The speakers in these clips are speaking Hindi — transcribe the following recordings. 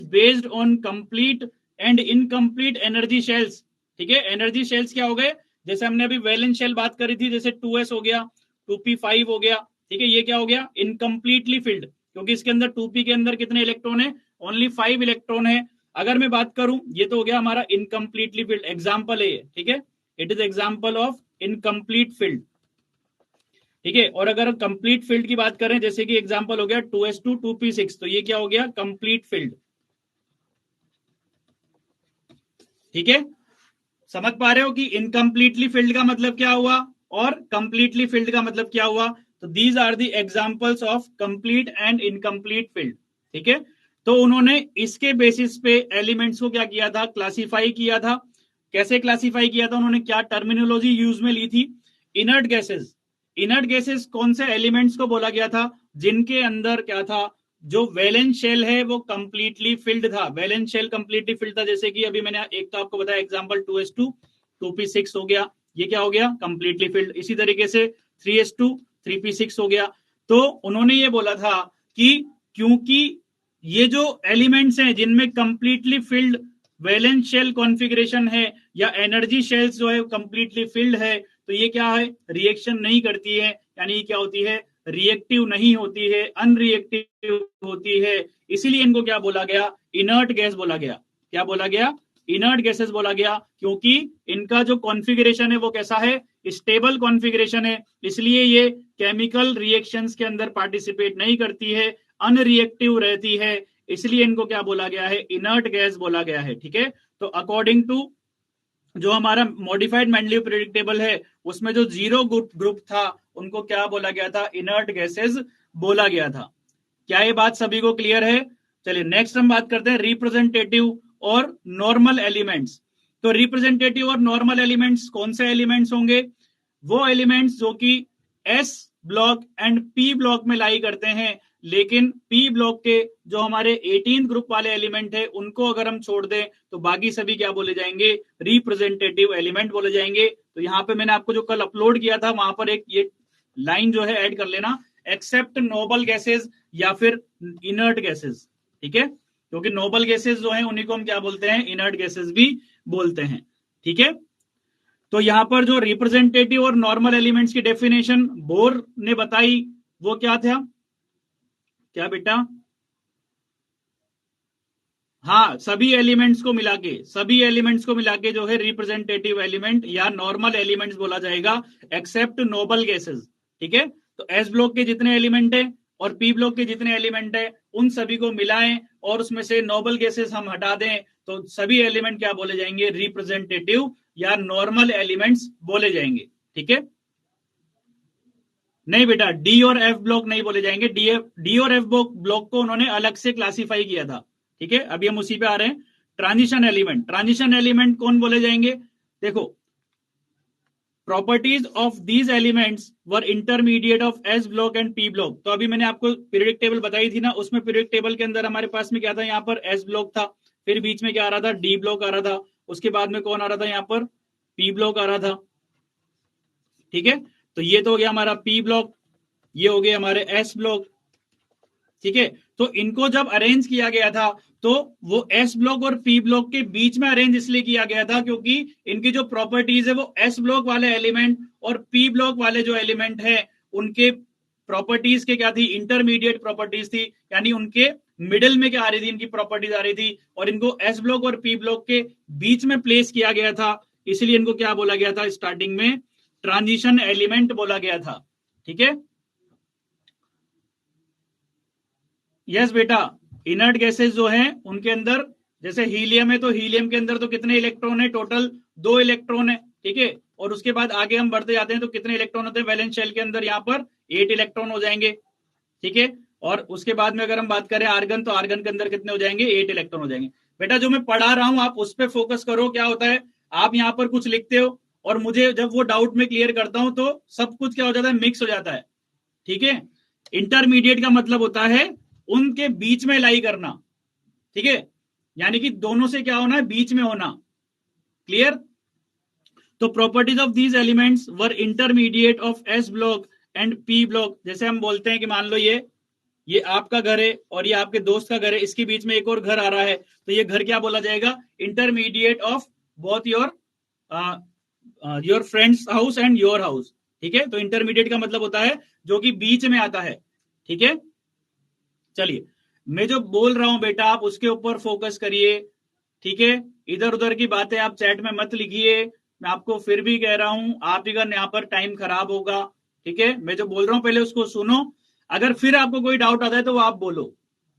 Based on complete and incomplete energy shells. ठीक है, एनर्जी शेल्स क्या हो गए, जैसे हमने अभी वैलेंस शेल बात करी थी, जैसे 2s हो गया, 2p5 हो गया। ठीक है, ये क्या हो गया, इनकम्प्लीटली फिल्ड, क्योंकि इसके अंदर 2p के अंदर कितने इलेक्ट्रॉन है, ओनली 5 इलेक्ट्रॉन है। अगर मैं बात करूं, ये तो हो गया हमारा इनकम्प्लीटली फिल्ड, एग्जाम्पल है ये। ठीक है, it is example of incomplete field. ठीक है, और अगर कंप्लीट फील्ड की बात करें, जैसे कि एग्जांपल हो गया 2s2 2p6, तो ये क्या हो गया, कंप्लीट फील्ड। ठीक है, समझ पा रहे हो कि इनकम्प्लीटली फील्ड का मतलब क्या हुआ और कंप्लीटली फील्ड का मतलब क्या हुआ। तो these are the examples of complete and incomplete field. ठीक है, तो उन्होंने इसके बेसिस पे एलिमेंट्स को क्या किया था, क्लासिफाई किया था। कैसे क्लासिफाई किया था उन्होंने, क्या टर्मिनोलॉजी यूज में ली थी, इनर्ट गैसेस। इनर्ट गैसेस कौन से एलिमेंट्स को बोला गया था, जिनके अंदर क्या था, जो वैलेंस शेल है वो कंप्लीटली फिल्ड था, वैलेंस शेल कंप्लीटली फिल्ड था। जैसे कि अभी मैंने एक तो आपको बताया एग्जांपल 2s2 2p6 हो गया, ये क्या हो गया, कंप्लीटली फिल्ड। इसी तरीके से 3s2 3p6 हो गया। तो उन्होंने ये बोला था कि क्योंकि ये जो एलिमेंट्स हैं जिनमें completely filled valence shell configuration है या एनर्जी शेल्स जो है कंप्लीटली फिल्ड है, तो ये क्या है, रिएक्शन नहीं करती है, यानी क्या होती है, रिएक्टिव नहीं होती है, अनरिएक्टिव होती है। इसीलिए इनको क्या बोला गया, इनर्ट गैस बोला गया। क्या बोला गया, इनर्ट गैसेस बोला गया, क्योंकि इनका जो कॉन्फ़िगरेशन है वो कैसा है, स्टेबल कॉन्फ़िगरेशन है। इसलिए ये केमिकल रिएक्शंस के अंदर पार्टिसिपेट नहीं करती है, अनरिएक्टिव रहती है। इसलिए इनको क्या बोला गया है, इनर्ट गैस बोला गया है। ठीक है, तो अकॉर्डिंग टू जो हमारा मॉडिफाइड मेंडलीव पीरियोडिक टेबल है, उसमें जो जीरो ग्रुप था उनको क्या बोला गया था, इनर्ट गैसेस बोला गया था। क्या ये बात सभी को क्लियर है। चलिए नेक्स्ट हम बात करते हैं रिप्रेजेंटेटिव और नॉर्मल एलिमेंट्स। तो रिप्रेजेंटेटिव और नॉर्मल एलिमेंट्स कौन से एलिमेंट्स होंगे, वो एलिमेंट्स जो कि S block and p block में लाई करते हैं, लेकिन पी ब्लॉक के जो हमारे 18 ग्रुप वाले एलिमेंट है उनको अगर हम छोड़ दें तो बाकी सभी क्या बोले जाएंगे, रिप्रेजेंटेटिव एलिमेंट बोले जाएंगे। तो यहां पे मैंने आपको जो कल अपलोड किया था वहां पर एक ये लाइन जो है ऐड कर लेना, एक्सेप्ट नोबल गैसेज या फिर इनर्ट गैसेज। ठीक है, क्योंकि नोबल गैसेज जो है उन्हीं को हम क्या बोलते हैं, इनर्ट गैसेज भी बोलते हैं। ठीक है, तो यहां पर जो रिप्रेजेंटेटिव और नॉर्मल एलिमेंट्स की डेफिनेशन बोर ने बताई वो क्या था, क्या बेटा, हाँ, सभी एलिमेंट्स को मिला के, सभी एलिमेंट्स को मिला के जो है रिप्रेजेंटेटिव एलिमेंट या नॉर्मल एलिमेंट्स बोला जाएगा, एक्सेप्ट नोबल गैसेस। ठीक है, तो एस ब्लॉक के जितने एलिमेंट है और पी ब्लॉक के जितने एलिमेंट है उन सभी को मिलाएं और उसमें से नोबल गैसेस हम हटा दें, तो सभी एलिमेंट क्या बोले जाएंगे, रिप्रेजेंटेटिव या नॉर्मल एलिमेंट्स बोले जाएंगे। ठीक है, नहीं बेटा, डी और एफ ब्लॉक नहीं बोले जाएंगे, डी और एफ ब्लॉक को उन्होंने अलग से क्लासिफाई किया था। ठीक है, अभी हम उसी पे आ रहे हैं। ट्रांजिशन एलिमेंट, ट्रांजिशन एलिमेंट कौन बोले जाएंगे, देखो, properties of these elements were intermediate of s block and p block. तो अभी मैंने आपको पीरियडिक टेबल बताई थी ना, उसमें पीरियडिक टेबल के अंदर हमारे पास में क्या था, यहाँ पर एस ब्लॉक था, फिर बीच में क्या आ रहा था, डी ब्लॉक आ रहा था, उसके बाद में कौन आ रहा था, यहाँ पर पी ब्लॉक आ रहा था। ठीक है, तो ये तो हो गया हमारा पी ब्लॉक, ये हो गए हमारे एस ब्लॉक। ठीक है, तो इनको जब अरेंज किया गया था तो वो एस ब्लॉक और पी ब्लॉक के बीच में अरेंज इसलिए किया गया था क्योंकि इनकी जो प्रॉपर्टीज है वो एस ब्लॉक वाले एलिमेंट और पी ब्लॉक वाले जो एलिमेंट है उनके प्रॉपर्टीज के क्या थी, इंटरमीडिएट प्रॉपर्टीज थी, यानी उनके मिडिल में क्या आ रही थी, इनकी प्रॉपर्टीज आ रही थी, और इनको एस ब्लॉक और पी ब्लॉक के बीच में प्लेस किया गया था। इसलिए इनको क्या बोला गया था, स्टार्टिंग में ट्रांजिशन एलिमेंट बोला गया था। ठीक है, यस बेटा, इनर्ट गैसेस जो हैं उनके अंदर, जैसे हीलियम है तो हीलियम के अंदर तो कितने इलेक्ट्रॉन है, टोटल 2 इलेक्ट्रॉन है। ठीक है, और उसके बाद आगे हम बढ़ते जाते हैं तो कितने इलेक्ट्रॉन होते हैं, वैलेंस शेल के अंदर यहाँ पर 8 इलेक्ट्रॉन हो जाएंगे। ठीक है, और उसके बाद में अगर हम बात करें आर्गन, तो आर्गन के अंदर कितने हो जाएंगे, 8 इलेक्ट्रॉन हो जाएंगे। बेटा जो मैं पढ़ा रहा हूं आप उस पर फोकस करो। क्या होता है, आप यहाँ पर कुछ लिखते हो और मुझे जब वो डाउट में क्लियर करता हूं तो सब कुछ क्या हो जाता है, मिक्स हो जाता है। ठीक है, इंटरमीडिएट का मतलब होता है उनके बीच में लाई करना। ठीक है, यानी कि दोनों से क्या होना है, बीच में होना। क्लियर, तो properties of these elements were intermediate of s block and p block. जैसे हम बोलते हैं कि मान लो ये ये आपका घर है और ये आपके दोस्त का घर है, इसके बीच में एक और घर आ रहा है, तो ये घर क्या बोला जाएगा? Intermediate of both your friends house and your house. ठीक है, तो इंटरमीडिएट का मतलब होता है जो कि बीच में आता है। ठीक है, चलिए मैं जो बोल रहा हूं बेटा आप उसके ऊपर फोकस करिए। ठीक है, इधर उधर की बातें आप चैट में मत लिखिए, मैं आपको फिर भी कह रहा हूं, आप अगर यहाँ पर टाइम खराब होगा। ठीक है, मैं जो बोल रहा हूं पहले उसको सुनो, अगर फिर आपको कोई डाउट आता है तो वो आप बोलो।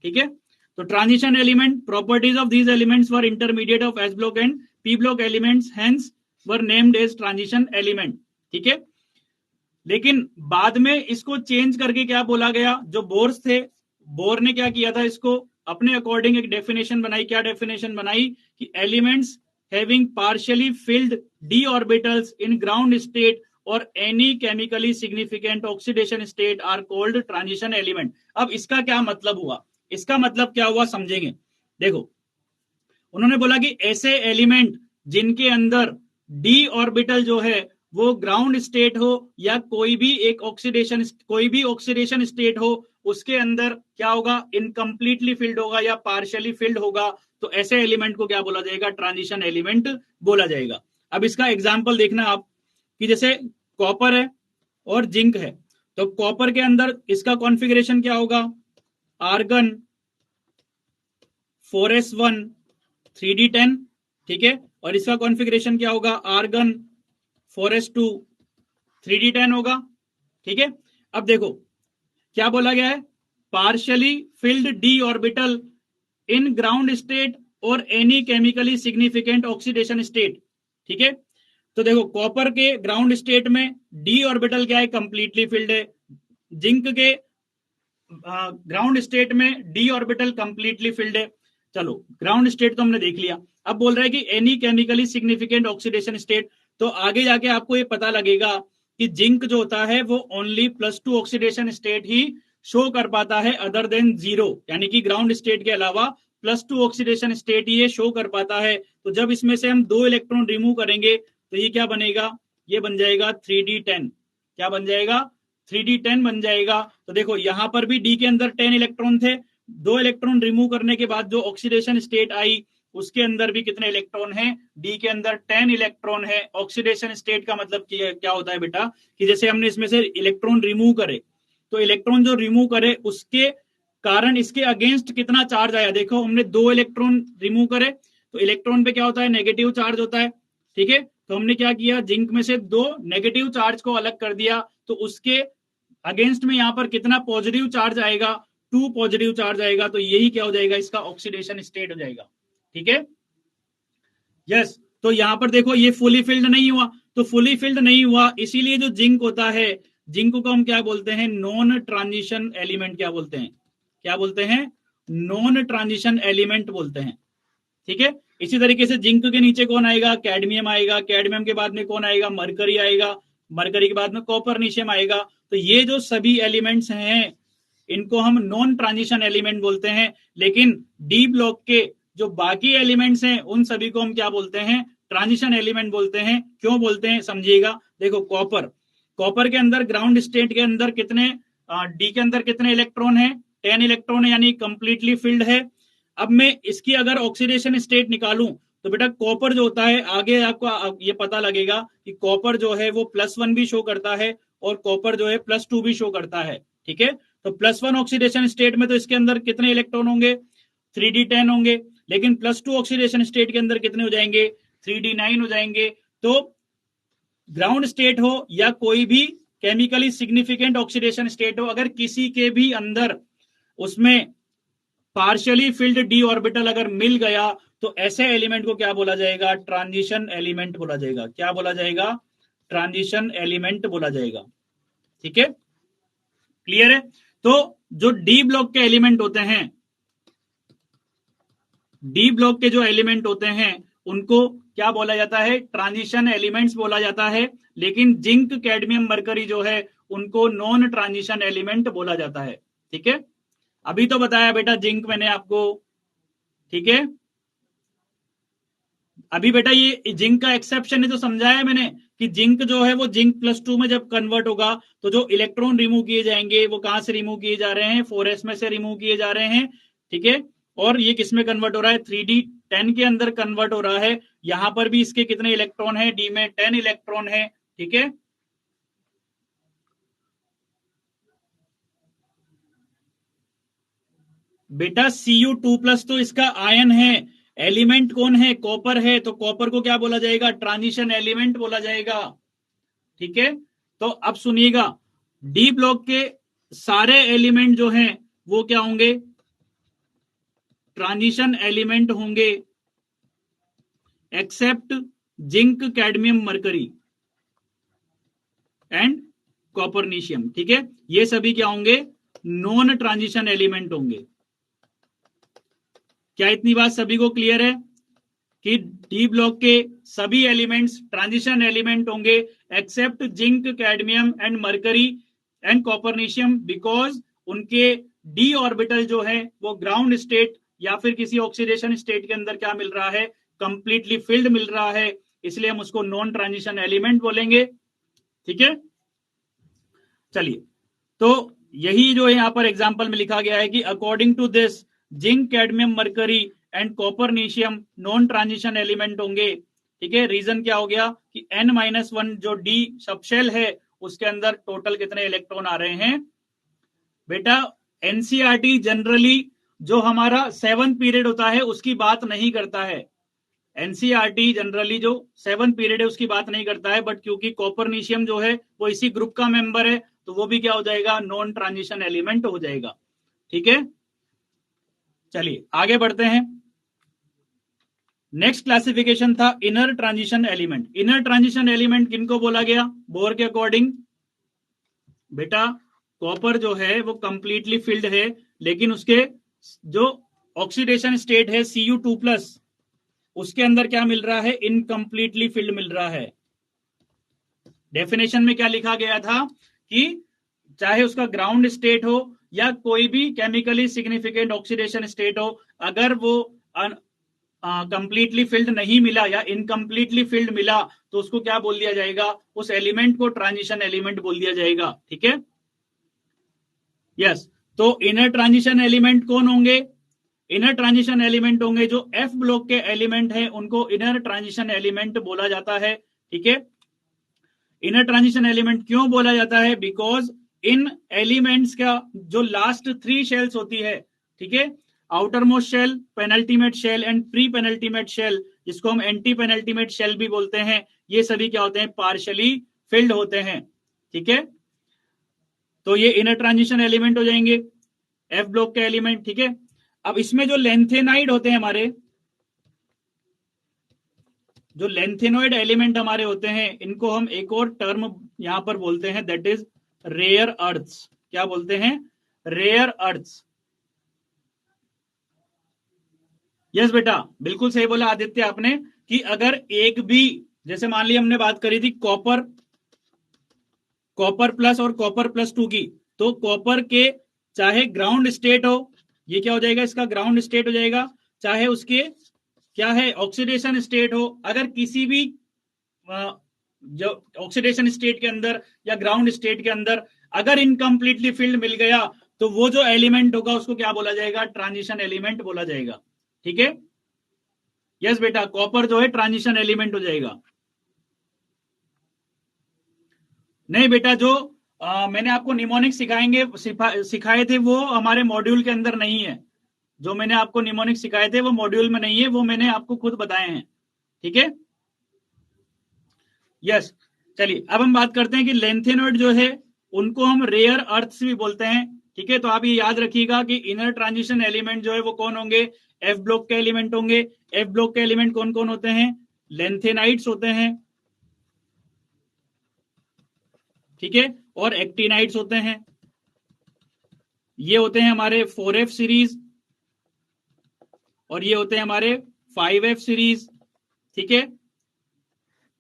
ठीक है, तो transition element, properties of these elements were intermediate of s block and p block elements, hence were named as transition element. ठीक है, लेकिन बाद में इसको चेंज करके क्या बोला गया, जो बोर्स थे, बोर ने क्या किया था, इसको अपने अकॉर्डिंग एक डेफिनेशन बनाई। क्या डेफिनेशन बनाई? कि elements having partially filled d orbitals in ground state or any chemically significant oxidation state are called transition element. अब इसका क्या मतलब हुआ, इसका मतलब क्या हुआ समझेंगे। देखो, उन्होंने बोला कि ऐसे एलिमेंट जिनके अंदर डी ऑर्बिटल जो है वो ग्राउंड स्टेट हो या कोई भी ऑक्सीडेशन स्टेट हो, उसके अंदर क्या होगा? इनकम्प्लीटली फिल्ड होगा या पार्शियली फिल्ड होगा, तो ऐसे एलिमेंट को क्या बोला जाएगा? ट्रांजिशन एलिमेंट बोला जाएगा। अब इसका एग्जांपल देखना आप, कि जैसे कॉपर है और जिंक है, तो कॉपर के अंदर इसका कॉन्फ़िगरेशन क्या होगा? Argon 4s1 3d10। ठीक है, और इसका कॉन्फ़िगरेशन क्या होगा? आर्गन 4s2 3d10 होगा। ठीक है, अब देखो क्या बोला गया है? Partially filled d orbital in ground state or any chemically significant oxidation state. ठीक है, तो देखो कॉपर के ग्राउंड स्टेट में डी ऑर्बिटल क्या है? कंप्लीटली फिल्ड है। जिंक के ग्राउंड स्टेट में डी ऑर्बिटल कंप्लीटली फिल्ड है। चलो ग्राउंड स्टेट तो हमने देख लिया, अब बोल रहा है कि any chemically significant oxidation state. तो आगे जाके आपको ये पता लगेगा कि जिंक जो होता है वो ओनली +2 ऑक्सीडेशन स्टेट ही शो कर पाता है अदर देन 0, यानी कि ग्राउंड स्टेट के अलावा +2 ऑक्सीडेशन स्टेट ही ये शो कर पाता है। तो जब इसमें से हम 2 इलेक्ट्रॉन रिमूव करेंगे तो ये क्या बनेगा? ये बन जाएगा 3d10। क्या बन जाएगा? 3d10 बन जाएगा। तो देखो यहां पर भी डी के अंदर 10 इलेक्ट्रॉन थे, 2 इलेक्ट्रॉन रिमूव करने के बाद जो ऑक्सीडेशन स्टेट आई उसके अंदर भी कितने इलेक्ट्रॉन हैं? डी के अंदर 10 इलेक्ट्रॉन है। ऑक्सीडेशन स्टेट का मतलब क्या होता है बेटा? कि जैसे हमने इसमें से इलेक्ट्रॉन रिमूव करे, तो इलेक्ट्रॉन जो रिमूव करे उसके कारण इसके अगेंस्ट कितना चार्ज आया। देखो हमने 2 इलेक्ट्रॉन रिमूव करे तो इलेक्ट्रॉन पे क्या होता है? नेगेटिव चार्ज होता है। ठीक है, तो हमने क्या किया? जिंक में से 2 नेगेटिव चार्ज को अलग कर दिया, तो उसके अगेंस्ट में यहां पर कितना पॉजिटिव चार्ज आएगा? 2 पॉजिटिव चार्ज आएगा। तो यही क्या हो जाएगा? इसका ऑक्सीडेशन स्टेट हो जाएगा। ठीक है, यस। तो यहां पर देखो ये फुली फिल्ड नहीं हुआ, तो फुली फिल्ड नहीं हुआ इसीलिए जो जिंक होता है, जिंक को हम क्या बोलते हैं? Non transition element. क्या बोलते हैं? क्या बोलते हैं? नॉन ट्रांजिशन एलिमेंट बोलते हैं। ठीक है, इसी तरीके से जिंक के नीचे कौन आएगा? कैडमियम आएगा। कैडमियम के बाद में कौन आएगा? मरकरी आएगा। मरकरी के बाद में कॉपरनीशियम आएगा। तो ये जो सभी एलिमेंट्स हैं इनको हम नॉन ट्रांजिशन एलिमेंट बोलते हैं। लेकिन डी ब्लॉक के जो बाकी एलिमेंट्स हैं उन सभी को हम क्या बोलते हैं? ट्रांजिशन एलिमेंट बोलते हैं। क्यों बोलते हैं समझिएगा। देखो कॉपर के अंदर ग्राउंड स्टेट के अंदर कितने, डी के अंदर कितने इलेक्ट्रॉन है? 10 इलेक्ट्रॉन है, यानी कंप्लीटली फिल्ड है। अब मैं इसकी अगर ऑक्सीडेशन स्टेट निकालूं तो बेटा कॉपर जो होता है, आगे आपको ये पता लगेगा कि कॉपर जो है वो +1 भी शो करता है और कॉपर जो है +2 भी शो करता है। ठीक है, तो +1 ऑक्सीडेशन स्टेट में तो इसके अंदर कितने इलेक्ट्रॉन होंगे? 3d10 होंगे। लेकिन +2 ऑक्सीडेशन स्टेट के अंदर कितने हो जाएंगे? 3d9 हो जाएंगे। तो ग्राउंड स्टेट हो या कोई भी केमिकली सिग्निफिकेंट ऑक्सीडेशन स्टेट हो, अगर किसी के भी अंदर उसमें पार्शियली फिल्ड डी ऑर्बिटल अगर मिल गया तो ऐसे एलिमेंट को क्या बोला जाएगा? ट्रांजिशन एलिमेंट बोला जाएगा। क्या बोला जाएगा? ट्रांजिशन एलिमेंट बोला जाएगा। ठीक है, क्लियर है। तो जो डी ब्लॉक के एलिमेंट होते हैं, डी ब्लॉक के जो एलिमेंट होते हैं उनको क्या बोला जाता है? ट्रांजिशन एलिमेंट्स बोला जाता है। लेकिन जिंक, कैडमियम, मरकरी जो है उनको नॉन ट्रांजिशन एलिमेंट बोला जाता है। ठीक है, अभी तो बताया बेटा जिंक मैंने आपको। ठीक है, अभी बेटा ये जिंक का एक्सेप्शन है तो समझाया मैंने कि जिंक जो है वो जिंक +2 में जब कन्वर्ट होगा तो जो इलेक्ट्रॉन रिमूव किए जाएंगे वो कहां से रिमूव किए जा रहे हैं, 4s में से रिमूव किए जा रहे हैं। ठीक है, और ये किस में कन्वर्ट हो रहा है, 3d10 के अंदर कन्वर्ट हो रहा है। यहां पर भी इसके कितने इलेक्ट्रॉन है, डी में 10 इलेक्ट्रॉन है। ठीक है, बेटा Cu2+ तो इसका आयन है, एलिमेंट कौन है, कॉपर है, तो कॉपर को क्या बोला जाएगा, ट्रांजिशन एलिमेंट बोला जाएगा। ठीक है, तो अब सुनिएगा, डी ब्लॉक के सारे एलिमेंट जो हैं वो क्या होंगे, ट्रांजिशन एलिमेंट होंगे, except zinc, cadmium, mercury and copernicium. ठीक है, ये सभी क्या होंगे, नॉन ट्रांजिशन एलिमेंट होंगे। क्या इतनी बात सभी को क्लियर है कि डी ब्लॉक के सभी एलिमेंट्स ट्रांजिशन एलिमेंट होंगे except zinc, cadmium and mercury and copernicium, because उनके डी ऑर्बिटल जो है वो ग्राउंड स्टेट या फिर किसी ऑक्सीडेशन स्टेट के अंदर क्या मिल रहा है, कंप्लीटली फिल्ड मिल रहा है, इसलिए हम उसको नॉन ट्रांजिशन एलिमेंट बोलेंगे। ठीक है, चलिए, तो यही जो है यहां पर एग्जांपल में लिखा गया है कि according to this zinc, cadmium, mercury and copernicium non transition element होंगे। ठीक है, रीजन क्या हो गया कि n-1 जो डी सबशेल है उसके अंदर टोटल कितने इलेक्ट्रॉन आ रहे हैं। बेटा एनसीईआरटी जनरली जो हमारा 7th पीरियड होता है उसकी बात नहीं करता है, एनसीईआरटी जनरली जो 7th पीरियड है उसकी बात नहीं करता है, बट क्योंकि कॉपरनीशियम जो है वो इसी ग्रुप का मेंबर है तो वो भी क्या हो जाएगा, नॉन ट्रांजिशन एलिमेंट हो जाएगा। ठीक है, चलिए आगे बढ़ते हैं। नेक्स्ट क्लासिफिकेशन था inner transition element. Inner transition element किनको बोला गया, बोर के अकॉर्डिंग, बेटा कॉपर जो है वो कंप्लीटली फिल्ड है, लेकिन उसके जो ऑक्सीडेशन स्टेट है Cu2+, उसके अंदर क्या मिल रहा है, इनकम्प्लीटली फिल्ड मिल रहा है। डेफिनेशन में क्या लिखा गया था कि चाहे उसका ग्राउंड स्टेट हो या कोई भी केमिकली सिग्निफिकेंट ऑक्सीडेशन स्टेट हो, अगर वो कंप्लीटली फिल्ड नहीं मिला या इनकम्प्लीटली फिल्ड मिला तो उसको क्या बोल दिया जाएगा, उस एलिमेंट को ट्रांजिशन एलिमेंट बोल दिया जाएगा। ठीक है, यस, तो इनर ट्रांजिशन एलिमेंट कौन होंगे, इनर ट्रांजिशन एलिमेंट होंगे जो एफ ब्लॉक के एलिमेंट हैं उनको इनर ट्रांजिशन एलिमेंट बोला जाता है। ठीक है, इनर ट्रांजिशन एलिमेंट क्यों बोला जाता है, बिकॉज इन एलिमेंट्स का जो लास्ट 3 शेल्स होती है, ठीक है, outermost shell, penultimate shell and pre penultimate shell, जिसको हम एंटी पेनल्टीमेट शेल भी बोलते हैं, ये सभी क्या होते हैं, पार्शियली फिल्ड होते हैं। ठीक है, तो ये इनर ट्रांजिशन एलिमेंट हो जाएंगे एफ ब्लॉक के एलिमेंट। ठीक है, अब इसमें जो लेंथेनाइड होते हैं हमारे, जो लेंथेनॉइड एलिमेंट हमारे होते हैं, इनको हम एक और टर्म यहां पर बोलते हैं, दैट इज रेयर अर्थ्स। क्या बोलते हैं, रेयर अर्थ्स। यस बेटा, बिल्कुल सही बोला आदित्य आपने कि अगर एक भी, जैसे मान ली हमने बात करी थी कॉपर प्लस और कॉपर +2 की, तो कॉपर के चाहे ग्राउंड स्टेट हो, ये क्या हो जाएगा, इसका ग्राउंड स्टेट हो जाएगा, चाहे उसके क्या है ऑक्सीडेशन स्टेट हो, अगर किसी भी जो ऑक्सीडेशन स्टेट के अंदर या ग्राउंड स्टेट के अंदर अगर इनकम्प्लीटली फिल्ड मिल गया तो वो जो एलिमेंट होगा उसको क्या बोला जाएगा, ट्रांजिशन एलिमेंट बोला जाएगा। ठीक है, यस बेटा, कॉपर जो है ट्रांजिशन एलिमेंट हो जाएगा। नहीं बेटा, जो मैंने आपको निमोनिक सिखाए थे वो हमारे मॉड्यूल के अंदर नहीं है, जो मैंने आपको निमोनिक सिखाए थे वो मॉड्यूल में नहीं है, वो मैंने आपको खुद बताए हैं। ठीक है, यस, चलिए अब हम बात करते हैं कि लेंथेनॉइड जो है उनको हम रेयर अर्थ्स भी बोलते हैं। ठीक है, तो आप ये याद रखिएगा कि इनर ट्रांजिशन एलिमेंट जो है वो कौन होंगे, एफ ब्लॉक के एलिमेंट होंगे। एफ ब्लॉक के एलिमेंट कौन कौन होते हैं, लेंथेनाइड्स होते हैं, ठीक है, और एक्टिनाइड्स होते हैं, ये होते हैं हमारे 4F सीरीज और ये होते हैं हमारे 5F सीरीज। ठीक है,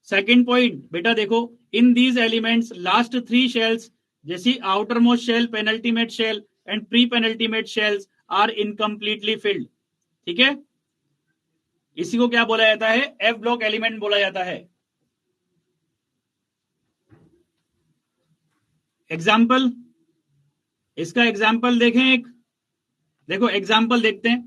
सेकेंड पॉइंट बेटा देखो, in these elements last 3 shells, जैसी outermost shell, penultimate shell and pre penultimate shells are incompletely filled. ठीक है, इसी को क्या बोला जाता है, एफ ब्लॉक एलिमेंट बोला जाता है। एग्जाम्पल, इसका एग्जाम्पल देखें एक, देखो एग्जाम्पल देखते हैं।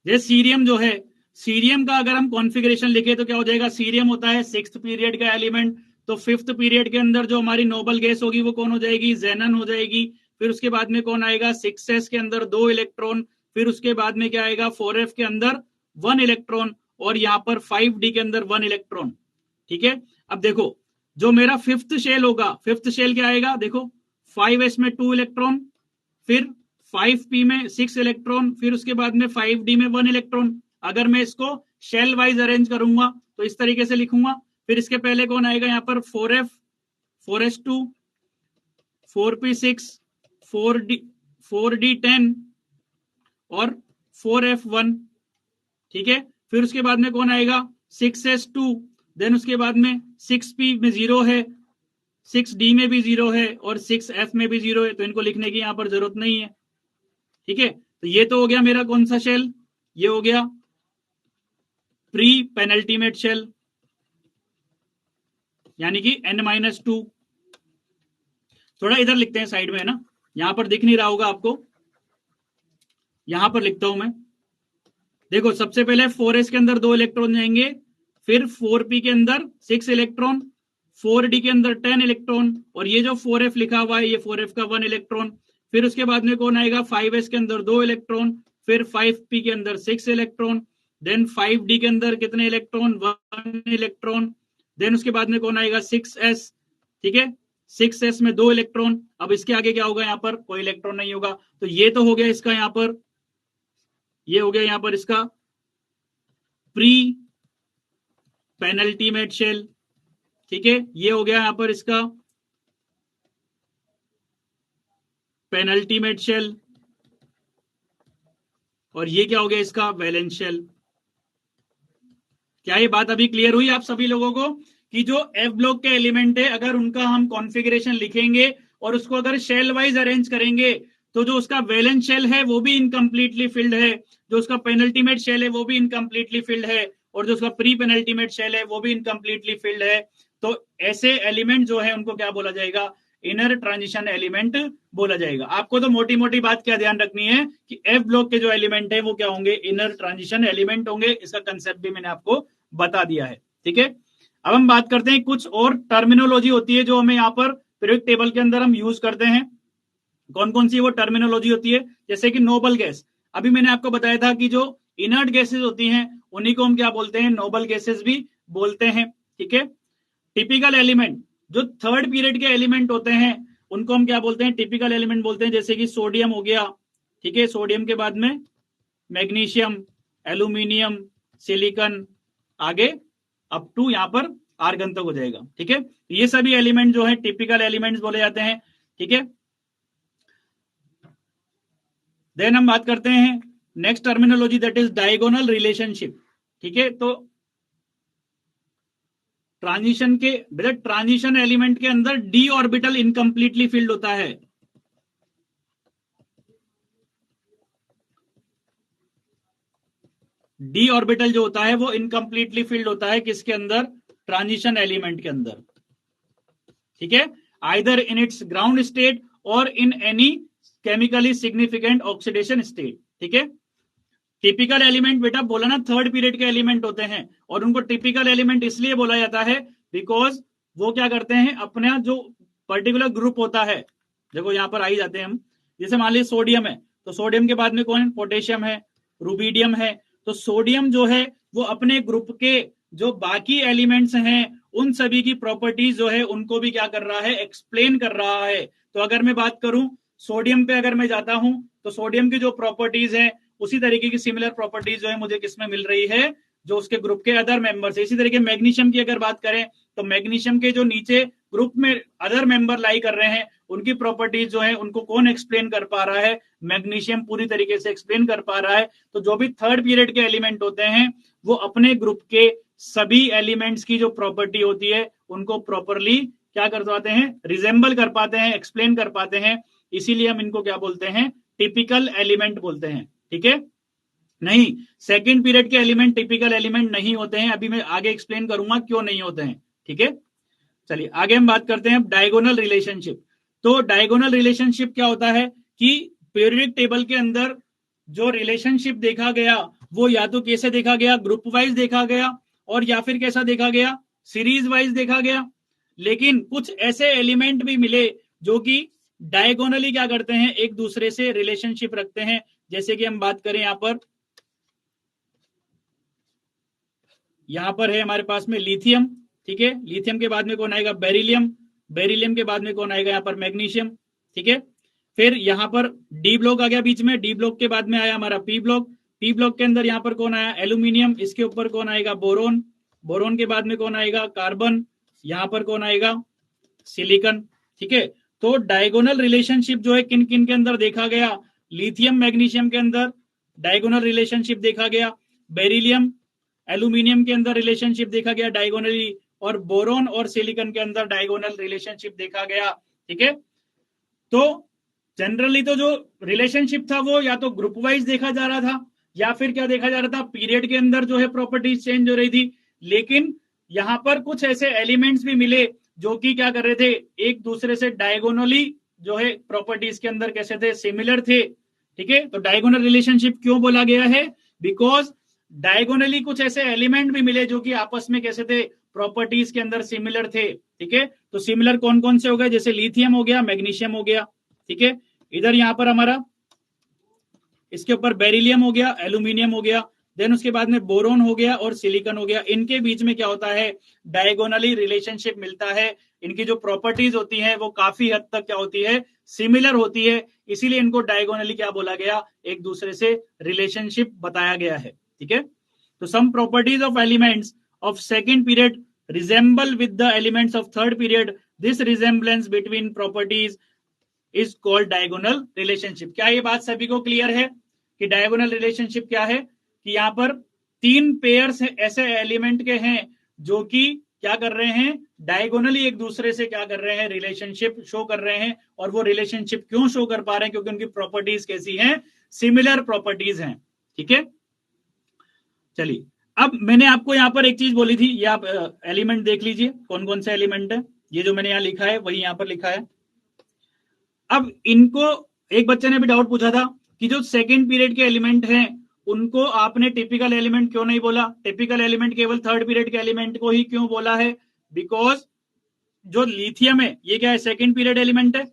जैसे सीरियम जो है, सीरियम का अगर हम कॉन्फ़िगरेशन लिखे तो क्या हो जाएगा, सीरियम होता है 6th पीरियड का एलिमेंट, तो 5th पीरियड के अंदर जो हमारी नोबल गैस होगी वो कौन हो जाएगी, जेनन हो जाएगी। फिर उसके बाद में कौन आएगा, 6s के अंदर 2 इलेक्ट्रॉन, फिर उसके बाद में क्या आएगा, 4f के अंदर 1 इलेक्ट्रॉन, और यहां पर 5d के अंदर 1 इलेक्ट्रॉन। ठीक है, अब देखो जो मेरा 5th शेल होगा, 5th शेल क्या आएगा, देखो 5s में 2 इलेक्ट्रॉन, फिर 5p में 6 इलेक्ट्रॉन, फिर उसके बाद में 5d में 1 इलेक्ट्रॉन। अगर मैं इसको शेल वाइज अरेंज करूंगा तो इस तरीके से लिखूंगा। फिर इसके पहले कौन आएगा, यहां पर 4f, 4s2, 4p6, 4d10 और 4f1। ठीक है, फिर उसके बाद में कौन आएगा, 6s2, देन उसके बाद में 6p में 0 है, 6d में भी 0 है और 6f में भी 0 है, तो इनको लिखने की यहां पर जरूरत नहीं है। ठीक है, तो ये तो हो गया मेरा कौन सा शेल, ये हो गया प्री पेनल्टीमेट शेल, यानी कि n-2। थोड़ा इधर लिखते हैं साइड में, है ना, यहां पर दिख नहीं रहा होगा आपको, यहां पर लिखता हूं मैं। देखो सबसे पहले 4s के अंदर 2 इलेक्ट्रॉन जाएंगे, फिर 4p के अंदर 6 इलेक्ट्रॉन, 4d के अंदर 10 इलेक्ट्रॉन, और ये जो 4f लिखा हुआ है ये 4f का 1 इलेक्ट्रॉन। फिर उसके बाद में कौन आएगा, 5s के अंदर 2 इलेक्ट्रॉन, फिर 5p के अंदर 6 इलेक्ट्रॉन, देन 5d के अंदर कितने इलेक्ट्रॉन, 1 इलेक्ट्रॉन, देन उसके बाद में कौन आएगा, 6s। ठीक है, 6s में 2 इलेक्ट्रॉन। अब इसके आगे क्या होगा, यहां पर कोई इलेक्ट्रॉन नहीं होगा। तो ये तो हो गया इसका, यहां पर ये हो गया यहां पर इसका प्री पेनल्टीमेट शेल। ठीक है, ये हो गया यहां पर इसका पेनल्टीमेट शेल, और ये क्या हो गया इसका वैलेंस शेल। क्या ये बात अभी क्लियर हुई आप सभी लोगों को, कि जो एफ ब्लॉक के एलिमेंट है अगर उनका हम कॉन्फ़िगरेशन लिखेंगे और उसको अगर शेल वाइज अरेंज करेंगे तो जो उसका वैलेंस शेल है वो भी इनकम्प्लीटली फिल्ड है, जो उसका पेनल्टीमेट शेल है वो भी इनकम्प्लीटली फिल्ड है, और जो उसका प्री पेनल्टीमेट शेल है वो भी इनकम्प्लीटली फिल्ड है। तो ऐसे एलिमेंट जो है उनको क्या बोला जाएगा, इनर ट्रांजिशन एलिमेंट बोला जाएगा। आपको तो मोटी मोटी बात क्या ध्यान रखनी है कि एफ ब्लॉक के जो एलिमेंट है वो क्या होंगे, इनर ट्रांजिशन एलिमेंट होंगे। इसका कंसेप्ट भी मैंने आपको बता दिया है। ठीक है, अब हम बात करते हैं कुछ और टर्मिनोलॉजी होती है जो हमें यहाँ पर पीरियोडिक टेबल के अंदर हम यूज करते हैं। कौन कौन सी वो टर्मिनोलॉजी होती है, जैसे कि नोबल गैस। अभी मैंने आपको बताया था कि जो इनर्ट गैसेस होती हैं उन्हीं को हम क्या बोलते हैं, नोबल गैसेस भी बोलते हैं। ठीक है, टिपिकल एलिमेंट जो थर्ड पीरियड के एलिमेंट होते हैं उनको हम क्या बोलते हैं, टिपिकल एलिमेंट बोलते हैं। जैसे कि सोडियम हो गया, ठीक है, सोडियम के बाद में मैग्नीशियम, एल्यूमिनियम, सिलिकॉन, आगे अप टू यहां पर आर्गन तक हो जाएगा। ठीक है, ये सभी एलिमेंट जो है टिपिकल एलिमेंट्स बोले जाते हैं। ठीक है, देन हम बात करते हैं next terminology, that is diagonal relationship. ठीक है, तो ट्रांजिशन के ट्रांजिशन एलिमेंट के अंदर डी ऑर्बिटल इनकम्प्लीटली फिल्ड होता है। डी ऑर्बिटल जो होता है वो इनकम्प्लीटली फिल्ड होता है किसके अंदर, ट्रांजिशन एलिमेंट के अंदर। ठीक है, either in its ground state or in any chemically significant oxidation state. ठीक है, टिपिकल एलिमेंट बेटा बोला ना थर्ड पीरियड के एलिमेंट होते हैं, और उनको टिपिकल एलिमेंट इसलिए बोला जाता है बिकॉज वो क्या करते हैं, अपना जो पर्टिकुलर ग्रुप होता है, देखो यहां पर आई जाते हैं हम, जैसे मान लीजिए सोडियम है तो सोडियम के बाद में कौन, पोटेशियम है, रुबीडियम है। तो सोडियम जो है वो अपने ग्रुप के जो बाकी एलिमेंट्स हैं उन सभी की प्रॉपर्टीज जो है उनको भी क्या कर रहा है, एक्सप्लेन कर रहा है। तो अगर मैं बात करूं सोडियम पे, अगर मैं जाता हूं तो सोडियम की जो प्रॉपर्टीज है उसी तरीके की सिमिलर प्रॉपर्टीज जो है मुझे किसमें मिल रही है, जो उसके ग्रुप के अदर मेंबर्स है। इसी तरीके मैग्नीशियम की अगर बात करें तो मैग्नीशियम के जो नीचे ग्रुप में अदर मेंबर लाई कर रहे हैं उनकी प्रॉपर्टीज जो है उनको कौन एक्सप्लेन कर पा रहा है, मैग्नीशियम पूरी तरीके से एक्सप्लेन कर पा रहा है। तो जो भी थर्ड पीरियड के एलिमेंट होते हैं वो अपने ग्रुप के सभी एलिमेंट्स की जो प्रॉपर्टी होती है उनको प्रॉपरली क्या कर पाते हैं, रिजेंबल कर पाते हैं, एक्सप्लेन कर पाते हैं। इसीलिए हम इनको क्या बोलते हैं, टिपिकल एलिमेंट बोलते हैं। ठीक है, नहीं सेकंड पीरियड के एलिमेंट टिपिकल एलिमेंट नहीं होते हैं, अभी मैं आगे एक्सप्लेन करूंगा क्यों नहीं होते हैं। ठीक है, चलिए आगे हम बात करते हैं डायगोनल रिलेशनशिप। तो डायगोनल रिलेशनशिप क्या होता है कि पीरियोडिक टेबल के अंदर जो रिलेशनशिप देखा गया वो या तो कैसे देखा गया, ग्रुप वाइज देखा गया, और या फिर कैसा देखा गया, सीरीज वाइज देखा गया। लेकिन कुछ ऐसे एलिमेंट भी मिले जो कि डायगोनली क्या करते हैं, एक दूसरे से रिलेशनशिप रखते हैं। जैसे कि हम बात करें यहां पर है हमारे पास में लिथियम, ठीक है। लिथियम के बाद में कौन आएगा, बेरिलियम। बेरिलियम के बाद में कौन आएगा, यहाँ पर मैग्नीशियम, ठीक है। फिर यहाँ पर डी ब्लॉक आ गया बीच में, डी ब्लॉक के बाद में आया हमारा पी ब्लॉक। पी ब्लॉक के अंदर यहाँ पर कौन आया, एल्यूमिनियम। इसके ऊपर कौन आएगा, बोरोन। बोरोन के बाद में कौन आएगा, कार्बन। यहाँ पर कौन आएगा, सिलिकॉन, ठीक है। तो डायगोनल रिलेशनशिप जो है किन किन के अंदर देखा गया, लिथियम मैग्नीशियम के अंदर डायगोनल रिलेशनशिप देखा गया, बेरिलियम एल्यूमिनियम के अंदर रिलेशनशिप देखा गया डायगोनली, और बोरोन और सिलिकॉन के अंदर डायगोनल रिलेशनशिप देखा गया, ठीक है। तो जनरली तो जो रिलेशनशिप था वो या तो ग्रुप वाइज देखा जा रहा था, या फिर क्या देखा जा रहा था, पीरियड के अंदर जो है प्रॉपर्टीज चेंज हो रही थी। लेकिन यहां पर कुछ ऐसे एलिमेंट्स भी मिले जो कि क्या कर रहे थे, एक दूसरे से डायगोनली जो है प्रॉपर्टीज के अंदर कैसे थे, सिमिलर थे, ठीक है। तो डायगोनल रिलेशनशिप क्यों बोला गया है, बिकॉज डायगोनली कुछ ऐसे एलिमेंट भी मिले जो कि आपस में कैसे थे, प्रॉपर्टीज के अंदर सिमिलर थे, ठीक है। तो सिमिलर कौन कौन से हो गए, जैसे लिथियम हो गया, मैग्नीशियम हो गया, ठीक है। इधर यहां पर हमारा इसके ऊपर बेरिलियम हो गया, एल्यूमिनियम हो गया, देन उसके बाद में बोरोन हो गया और सिलिकॉन हो गया। इनके बीच में क्या होता है, डायगोनली रिलेशनशिप मिलता है। इनकी जो प्रॉपर्टीज होती है वो काफी हद तक क्या होती है, सिमिलर होती है। इसीलिए इनको डायगोनली क्या बोला गया, एक दूसरे से रिलेशनशिप बताया गया है, ठीक है। तो some properties of elements of second period resemble with the elements of third period, this resemblance between properties is called diagonal relationship. क्या ये बात सभी को क्लियर है कि डायगोनल रिलेशनशिप क्या है, कि यहां पर तीन पेयर्स ऐसे एलिमेंट के हैं जो कि क्या कर रहे हैं, डायगोनली एक दूसरे से क्या कर रहे हैं, रिलेशनशिप शो कर रहे हैं। और वो रिलेशनशिप क्यों शो कर पा रहे हैं, क्योंकि उनकी प्रॉपर्टीज कैसी हैं, सिमिलर प्रॉपर्टीज हैं, ठीक है। चलिए अब मैंने आपको यहां पर एक चीज बोली थी, ये आप एलिमेंट देख लीजिए कौन कौन से एलिमेंट है। ये जो मैंने यहां लिखा है वही यहां पर लिखा है। अब इनको एक बच्चे ने भी डाउट पूछा था कि जो सेकंड पीरियड के एलिमेंट हैं उनको आपने टिपिकल एलिमेंट क्यों नहीं बोला, टिपिकल एलिमेंट केवल थर्ड पीरियड के एलिमेंट को ही क्यों बोला है। बिकॉज जो लिथियम है ये क्या है, सेकंड पीरियड एलिमेंट है।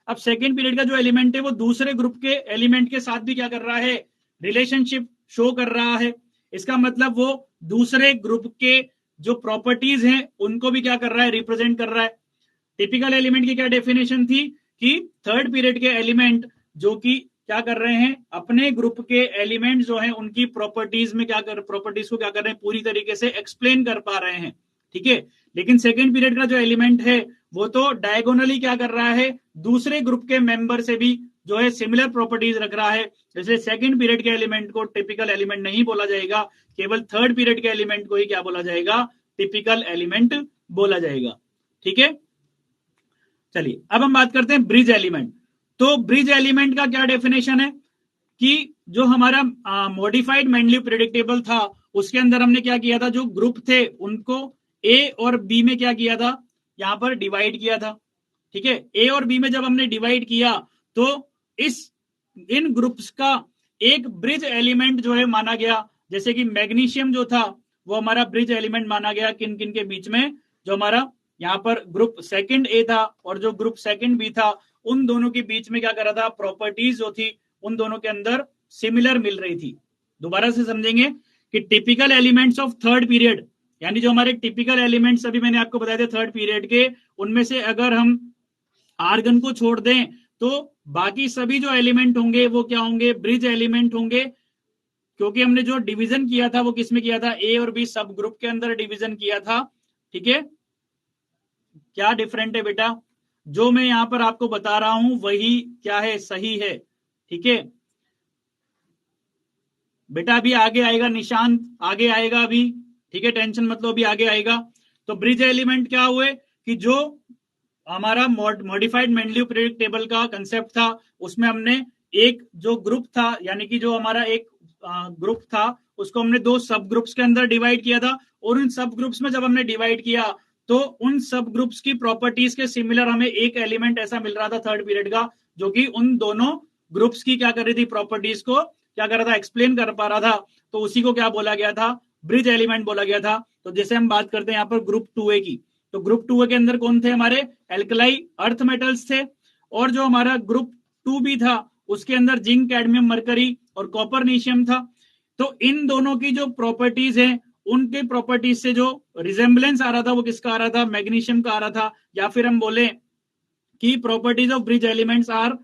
अब सेकंड पीरियड का जो एलिमेंट है वो दूसरे ग्रुप के एलिमेंट के साथ भी क्या कर रहा है, रिलेशनशिप शो कर रहा है। इसका मतलब वो दूसरे ग्रुप के जो प्रॉपर्टीज हैं उनको भी क्या कर रहा है, रिप्रेजेंट कर रहा है। टिपिकल एलिमेंट की क्या डेफिनेशन थी कि थर्ड पीरियड के एलिमेंट जो कि क्या कर रहे हैं, अपने ग्रुप के एलिमेंट जो हैं उनकी प्रॉपर्टीज में क्या कर, प्रॉपर्टीज को क्या कर रहे हैं, पूरी तरीके से एक्सप्लेन कर पा रहे हैं, ठीक है। लेकिन सेकंड पीरियड का जो एलिमेंट है वो तो डायगोनली क्या कर रहा है, दूसरे ग्रुप के मेंबर से भी जो है सिमिलर प्रॉपर्टीज रख रहा है। इसलिए सेकंड पीरियड के एलिमेंट को टिपिकल एलिमेंट नहीं बोला जाएगा, केवल थर्ड पीरियड के एलिमेंट को ही क्या बोला जाएगा, टिपिकल एलिमेंट बोला जाएगा, ठीक है। चलिए अब हम बात करते हैं ब्रिज एलिमेंट। तो ब्रिज एलिमेंट का क्या डेफिनेशन है कि जो हमारा मॉडिफाइड मेंडलीव प्रेडिक्टेबल था उसके अंदर हमने क्या किया था, जो ग्रुप थे उनको ए और बी में क्या किया था, यहां पर डिवाइड किया था, ठीक है। ए और बी में जब हमने डिवाइड किया तो इन ग्रुप्स का एक ब्रिज एलिमेंट जो है माना गया। जैसे कि मैग्नीशियम जो था वो हमारा ब्रिज एलिमेंट माना गया किन किन के बीच में, जो हमारा यहां पर ग्रुप सेकंड ए था और जो ग्रुप सेकंड बी था उन दोनों के बीच में क्या कर रहा था, प्रॉपर्टीज जो थी उन दोनों के अंदर सिमिलर मिल रही थी। दोबारा से समझेंगे कि typical elements of third period, यानी जो हमारे टिपिकल एलिमेंट्स अभी मैंने आपको बताया था थर्ड पीरियड के, उनमें से अगर हम आर्गन को छोड़ दें तो बाकी सभी जो एलिमेंट होंगे वो क्या होंगे, ब्रिज एलिमेंट होंगे। क्योंकि हमने जो डिवीजन किया था वो किसमें किया था, ए और बी सब ग्रुप के अंदर डिवीजन किया था, ठीक है। क्या डिफरेंट है बेटा, जो मैं यहां पर आपको बता रहा हूं वही क्या है, सही है, ठीक है बेटा। अभी आगे आएगा निशांत, आगे आएगा अभी, ठीक है, टेंशन मत लो, अभी आगे आएगा। तो ब्रिज एलिमेंट क्या हुए कि जो हमारा मॉडिफाइड मेंडलीव पीरियोडिक टेबल का कंसेप्ट था उसमें हमने एक जो ग्रुप था, यानी कि जो हमारा एक ग्रुप था उसको हमने दो सब ग्रुप्स के अंदर डिवाइड किया था। और इन सब ग्रुप्स में जब हमने डिवाइड किया तो उन सब ग्रुप्स की प्रॉपर्टीज के सिमिलर हमें एक एलिमेंट ऐसा मिल रहा था थर्ड पीरियड का, जो कि उन दोनों ग्रुप्स की क्या कर रही थी, प्रॉपर्टीज को क्या कर रहा था, एक्सप्लेन कर पा रहा था। तो उसी को क्या बोला गया था, ब्रिज एलिमेंट बोला गया था। तो जैसे हम बात करते हैं यहाँ पर ग्रुप 2A की, तो ग्रुप 2A के अंदर कौन थे हमारे, एल्कलाई अर्थ मेटल्स थे। और जो हमारा ग्रुप 2B था उसके अंदर जिंक, कैडमियम, मरकरी और कॉपरनीशियम था। तो इन दोनों की जो प्रॉपर्टीज है, उनके प्रॉपर्टीज से जो रिजेंबलेंस आ रहा था वो किसका आ रहा था, मैग्नीशियम का आ रहा था। या फिर हम बोले कि properties of bridge elements are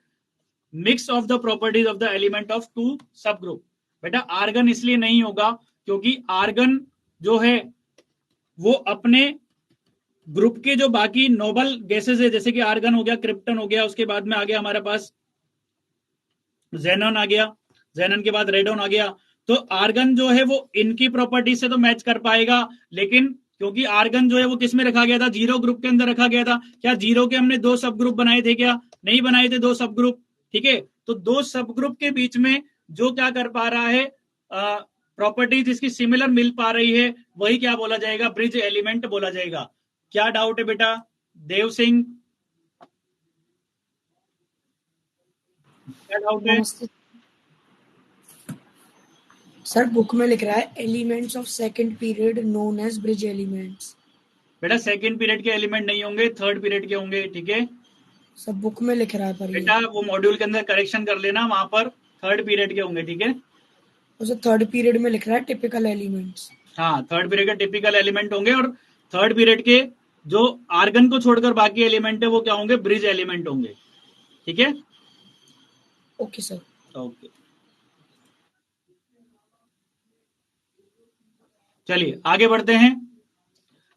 mix of the properties of the element of two subgroup. बेटा आर्गन इसलिए नहीं होगा क्योंकि आर्गन जो है वो अपने ग्रुप के जो बाकी नोबल गैसेस है, जैसे कि आर्गन हो गया, क्रिप्टन हो गया, उसके बाद में आ गया हमारे पास जेनन आ गया, जेनन के बाद रेडोन आ गया। तो आर्गन जो है वो इनकी प्रॉपर्टी से तो मैच कर पाएगा, लेकिन क्योंकि आर्गन जो है वो किस में रखा गया था, जीरो ग्रुप के अंदर रखा गया था। क्या जीरो के हमने दो सब ग्रुप बनाए थे, क्या नहीं बनाए थे दो सब ग्रुप, ठीक है। तो दो सब ग्रुप के बीच में जो क्या कर पा रहा है, प्रॉपर्टीज इसकी सिमिलर मिल पा रही है, वही क्या बोला जाएगा, ब्रिज एलिमेंट बोला जाएगा। क्या डाउट है बेटा देव सिंह, क्या डाउट है? सर बुक में लिख रहा है elements of second period known as bridge elements. बेटा सेकंड पीरियड के एलिमेंट नहीं होंगे, थर्ड पीरियड के होंगे, ठीक है। सब बुक में लिख रहा है पर बेटा वो मॉड्यूल के अंदर करेक्शन कर लेना, वहां पर थर्ड पीरियड के होंगे, ठीक है। उसे थर्ड पीरियड में लिख रहा है टिपिकल एलिमेंट्स। हाँ थर्ड पीरियड के टिपिकल एलिमेंट होंगे, और थर्ड पीरियड के जो आर्गन को छोड़कर बाकी एलिमेंट है वो क्या होंगे, ब्रिज एलिमेंट होंगे, ठीक है। Okay sir. ओके चलिए आगे बढ़ते हैं।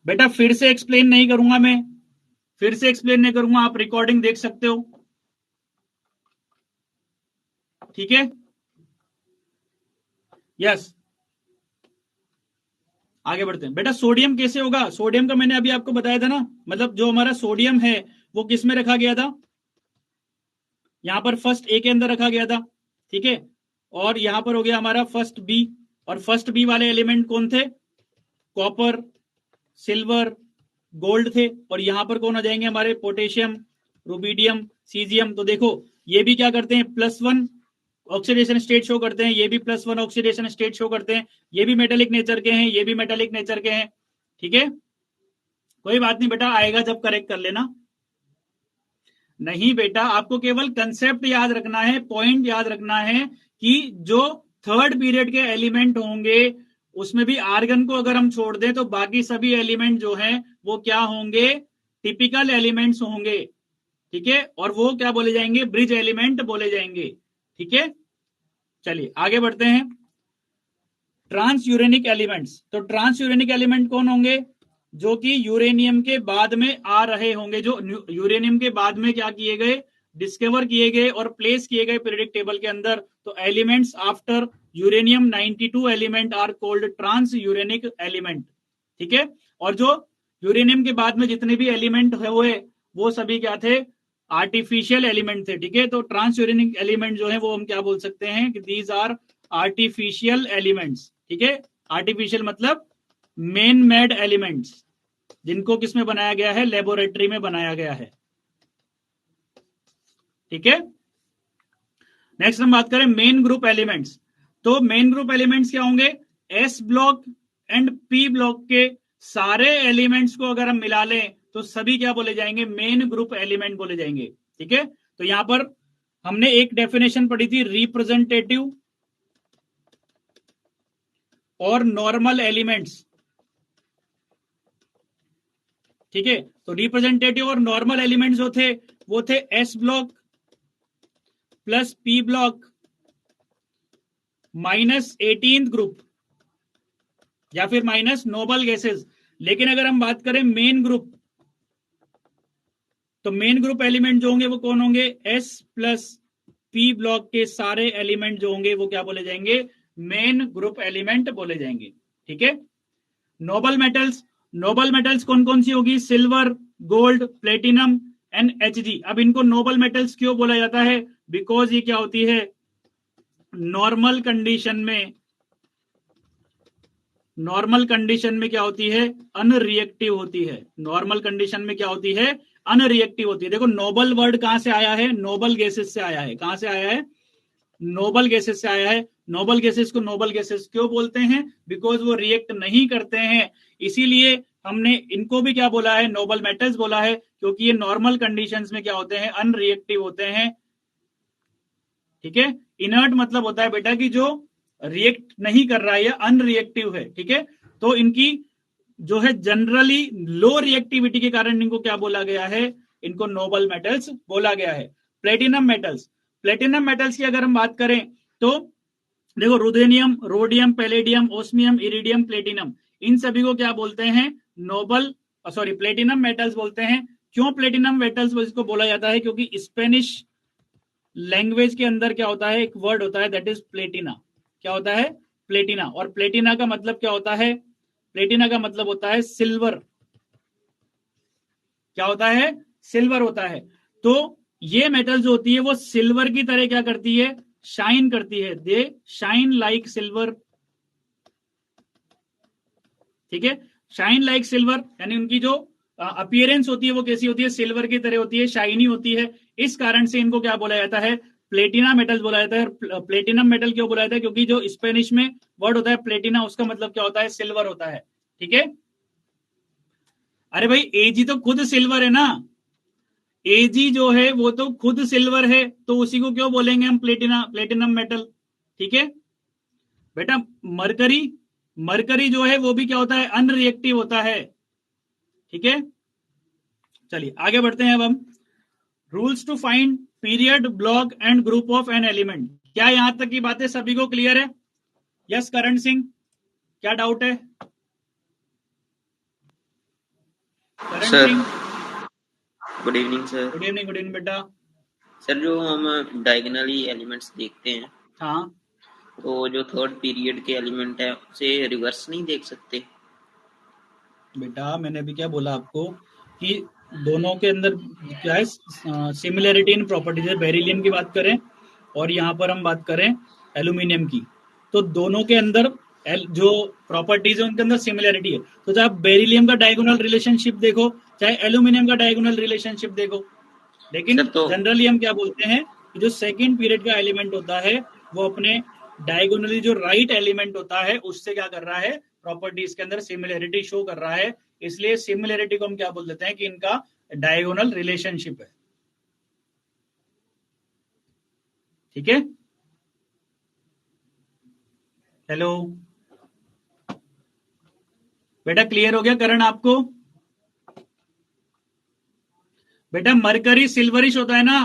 बेटा फिर से एक्सप्लेन नहीं करूंगा मैं, फिर से एक्सप्लेन नहीं करूंगा, आप रिकॉर्डिंग देख सकते हो, ठीक है। यस आगे बढ़ते हैं। बेटा सोडियम कैसे होगा, सोडियम का मैंने अभी आपको बताया था ना, मतलब जो हमारा सोडियम है वो किस में रखा गया था, यहां पर फर्स्ट ए के अंदर रखा गया था, ठीक है। और यहां पर हो गया हमारा फर्स्ट बी, और फर्स्ट बी वाले एलिमेंट कौन थे, कॉपर, सिल्वर, गोल्ड थे। और यहां पर कौन आ जाएंगे हमारे, पोटेशियम, रुबीडियम, सीजियम। तो देखो ये भी क्या करते हैं, +1 ऑक्सीडेशन स्टेट शो करते हैं, ये भी +1 ऑक्सीडेशन स्टेट शो करते हैं, ये भी मेटेलिक नेचर के हैं, ये भी मेटेलिक नेचर के हैं, ठीक है। कोई बात नहीं बेटा, आएगा जब करेक्ट कर लेना। नहीं बेटा आपको केवल कंसेप्ट याद रखना है, पॉइंट याद रखना है कि जो थर्ड पीरियड के एलिमेंट होंगे उसमें भी आर्गन को अगर हम छोड़ दें तो बाकी सभी एलिमेंट जो हैं वो क्या होंगे, टिपिकल एलिमेंट्स होंगे, ठीक है। और वो क्या बोले जाएंगे, ब्रिज एलिमेंट बोले जाएंगे, ठीक है। चलिए आगे बढ़ते हैं। ट्रांस यूरेनिक एलिमेंट्स, तो ट्रांस यूरेनिक एलिमेंट कौन होंगे, जो कि यूरेनियम के बाद में आ रहे होंगे, जो यूरेनियम के बाद में क्या किए गए, डिस्कवर किए गए और प्लेस किए गए पीरियोडिक टेबल के अंदर। तो elements after uranium 92 element are called transuranic element, ठीक है। और जो यूरेनियम के बाद में जितने भी एलिमेंट हुए वो सभी क्या थे, आर्टिफिशियल एलिमेंट थे, ठीक है। तो ट्रांस यूरेनिक एलिमेंट जो है वो हम क्या बोल सकते हैं कि दीज आर आर्टिफिशियल एलिमेंट्स, ठीक है। आर्टिफिशियल मतलब मेन मेड एलिमेंट्स, जिनको किसमें बनाया गया है, लेबोरेटरी में बनाया गया है, ठीक है। नेक्स्ट हम बात करें मेन ग्रुप एलिमेंट्स। तो मेन ग्रुप एलिमेंट्स क्या होंगे, S block and p block के सारे एलिमेंट्स को अगर हम मिला लें तो सभी क्या बोले जाएंगे, मेन ग्रुप एलिमेंट बोले जाएंगे, ठीक है। तो यहां पर हमने एक डेफिनेशन पढ़ी थी, रिप्रेजेंटेटिव और नॉर्मल एलिमेंट्स, ठीक है। तो रिप्रेजेंटेटिव और नॉर्मल एलिमेंट्स जो थे वो थे S block plus P block minus 18th group या फिर माइनस नोबल गैसेस। लेकिन अगर हम बात करें मेन ग्रुप, तो मेन ग्रुप एलिमेंट जो होंगे वो कौन होंगे, एस प्लस पी ब्लॉक के सारे एलिमेंट जो होंगे वो क्या बोले जाएंगे, मेन ग्रुप एलिमेंट बोले जाएंगे, ठीक है। नोबल मेटल्स, नोबल मेटल्स कौन कौन सी होगी, silver, gold, platinum and Hg। अब इनको नोबल मेटल्स क्यों बोला जाता है, बिकॉज ये क्या होती है, नॉर्मल कंडीशन में नॉर्मल कंडीशन में क्या होती है, अनरिएक्टिव होती है। नॉर्मल कंडीशन में क्या होती है, अनरिएक्टिव होती है। देखो नोबल वर्ड कहां से आया है, नोबल गैसेस से आया है। कहां से आया है, नोबल गैसेस से आया है। नोबल गैसेस को नोबल गैसेस क्यों बोलते हैं, बिकॉज वो रिएक्ट नहीं करते हैं, इसीलिए हमने इनको भी क्या बोला है, नोबल मेटल्स बोला है, क्योंकि ये नॉर्मल कंडीशंस में क्या होते हैं, अनरिएक्टिव होते हैं। ठीक है, इनर्ट मतलब होता है बेटा कि जो रिएक्ट नहीं कर रहा है, अनरिएक्टिव है। ठीक है, तो इनकी जो है जनरली लो रिएक्टिविटी के कारण इनको क्या बोला गया है, इनको नोबल मेटल्स बोला गया है। प्लेटिनम मेटल्स, प्लेटिनम मेटल्स की अगर हम बात करें तो देखो ruthenium, rhodium, palladium, osmium, iridium, platinum, इन सभी को क्या बोलते हैं, नोबल सॉरी प्लेटिनम मेटल्स बोलते हैं। क्यों प्लेटिनम मेटल्स इसको बोला जाता है, क्योंकि स्पेनिश लैंग्वेज के अंदर क्या होता है, एक वर्ड होता है दैट इज प्लेटिना। क्या होता है, प्लेटिना। और प्लेटिना का मतलब क्या होता है, प्लेटिना का मतलब होता है सिल्वर। क्या होता है, सिल्वर होता है। तो ये मेटल जो होती है वो सिल्वर की तरह क्या करती है, शाइन करती है, दे शाइन लाइक सिल्वर। ठीक है, शाइन लाइक सिल्वर यानी उनकी जो अपीयरेंस होती है वो कैसी होती है, सिल्वर की तरह होती है, शाइनी होती है। इस कारण से इनको क्या बोला जाता है, प्लेटिना मेटल बोला जाता है। प्लेटिनम मेटल क्यों बोला जाता है, क्योंकि जो स्पेनिश में वर्ड होता है प्लेटिना, उसका मतलब क्या होता है, सिल्वर होता है। ठीक है, अरे भाई एजी तो खुद सिल्वर है ना, एजी जो है वो तो खुद सिल्वर है, तो उसी को क्यों बोलेंगे हम प्लेटिनम मेटल। ठीक है बेटा, मरकरी, मरकरी जो है वो भी क्या होता है, अनरिएक्टिव होता है। ठीक है, चलिए आगे बढ़ते हैं अब हम। Rules to find period, block and group of an element. क्या यहां तक की बातें सभी को क्लियर है? यस करण सिंह, क्या डाउट है? Karan sir Singh, good evening sir. Good evening, good evening बेटा। सर जो हम डायगोनली एलिमेंट्स देखते हैं, हाँ, तो जो थर्ड पीरियड के एलिमेंट है उसे रिवर्स नहीं देख सकते? बेटा मैंने अभी क्या बोला आपको कि दोनों के अंदर क्या है, सिमिलरिटी इन प्रॉपर्टीज है। बेरिलियम की बात करें और यहाँ पर हम बात करें एल्यूमिनियम की, तो दोनों के अंदर जो प्रॉपर्टीज है उनके अंदर सिमिलरिटी है। तो चाहे आप बेरिलियम का डायगोनल रिलेशनशिप देखो, चाहे एल्यूमिनियम का डायगोनल रिलेशनशिप देखो, लेकिन सर तो जनरली हम क्या बोलते हैं कि जो सेकंड पीरियड का एलिमेंट होता है वो अपने डायगोनली जो राइट एलिमेंट होता है उससे क्या कर रहा है, प्रॉपर्टीज के अंदर सिमिलरिटी शो कर रहा है। इसलिए सिमिलरिटी को हम क्या बोल देते हैं कि इनका डायगोनल रिलेशनशिप है। ठीक है, हेलो बेटा, क्लियर हो गया करण आपको? बेटा मरकरी सिल्वरिश होता है ना,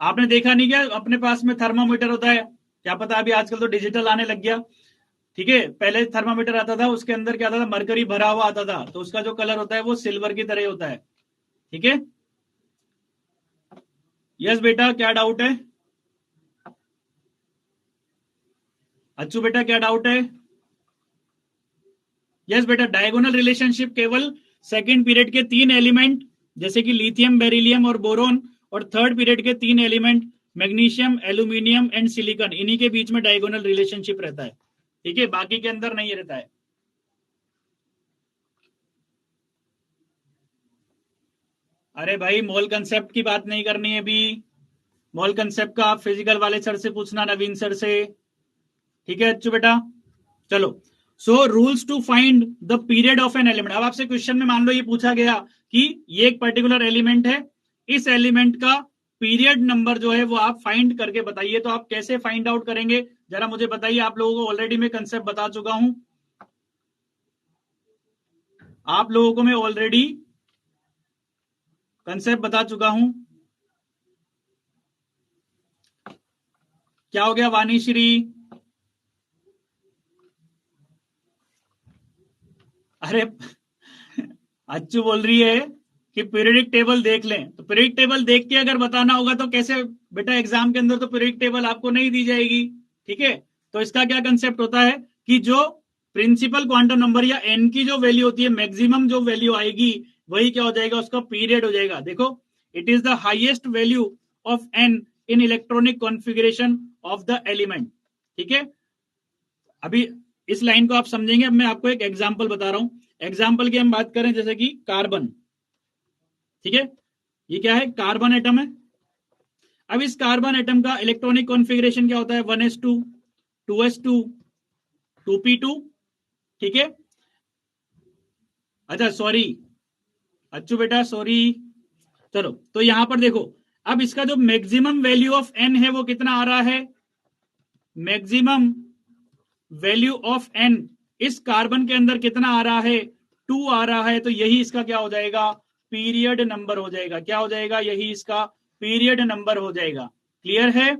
आपने देखा नहीं क्या, अपने पास में थर्मामीटर होता है, क्या पता अभी आजकल तो डिजिटल आने लग गया। ठीक है, पहले थर्मामीटर आता था उसके अंदर क्या आता था, मरकरी भरा हुआ आता था, तो उसका जो कलर होता है वो सिल्वर की तरह होता है। ठीक है, यस बेटा, क्या डाउट है? अच्छू बेटा, क्या डाउट है? यस बेटा, डायगोनल रिलेशनशिप केवल सेकंड पीरियड के 3 एलिमेंट जैसे कि लिथियम, बेरिलियम और बोरोन, और थर्ड पीरियड के 3 element magnesium, aluminium and silicon, इन्हीं के बीच में डायगोनल रिलेशनशिप रहता है। ठीक है, बाकी के अंदर नहीं रहता है। अरे भाई मोल कंसेप्ट की बात नहीं करनी है अभी, मोल कंसेप्ट का आप फिजिकल वाले सर से पूछना, नवीन सर से। ठीक है अच्छू बेटा, चलो। So rules to find the period of an element. अब आपसे क्वेश्चन में मान लो ये पूछा गया कि ये एक पर्टिकुलर एलिमेंट है, इस एलिमेंट का पीरियड नंबर जो है वो आप फाइंड करके बताइए। तो आप कैसे फाइंड आउट करेंगे जरा मुझे बताइए। आप लोगों को ऑलरेडी मैं कंसेप्ट बता चुका हूं, आप लोगों को मैं ऑलरेडी कंसेप्ट बता चुका हूं। क्या हो गया वाणीश्री? अरे अच्छू बोल रही है कि पीरियडिक टेबल देख लें, तो पीरियडिक टेबल देख के अगर बताना होगा तो कैसे बेटा, एग्जाम के अंदर तो पीरियडिक टेबल आपको नहीं दी जाएगी। ठीक है, तो इसका क्या कंसेप्ट होता है कि जो प्रिंसिपल क्वांटम नंबर या एन की जो वैल्यू होती है, मैक्सिमम जो वैल्यू आएगी वही क्या हो जाएगा, उसका पीरियड हो जाएगा। देखो, it is the highest value of n in electronic configuration of the element. ठीक है, अभी इस लाइन को आप समझेंगे। अब मैं आपको एक एग्जाम्पल बता रहा हूं। एग्जाम्पल की हम बात करें जैसे कि कार्बन, ठीक है, ये क्या है, कार्बन एटम है। अब इस कार्बन एटम का इलेक्ट्रॉनिक कॉन्फ़िगरेशन क्या होता है, 1s2, 2s2, 2p2, ठीक है। अच्छा सॉरी अच्छू बेटा, सॉरी। चलो तो यहां पर देखो, अब इसका जो मैक्सिमम वैल्यू ऑफ एन है वो कितना आ रहा है, मैक्सिमम वैल्यू ऑफ एन इस कार्बन के अंदर कितना आ रहा है, 2 आ रहा है। तो यही इसका क्या हो जाएगा, पीरियड नंबर हो जाएगा। क्या हो जाएगा, यही इसका पीरियड नंबर हो जाएगा। क्लियर है।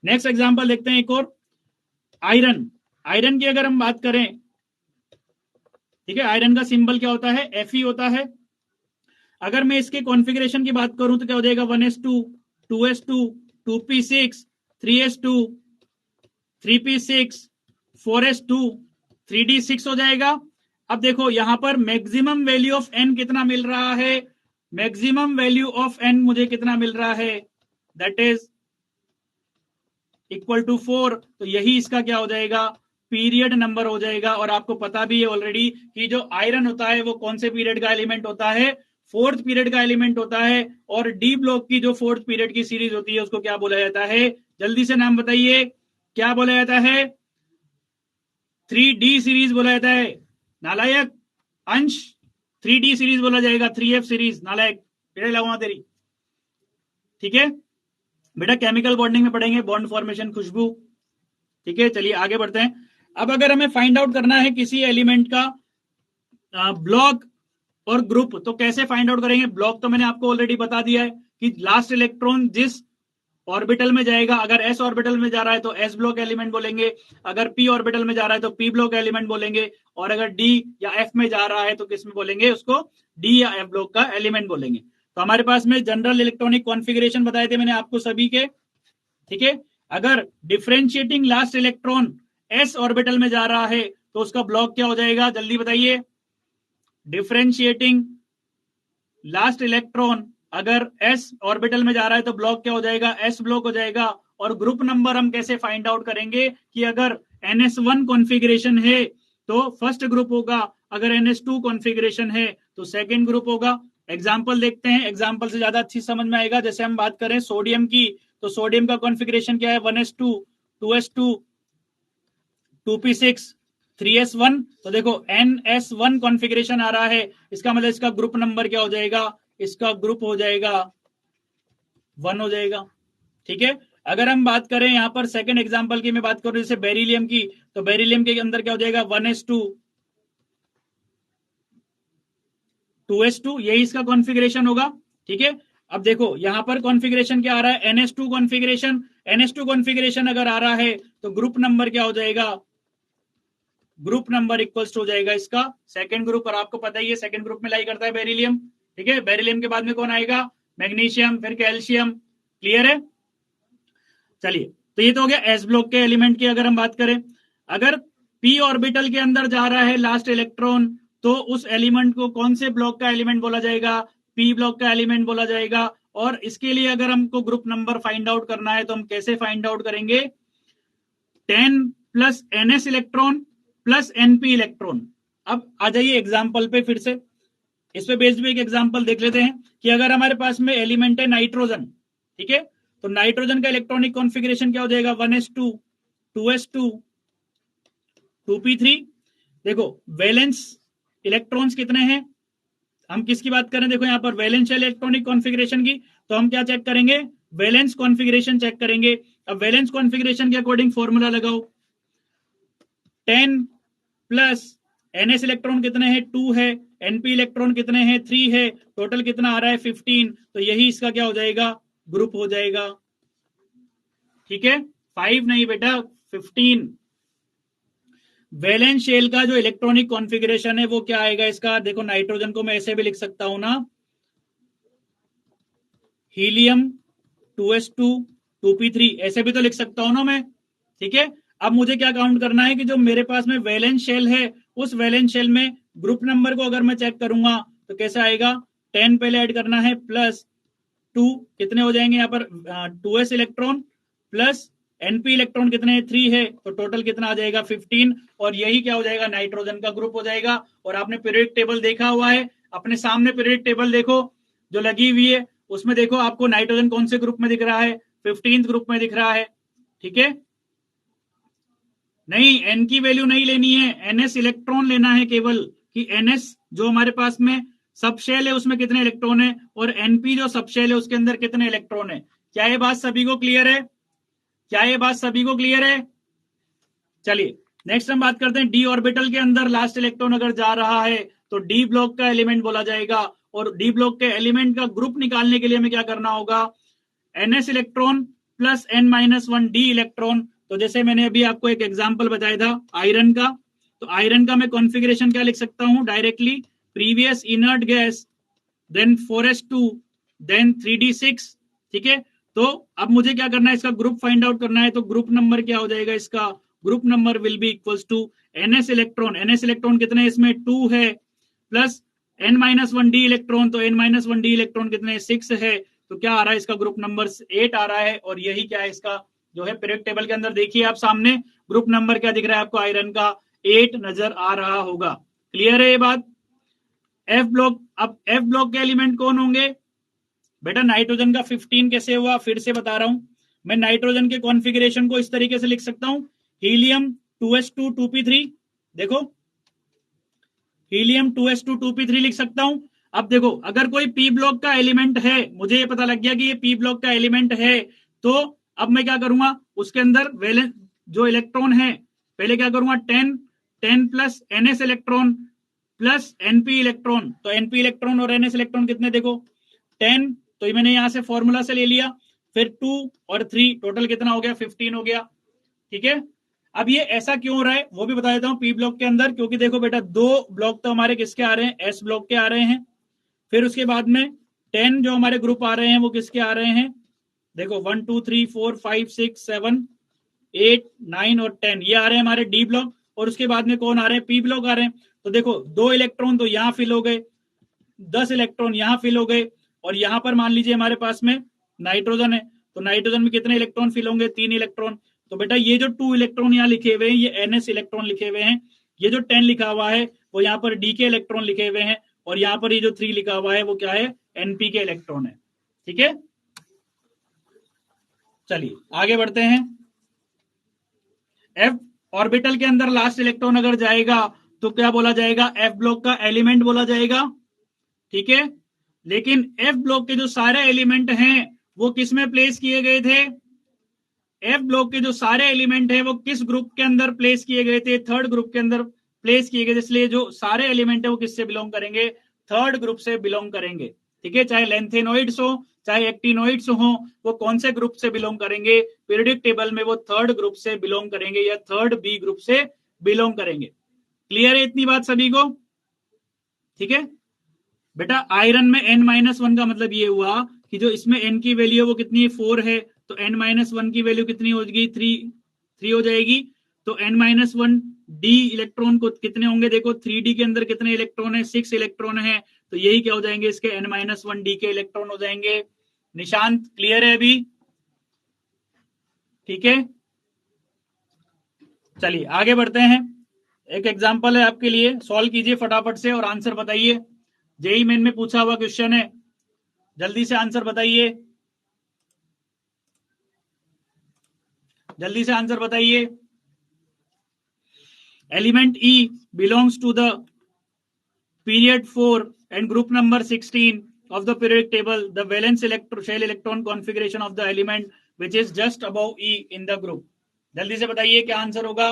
नेक्स्ट एग्जांपल देखते हैं एक और, आयरन। आयरन की अगर हम बात करें, ठीक है, आयरन का सिंबल क्या होता है, Fe होता है। अगर मैं इसके कॉन्फ़िगरेशन की बात करूं तो क्या हो जाएगा, 1s2, 2s2, 2p6, 3s2, 3p6, 4s2, 3d6 हो जाएगा। अब देखो यहां पर मैक्सिमम वैल्यू ऑफ एन कितना मिल रहा है, मैक्सिमम वैल्यू ऑफ एन मुझे कितना मिल रहा है, दैट इज इक्वल टू 4। तो यही इसका क्या हो जाएगा, पीरियड नंबर हो जाएगा। और आपको पता भी है ऑलरेडी कि जो आयरन होता है वो कौन से पीरियड का एलिमेंट होता है, 4th पीरियड का एलिमेंट होता है। और डी ब्लॉक की जो 4th पीरियड की सीरीज होती है उसको क्या बोला जाता है, जल्दी से नाम बताइए, क्या बोला जाता है, 3D सीरीज बोला जाता है। नालायक अंश, 3D सीरीज बोला जाएगा, 3F सीरीज, नालायक पेड़े लगाऊंगा तेरी। ठीक है बेटा, केमिकल बॉन्डिंग में पढ़ेंगे, बॉन्ड फॉर्मेशन, खुशबू। ठीक है चलिए आगे बढ़ते हैं। अब अगर हमें फाइंड आउट करना है किसी एलिमेंट का ब्लॉक और ग्रुप, तो कैसे फाइंड आउट करेंगे। ब्लॉक तो मैंने आपको ऑलरेडी बता दिया है कि लास्ट इलेक्ट्रॉन जिस ऑर्बिटल में जाएगा, अगर s ऑर्बिटल में जा रहा है तो s ब्लॉक एलिमेंट बोलेंगे, अगर p ऑर्बिटल में जा रहा है तो p ब्लॉक एलिमेंट बोलेंगे, और अगर d या f में जा रहा है तो किस में बोलेंगे, उसको d या f ब्लॉक का एलिमेंट बोलेंगे। तो हमारे पास में जनरल इलेक्ट्रॉनिक कॉन्फ़िगरेशन बताए थे मैंने आपको सभी के, ठीक है। अगर differentiating last electron s orbital में जा रहा है तो उसका ब्लॉक क्या हो जाएगा, जल्दी बताइए। डिफरेंशिएटिंग लास्ट इलेक्ट्रॉन अगर s ऑर्बिटल में जा रहा है तो ब्लॉक क्या हो जाएगा, s ब्लॉक हो जाएगा। और ग्रुप नंबर हम कैसे फाइंड आउट करेंगे कि अगर ns1 कॉन्फ़िगरेशन है तो फर्स्ट ग्रुप होगा, अगर ns2 कॉन्फ़िगरेशन है तो सेकंड ग्रुप होगा। एग्जांपल देखते हैं, एग्जांपल से ज्यादा अच्छी समझ में आएगा। जैसे हम बात करें सोडियम की, तो सोडियम का कॉन्फ़िगरेशन क्या है, 1s2, 2s2, 2p6, 3s1। तो देखो ns1 कॉन्फ़िगरेशन आ रहा है, इसका मतलब इसका ग्रुप नंबर क्या हो जाएगा, इसका ग्रुप हो जाएगा 1 हो जाएगा। ठीक है। अगर हम बात करें यहां पर सेकंड एग्जांपल की मैं बात करूं जैसे बेरिलियम की, तो बेरिलियम के अंदर क्या हो जाएगा, 1s2, 2s2, यही इसका कॉन्फ़िगरेशन होगा। ठीक है। अब देखो यहां पर कॉन्फ़िगरेशन क्या आ रहा है, ns2 कॉन्फ़िगरेशन। ns2 कॉन्फ़िगरेशन अगर आ रहा है तो ग्रुप नंबर क्या हो जाएगा, ग्रुप नंबर इक्वल्स हो जाएगा इसका सेकंड ग्रुप। और आपको पता ही है सेकंड ग्रुप में लाई करता है बेरिलियम। ठीक है। बेरिलियम के बाद में कौन आएगा, मैग्नीशियम, फिर कैल्शियम। क्लियर है। चलिए तो ये तो हो गया एस ब्लॉक के एलिमेंट की। अगर हम बात करें, अगर पी ऑर्बिटल के अंदर जा रहा है लास्ट इलेक्ट्रॉन, तो उस एलिमेंट को कौन से ब्लॉक का एलिमेंट बोला जाएगा, पी ब्लॉक का एलिमेंट बोला जाएगा। और इसके लिए अगर हमको ग्रुप नंबर फाइंड आउट करना है तो हम कैसे फाइंड आउट करेंगे, 10 plus ns electron plus np electron. अब आ जाइए एग्जाम्पल पे, फिर से इस पे बेस्ड भी एक एग्जाम्पल देख लेते हैं कि अगर हमारे पास में एलिमेंट है नाइट्रोजन, ठीक है, तो नाइट्रोजन का इलेक्ट्रॉनिक कॉन्फ़िगरेशन क्या हो जाएगा, 1s2, 2s2, 2p3। देखो वैलेंस इलेक्ट्रॉन्स कितने हैं, हम किसकी बात करें, देखो यहां पर वैलेंस इलेक्ट्रॉनिक कॉन्फ़िगरेशन की, तो हम क्या चेक करेंगे, वैलेंस कॉन्फ़िगरेशन चेक करेंगे। अब वैलेंस कॉन्फ़िगरेशन के अकॉर्डिंग फॉर्मूला लगाओ, 10 प्लस ns इलेक्ट्रॉन कितने हैं, 2 है, np इलेक्ट्रॉन कितने हैं, 3 है, टोटल कितना आ रहा है, 15। तो यही इसका क्या हो जाएगा, ग्रुप हो जाएगा। ठीक है, 5 नहीं बेटा, 15। वैलेंस शेल का जो इलेक्ट्रॉनिक कॉन्फ़िगरेशन है वो क्या आएगा इसका, देखो नाइट्रोजन को मैं ऐसे भी लिख सकता हूं ना, हीलियम 2s2, 2p3, ऐसे भी तो लिख सकता हूं ना मैं। ठीक है। अब मुझे क्या काउंट करना है कि जो मेरे पास में वैलेंस शेल है, उस वैलेंस शेल में ग्रुप नंबर को अगर मैं चेक करूंगा तो कैसे आएगा, 10 पहले ऐड करना है प्लस 2, कितने हो जाएंगे यहाँ पर 2s electron plus NP electron कितने 3 है, तो टोटल कितना आ जाएगा 15, और यही क्या हो जाएगा नाइट्रोजन का ग्रुप हो जाएगा। और आपने पीरियडिक टेबल देखा हुआ है, अपने सामने पीरियडिक टेबल देखो जो लगी हुई है, उसमें देखो आपको नाइट्रोजन कौन से ग्रुप में दिख रहा है, 15th ग्रुप में दिख रहा है। ठीक है, नहीं एन की वैल्यू नहीं लेनी है, एनएस इलेक्ट्रॉन लेना है केवल, कि एनएस जो हमारे पास में सब शेल है उसमें कितने इलेक्ट्रॉन है, और एनपी जो सब शेल है उसके अंदर कितने इलेक्ट्रॉन है। क्या ये बात सभी को क्लियर है? क्या ये बात सभी को क्लियर है? चलिए नेक्स्ट हम बात करते हैं डी ऑर्बिटल के अंदर लास्ट इलेक्ट्रॉन अगर जा रहा है तो डी ब्लॉक का एलिमेंट बोला जाएगा, और डी ब्लॉक के एलिमेंट का ग्रुप निकालने के लिए हमें क्या करना होगा, NS electron plus n-1 D electron. तो जैसे मैंने अभी आपको एक एग्जांपल बताया था आयरन का, तो आयरन का मैं कॉन्फ़िगरेशन क्या लिख सकता हूं directly, previous inert gas, then 4s2, then 3d6। ठीक है, तो अब मुझे क्या करना है, इसका ग्रुप फाइंड आउट करना है, तो ग्रुप नंबर क्या हो जाएगा, इसका group number will be equals to ns electron, ns electron कितने इसमें 2 है, प्लस n-1 डी इलेक्ट्रॉन, तो n-1 डी इलेक्ट्रॉन कितने 6 है, तो क्या आ रहा है इसका ग्रुप नंबर 8 आ रहा है। और यही क्या है इसका जो है पीरियडिक टेबल के अंदर देखिए आप सामने ग्रुप नंबर क्या दिख रहा है आपको, आयरन का 8 नजर आ रहा होगा। क्लियर है ये बात? एफ ब्लॉक, अब एफ ब्लॉक के एलिमेंट कौन होंगे बेटा, नाइट्रोजन का 15 कैसे हुआ, फिर से बता रहा हूं मैं, नाइट्रोजन के कॉन्फ़िगरेशन को इस तरीके से लिख सकता हूं, हीलियम 2s2 2p3, देखो हीलियम 2s2 2p3 लिख सकता हूं। अब देखो अगर कोई पी ब्लॉक का एलिमेंट है, मुझे ये पता लग गया कि ये पी ब्लॉक का एलिमेंट है, तो अब मैं क्या करूंगा, उसके अंदर वैलेंस जो इलेक्ट्रॉन है पहले क्या करूंगा 10 plus NS electron plus NP electron, तो एनपी इलेक्ट्रॉन और एनएस इलेक्ट्रॉन कितने देखो 10, तो ये मैंने यहां से फॉर्मूला से ले लिया, फिर 2 और 3 टोटल कितना हो गया 15 हो गया। ठीक है, अब ये ऐसा क्यों हो रहा है वो भी बता देता हूं पी ब्लॉक के अंदर, क्योंकि देखो बेटा 2 ब्लॉक तो हमारे किसके आ रहे हैं, एस ब्लॉक के आ रहे हैं, फिर उसके बाद में 10 जो हमारे ग्रुप आ रहे हैं वो किसके आ रहे हैं, देखो 1 2 3 4 5 6 7 8 9 और 10 ये आ रहे हैं हमारे डी ब्लॉक, और उसके बाद में कौन आ रहे हैं, पी ब्लॉक आ रहे हैं। तो देखो 2 इलेक्ट्रॉन तो यहां फिल हो गए, 10 इलेक्ट्रॉन यहां फिल हो गए, और यहां पर मान लीजिए हमारे पास में नाइट्रोजन है, तो नाइट्रोजन में कितने इलेक्ट्रॉन फिल होंगे 3 इलेक्ट्रॉन। तो बेटा ये जो 2 इलेक्ट्रॉन यहाँ लिखे हुए हैं ये एनएस इलेक्ट्रॉन लिखे हुए हैं, ये जो 10 लिखा हुआ है वो यहाँ पर डी के इलेक्ट्रॉन लिखे हुए हैं, और यहाँ पर ये जो 3 लिखा हुआ है वो क्या है, एनपी के इलेक्ट्रॉन है। ठीक है, चलिए आगे बढ़ते हैं। एफ ऑर्बिटल के अंदर लास्ट इलेक्ट्रॉन अगर जाएगा तो क्या बोला जाएगा, एफ ब्लॉक का एलिमेंट बोला जाएगा। ठीक है, लेकिन एफ ब्लॉक के जो सारे एलिमेंट हैं वो किस में प्लेस किए गए थे, एफ ब्लॉक के जो सारे एलिमेंट हैं वो किस ग्रुप के अंदर प्लेस किए गए थे, थर्ड ग्रुप के अंदर प्लेस किए गए, इसलिए जो सारे एलिमेंट है वो किससे बिलोंग करेंगे, थर्ड ग्रुप से बिलोंग करेंगे। ठीक है, चाहे लेंथेनोइड्स हो चाहे एक्टिनोइड्स हो, वो कौन से ग्रुप से बिलोंग करेंगे, पीरियडिक टेबल में वो थर्ड ग्रुप से बिलोंग करेंगे या थर्ड बी ग्रुप से बिलोंग करेंगे। क्लियर है इतनी बात सभी को? ठीक है बेटा, आयरन में n-1 का मतलब ये हुआ कि जो इसमें n की वैल्यू है वो कितनी है 4 है, तो n-1 की वैल्यू कितनी होगी 3 हो जाएगी, तो n-1 डी इलेक्ट्रॉन को कितने होंगे, देखो 3d के अंदर कितने इलेक्ट्रॉन है 6 इलेक्ट्रॉन है, तो यही क्या हो जाएंगे इसके n-1 डी के इलेक्ट्रॉन हो जाएंगे। निशांत क्लियर है अभी? ठीक है, चलिए आगे बढ़ते हैं। एक एग्जांपल है आपके लिए, सॉल्व कीजिए फटाफट से और आंसर बताइए। जेई मेन में पूछा हुआ क्वेश्चन है, जल्दी से आंसर बताइए, जल्दी से आंसर बताइए। Element E belongs to the period 4 and group number 16 of the periodic table, the valence shell electron configuration of the element which is just above E in the group. जल्दी से बताइए क्या आंसर होगा।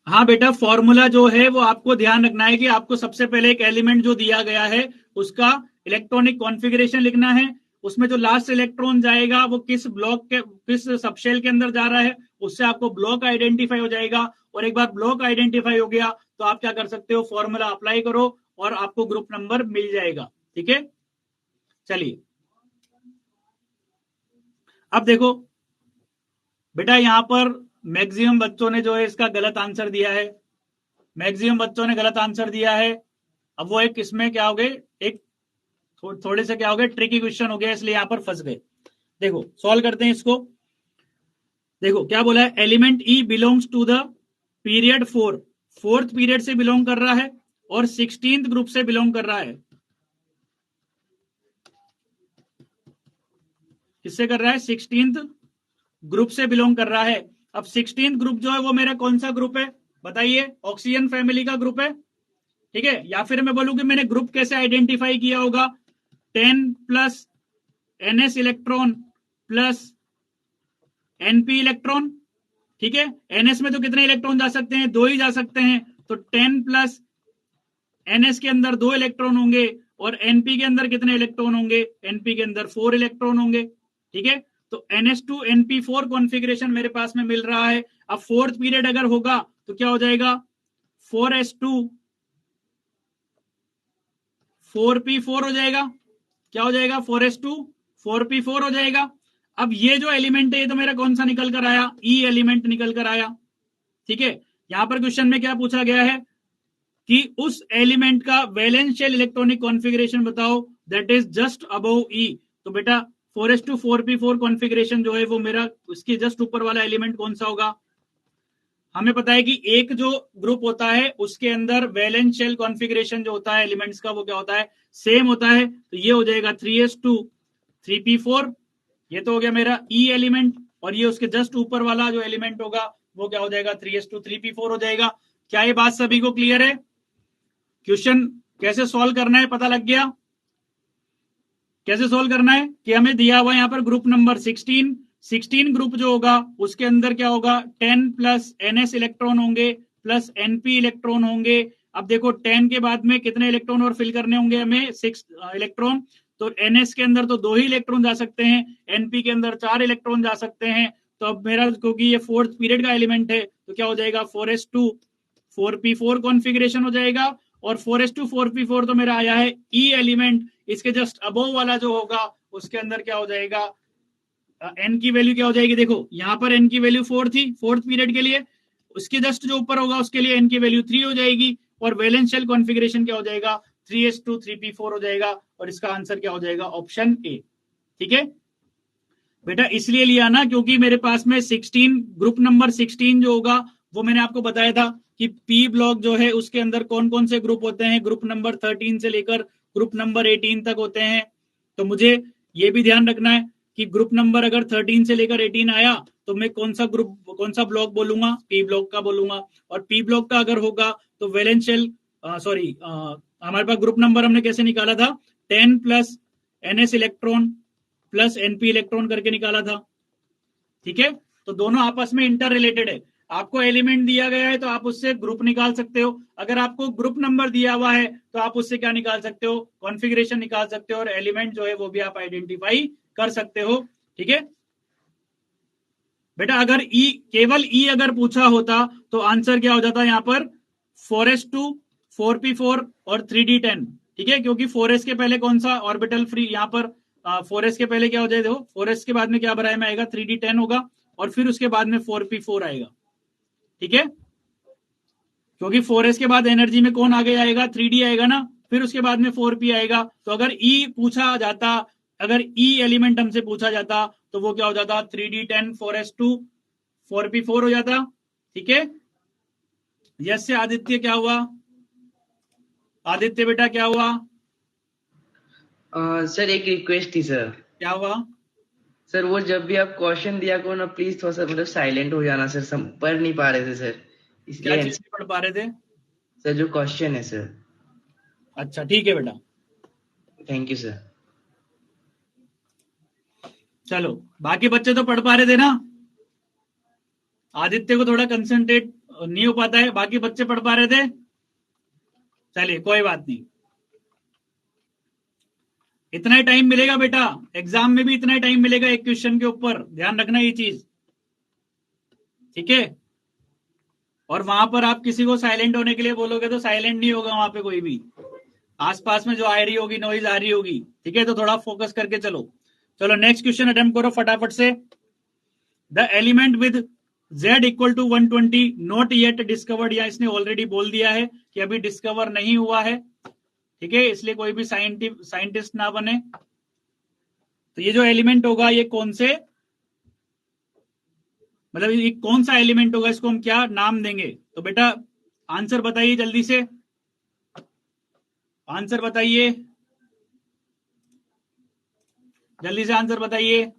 हाँ बेटा, फॉर्मूला जो है वो आपको ध्यान रखना है कि आपको सबसे पहले एक एलिमेंट जो दिया गया है उसका इलेक्ट्रॉनिक कॉन्फ़िगरेशन लिखना है, उसमें जो लास्ट इलेक्ट्रॉन जाएगा वो किस ब्लॉक के किस सबशेल के अंदर जा रहा है, उससे आपको ब्लॉक आइडेंटिफाई हो जाएगा, और एक बार ब्लॉक आइडेंटिफाई हो गया तो आप क्या कर सकते हो, फॉर्मूला अप्लाई करो और आपको ग्रुप नंबर मिल जाएगा। ठीक है, चलिए अब देखो बेटा, यहां पर मैक्सिमम बच्चों ने जो है इसका गलत आंसर दिया है, मैक्सिमम बच्चों ने गलत आंसर दिया है। अब वो एक इसमें क्या हो गए, एक थोड़े से क्या हो गए, ट्रिकी क्वेश्चन हो गया, इसलिए यहां पर फंस गए। देखो सॉल्व करते हैं इसको। देखो क्या बोला है, element E belongs to the period 4, fourth period से बिलोंग कर रहा है और 16th ग्रुप से बिलोंग कर रहा है। किससे कर रहा है, 16th ग्रुप से बिलोंग कर रहा है। अब 16th ग्रुप जो है वो मेरा कौन सा ग्रुप है बताइए, ऑक्सीजन फैमिली का ग्रुप है, ठीक है। या फिर मैं बोलूं कि मैंने ग्रुप कैसे आइडेंटिफाई किया होगा, 10 plus NS electron plus NP electron, ठीक है। NS में तो कितने इलेक्ट्रॉन जा सकते हैं, 2 ही जा सकते हैं, तो 10 प्लस NS के अंदर 2 इलेक्ट्रॉन होंगे और NP के अंदर कितने इलेक्ट्रॉन होंगे, NP के अंदर 4 इलेक्ट्रॉन होंगे, ठीक है। तो NS2 NP4 कॉन्फ़िगरेशन मेरे पास में मिल रहा है। अब फोर्थ पीरियड अगर होगा तो क्या हो जाएगा, 4s2 4p4 हो जाएगा। क्या हो जाएगा, 4s2 4p4 हो जाएगा। अब ये जो एलिमेंट है ये तो मेरा कौन सा निकल कर आया, ई एलिमेंट निकल कर आया, ठीक है। यहां पर क्वेश्चन में क्या पूछा गया है कि उस एलिमेंट का वैलेंस शेल इलेक्ट्रॉनिक कॉन्फ़िगरेशन बताओ दैट इज जस्ट अबव ई। तो बेटा 4s2 4p4 कॉन्फ़िगरेशन जो है वो मेरा उसके जस्ट ऊपर वाला एलिमेंट कौन सा होगा। हमें पता है कि एक जो ग्रुप होता है उसके अंदर वैलेंस शेल कॉन्फ़िगरेशन जो होता है एलिमेंट्स का वो क्या होता है, सेम होता है। तो ये हो जाएगा 3s2 3p4, ये तो हो गया मेरा ई एलिमेंट, और ये उसके जस्ट ऊपर वाला जो एलिमेंट होगा वो क्या हो जाएगा, 3s2 3p4 हो जाएगा। क्या ये बात सभी को क्लियर है, क्वेश्चन कैसे सॉल्व करना है पता लग गया। कैसे सॉल्व करना है कि हमें दिया हुआ यहां पर ग्रुप नंबर 16 ग्रुप जो होगा उसके अंदर क्या होगा, 10 प्लस NS इलेक्ट्रॉन होंगे प्लस NP इलेक्ट्रॉन होंगे। अब देखो 10 के बाद में कितने इलेक्ट्रॉन और फिल करने होंगे हमें, 6 इलेक्ट्रॉन। तो NS के अंदर तो 2 ही इलेक्ट्रॉन जा सकते हैं, NP के अंदर 4 इलेक्ट्रॉन जा सकते हैं। तो अब मेरा क्योंकि ये फोर्थ पीरियड का एलिमेंट है तो क्या हो जाएगा, 4s2 4p4 कॉन्फ़िगरेशन हो जाएगा। और 4s2 4p4 तो मेरा आया है ई एलिमेंट, इसके जस्ट अबोव वाला जो होगा उसके अंदर क्या हो जाएगा, n की वैल्यू क्या हो जाएगी, देखो यहां पर n की वैल्यू 4 थी फोर्थ पीरियड के लिए, उसके जस्ट जो ऊपर होगा उसके लिए n की वैल्यू 3 हो जाएगी और वैलेंस शेल कॉन्फ़िगरेशन क्या हो जाएगा, 3s2 3p4 हो जाएगा। और इसका आंसर क्या हो जाएगा, ऑप्शन ए, ठीक है बेटा। इसलिए लिया ना क्योंकि मेरे पास में 16 ग्रुप नंबर 16 जो होगा वो मैंने आपको बताया था कि पी ब्लॉक जो है उसके अंदर कौन कौन से ग्रुप होते हैं, ग्रुप नंबर 13 से लेकर ग्रुप नंबर 18 तक होते हैं। तो मुझे ये भी ध्यान रखना है कि ग्रुप नंबर अगर 13 से लेकर 18 आया तो मैं कौन सा ग्रुप कौन सा ब्लॉक बोलूंगा, पी ब्लॉक का बोलूंगा। और पी ब्लॉक का अगर होगा तो वैलेंस शेल सॉरी हमारे पास ग्रुप नंबर हमने कैसे निकाला था, 10 plus NS electron plus NP electron करके निकाला था, ठीक है। तो दोनों आपस में इंटर रिलेटेड है। आपको एलिमेंट दिया गया है तो आप उससे ग्रुप निकाल सकते हो, अगर आपको ग्रुप नंबर दिया हुआ है तो आप उससे क्या निकाल सकते हो, कॉन्फ़िगरेशन निकाल सकते हो, और एलिमेंट जो है वो भी आप आइडेंटिफाई कर सकते हो, ठीक है बेटा। अगर ई केवल ई अगर पूछा होता तो आंसर क्या हो जाता यहां पर, 4s2 4p4 और 3d10, ठीक है। क्योंकि 4s के पहले कौन सा ऑर्बिटल फ्री, यहां पर 4s के पहले क्या हो जाए, देखो 4s के बाद में क्या बराबर में आएगा, 3d10 होगा और फिर उसके बाद में 4p4 आएगा, ठीक है। क्योंकि 4s के बाद एनर्जी में कौन आगे आएगा, 3d आएगा ना, फिर उसके बाद में 4p आएगा। तो अगर ई पूछा जाता, अगर ई एलिमेंट हमसे पूछा जाता तो वो क्या हो जाता, 3d10 4s2 4p4 हो जाता, ठीक है। यस से आदित्य क्या हुआ, आदित्य बेटा क्या हुआ, सर एक रिक्वेस्ट थी सर। क्या हुआ सर वो जब भी आप क्वेश्चन दिया करो ना प्लीज थोड़ा सा मतलब साइलेंट हो जाना सर, पढ़ नहीं पा रहे थे सर, क्या इसलिए चीज नहीं पढ़ पा रहे थे, सर जो क्वेश्चन है सर। अच्छा ठीक है बेटा, थैंक यू सर। चलो बाकी बच्चे तो पढ़ पा रहे थे ना, आदित्य को थोड़ा कंसंट्रेट नहीं हो पाता है, बाकी बच्चे पढ़ पा रहे थे, चलिए कोई बात नहीं, इतना ही टाइम मिलेगा बेटा, एग्जाम में भी इतना ही टाइम मिलेगा एक क्वेश्चन के ऊपर, ध्यान रखना ये चीज, ठीक है। और वहां पर आप किसी को साइलेंट होने के लिए बोलोगे तो साइलेंट नहीं होगा वहां पे कोई भी, आसपास में जो आ रही होगी नॉइज आ रही होगी, ठीक है। तो थोड़ा फोकस करके चलो। चलो नेक्स्ट क्वेश्चन अटेम्प्ट करो फटाफट से। The element with Z equal to 120 not yet discovered, या इसने ऑलरेडी बोल दिया है कि अभी डिस्कवर नहीं हुआ है, ठीक है, इसलिए कोई भी साइंटिस्ट ना बने। तो ये जो एलिमेंट होगा ये कौन से, मतलब ये कौन सा एलिमेंट होगा, इसको हम क्या नाम देंगे? तो बेटा आंसर बताइए जल्दी से, आंसर बताइए, जल्दी से आंसर बताइए।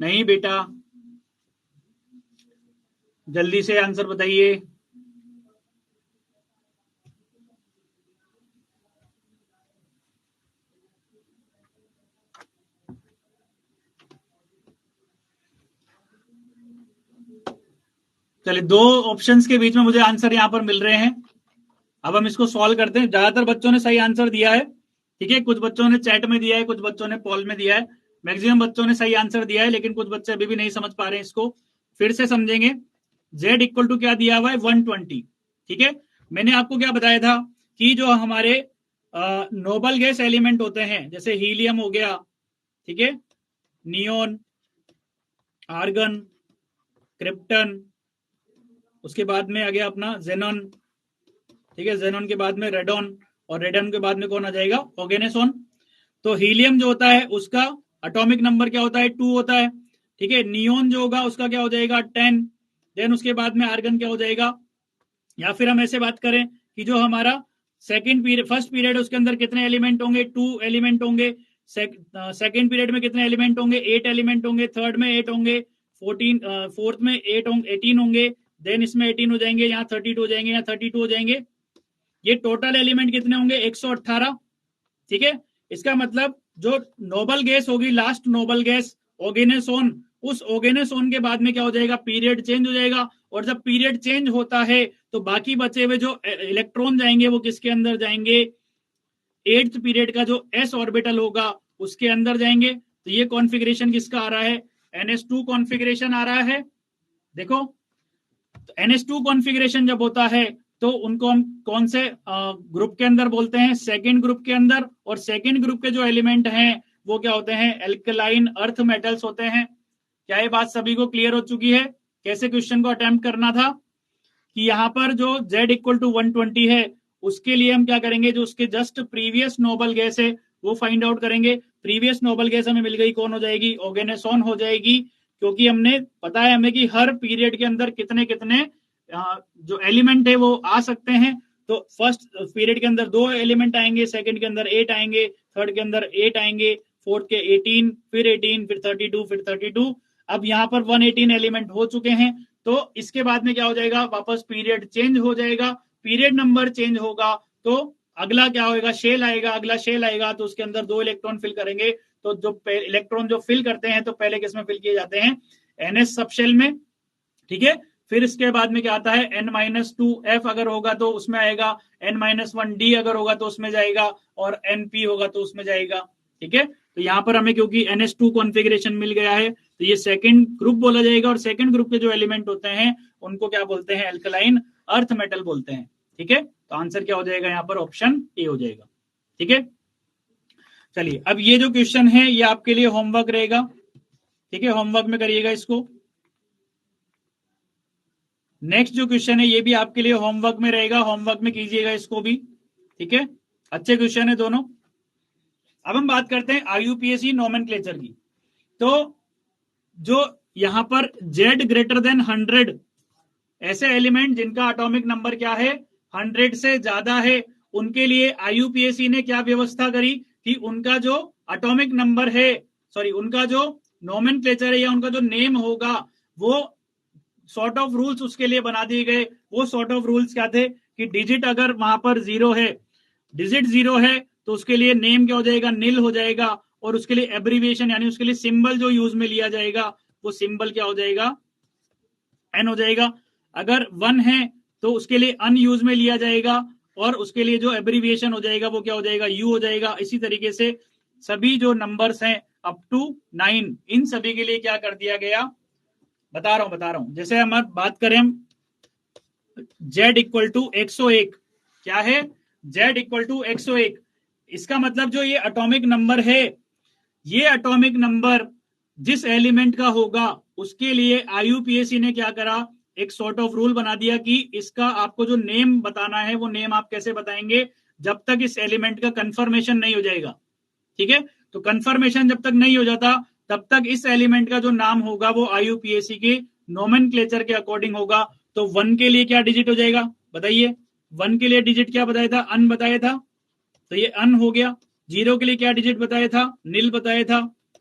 नहीं बेटा, जल्दी से आंसर बताइए। चलिए, दो ऑप्शंस के बीच में मुझे आंसर यहां पर मिल रहे हैं। अब हम इसको सॉल्व करते हैं। ज्यादातर बच्चों ने सही आंसर दिया है, ठीक है, कुछ बच्चों ने चैट में दिया है, कुछ बच्चों ने पोल में दिया है। मैक्सिमम बच्चों ने सही आंसर दिया है, लेकिन कुछ बच्चे अभी भी नहीं समझ पा रहे हैं इसको। फिर से समझेंगे। Z इक्वल टू क्या दिया हुआ है? 120। ठीक है, मैंने आपको क्या बताया था कि जो हमारे नोबल गैस एलिमेंट होते हैं, जैसे हीलियम हो गया, ठीक है, नियोन, आर्गन, क्रिप्टन, उसके बाद में आ गया अपना जेनॉन, ठीक है, जेनॉन के बाद में रेडॉन, और रेडॉन के बाद में कौन आ जाएगा? ऑर्गेनेसॉन। तो हीलियम जो होता है उसका एटॉमिक नंबर क्या होता है? 2 होता है, ठीक है। नियोन जो होगा उसका क्या हो जाएगा? 10। देन उसके बाद में आर्गन क्या हो जाएगा? या फिर हम ऐसे बात करें कि जो हमारा सेकंड पीरियड, फर्स्ट पीरियड, उसके अंदर कितने एलिमेंट होंगे? 2 एलिमेंट होंगे। सेकंड पीरियड में कितने एलिमेंट होंगे? 8 एलिमेंट होंगे। थर्ड में 8 होंगे। 14, फोर्थ में 8 होंगे, 18 होंगे। देन इसमें 18 हो जाएंगे, यहाँ 32 हो जाएंगे, यहाँ 32 हो जाएंगे। ये टोटल एलिमेंट कितने होंगे? 118। ठीक है, इसका मतलब जो नोबल गैस होगी, लास्ट नोबल गैस ऑर्गेनेसॉन, उस ऑर्गेनेसॉन के बाद में क्या हो जाएगा? पीरियड चेंज हो जाएगा। और जब पीरियड चेंज होता है तो बाकी बचे हुए जो इलेक्ट्रॉन जाएंगे वो किसके अंदर जाएंगे? 8th पीरियड का जो s ऑर्बिटल होगा उसके अंदर जाएंगे। तो ये कॉन्फ़िगरेशन किसका आ रहा है? NH2 कॉन्फ़िगरेशन आ रहा है। देखो, तो NH2 कॉन्फ़िगरेशन जब होता है तो उनको हम कौन से ग्रुप के अंदर बोलते हैं? सेकेंड ग्रुप के अंदर। और सेकेंड ग्रुप के जो एलिमेंट हैं वो क्या होते हैं? एल्कलाइन अर्थ मेटल्स होते हैं। क्या ये बात सभी को क्लियर हो चुकी है? कैसे क्वेश्चन को अटेम्प्ट करना था कि यहां पर जो Z इक्वल टू 120 है उसके लिए हम क्या करेंगे? जो उसके जस्ट प्रीवियस नोबल गैस है वो फाइंड आउट करेंगे। प्रीवियस नोबल गैस हमें मिल गई, कौन हो जाएगी? ऑर्गेनेसॉन हो जाएगी, क्योंकि हमने पता है हमें कि हर पीरियड के अंदर कितने कितने जो एलिमेंट है वो आ सकते हैं। तो फर्स्ट पीरियड के अंदर 2 एलिमेंट आएंगे, सेकंड के अंदर 8 आएंगे, थर्ड के अंदर 8 आएंगे, फोर्थ के 18, फिर 18, फिर 32, फिर 32। अब यहाँ पर 118 एलिमेंट हो चुके हैं। तो इसके बाद में क्या हो जाएगा? वापस पीरियड चेंज हो जाएगा। पीरियड नंबर चेंज होगा तो अगला क्या होगा? शेल आएगा। अगला शेल आएगा तो उसके अंदर 2 इलेक्ट्रॉन फिल करेंगे। तो जो इलेक्ट्रॉन जो फिल करते हैं तो पहले किसमें फिल किए जाते हैं? NS सब शेल में, ठीक है। फिर इसके बाद में क्या आता है? N-2F अगर होगा तो उसमें आएगा, N-1D अगर होगा तो उसमें जाएगा, और NP होगा तो उसमें जाएगा, ठीक है। तो यहाँ पर हमें क्योंकि NH2 कॉन्फ़िगरेशन मिल गया है तो ये सेकंड ग्रुप बोला जाएगा। और सेकंड ग्रुप के जो एलिमेंट होते हैं उनको क्या बोलते हैं? एल्कलाइन अर्थ मेटल बोलते हैं, ठीक है। तो आंसर क्या हो जाएगा यहाँ पर? ऑप्शन ए हो जाएगा, ठीक है। चलिए, अब ये जो क्वेश्चन है ये आपके लिए होमवर्क रहेगा, ठीक है, होमवर्क में करिएगा इसको। नेक्स्ट जो क्वेश्चन है ये भी आपके लिए होमवर्क में रहेगा, होमवर्क में कीजिएगा इसको भी, ठीक है। अच्छे क्वेश्चन है दोनों। अब हम बात करते हैं IUPAC नोमेनक्लेचर की। तो जो यहां पर Z ग्रेटर देन 100 ऐसे एलिमेंट जिनका एटॉमिक नंबर क्या है? 100 से ज्यादा है, उनके लिए IUPAC ने क्या व्यवस्था करी कि उनका जो एटॉमिक नंबर है, सॉरी, उनका जो नोमेनक्लेचर है या उनका जो नेम होगा वो सॉर्ट ऑफ रूल्स उसके लिए बना दिए गए। वो सॉर्ट ऑफ रूल्स क्या थे कि डिजिट अगर वहां पर 0 है, डिजिट 0 है तो उसके लिए नेम क्या हो जाएगा? निल हो जाएगा। और उसके लिए एब्रीविएशन यानी उसके लिए सिंबल जो यूज में लिया जाएगा वो सिंबल क्या हो जाएगा? N हो जाएगा। अगर 1 है तो उसके लिए अनयूज में लिया जाएगा, और उसके लिए जो एब्रीविएशन हो जाएगा वो क्या हो जाएगा? U हो जाएगा। इसी तरीके से सभी जो नंबर्स हैं अप टू 9, इन सभी के लिए क्या कर दिया गया? बता रहा हूं। जैसे हम बात करें हम Z इक्वल टू 101, क्या है? Z equal to 101। इसका मतलब जो ये एटॉमिक नंबर है ये एटॉमिक नंबर जिस एलिमेंट का होगा उसके लिए IUPAC ने क्या करा, एक सॉर्ट ऑफ रूल बना दिया कि इसका आपको जो नेम बताना है वो नेम आप कैसे बताएंगे, जब तक इस एलिमेंट का कंफर्मेशन नहीं हो जाएगा। ठीक है, तो कंफर्मेशन जब तक नहीं हो जाता तब तक इस एलिमेंट का जो नाम होगा वो IUPAC के नोमेनक्लेचर के अकॉर्डिंग होगा। तो 1 के लिए क्या डिजिट हो जाएगा बताइए, 1 के लिए डिजिट क्या बताया था, अन बताया था, तो ये अन हो गया। 0 के लिए क्या डिजिट बताया था, निल बताया था,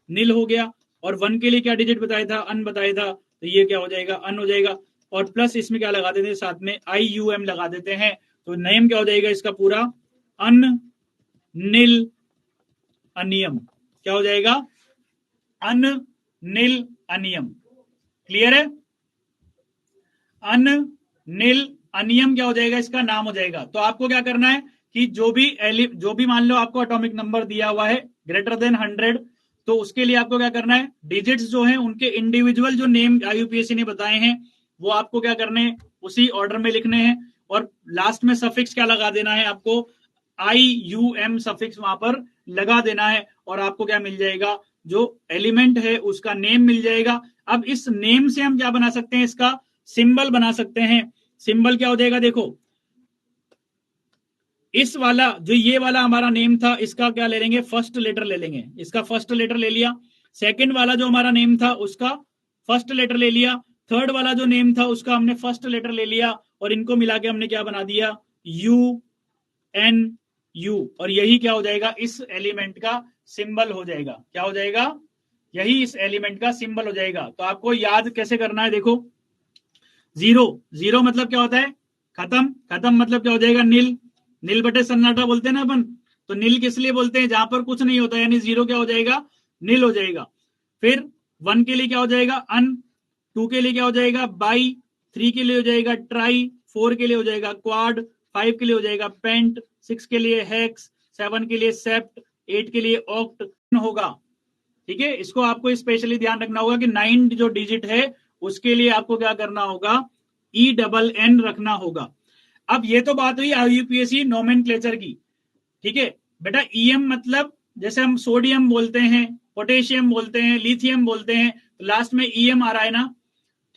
निल हो गया। और 1 के लिए क्या डिजिट बताया था, अन बताया था, तो ये क्या हो जाएगा, अन हो जाएगा। और प्लस इसमें क्या लगा देते हैं, साथ में IUM लगा देते हैं, तो नेम क्या हो जाएगा इसका पूरा, अन निल अनियम। क्या हो जाएगा, अन निल अनियम। क्लियर है, अन निल अनियम क्या हो जाएगा, इसका नाम हो जाएगा। तो आपको क्या करना है कि जो भी मान लो आपको एटॉमिक नंबर दिया हुआ है ग्रेटर देन 100, तो उसके लिए आपको क्या करना है, डिजिट्स जो हैं उनके इंडिविजुअल जो नेम IUPAC ने बताए हैं वो आपको क्या करने हैं, उसी ऑर्डर में लिखने हैं। और लास्ट में सफिक्स क्या लगा देना है आपको, IUM सफिक्स वहां पर लगा देना है, और आपको क्या मिल जाएगा, जो एलिमेंट है उसका नेम मिल जाएगा। अब इस नेम से हम क्या बना सकते हैं, इसका सिंबल बना सकते हैं। सिंबल क्या हो जाएगा, देखो इस वाला जो ये वाला हमारा नेम था इसका क्या ले लेंगे, फर्स्ट लेटर ले लेंगे, इसका फर्स्ट लेटर ले लिया। सेकंड वाला जो हमारा नेम था उसका फर्स्ट लेटर ले लिया। थर्ड वाला जो नेम था उसका हमने फर्स्ट लेटर ले लिया, और इनको मिला के हमने क्या बना दिया, UNU। और यही क्या हो जाएगा, इस एलिमेंट का सिंबल हो जाएगा। क्या हो जाएगा, यही इस एलिमेंट का सिंबल हो जाएगा। तो आपको याद कैसे करना है, देखो 0 मतलब क्या होता है, खत्म, खत्म मतलब क्या हो जाएगा, निल, नील बटे सन्नाटा बोलते हैं ना अपन, तो नील किस लिए बोलते हैं, जहां पर कुछ नहीं होता, यानी 0 क्या हो जाएगा, नील हो जाएगा। फिर 1 के लिए क्या हो जाएगा, अन, 2 के लिए क्या हो जाएगा, बाई, 3 के लिए हो जाएगा ट्राई, 4 के लिए हो जाएगा क्वाड, 5 के लिए हो जाएगा पेंट, 6 के लिए हेक्स, 7 के लिए सेप्ट, 8 के लिए ऑक्ट होगा। ठीक है, इसको आपको स्पेशली ध्यान रखना होगा कि 9 जो डिजिट है उसके लिए आपको क्या करना होगा, ENN रखना होगा। अब ये तो बात हुई IUPAC नोमेनक्लेचर की। ठीक है बेटा, EM मतलब जैसे हम सोडियम बोलते हैं, पोटेशियम बोलते हैं, लिथियम बोलते हैं, तो लास्ट में EM आ रहा है ना।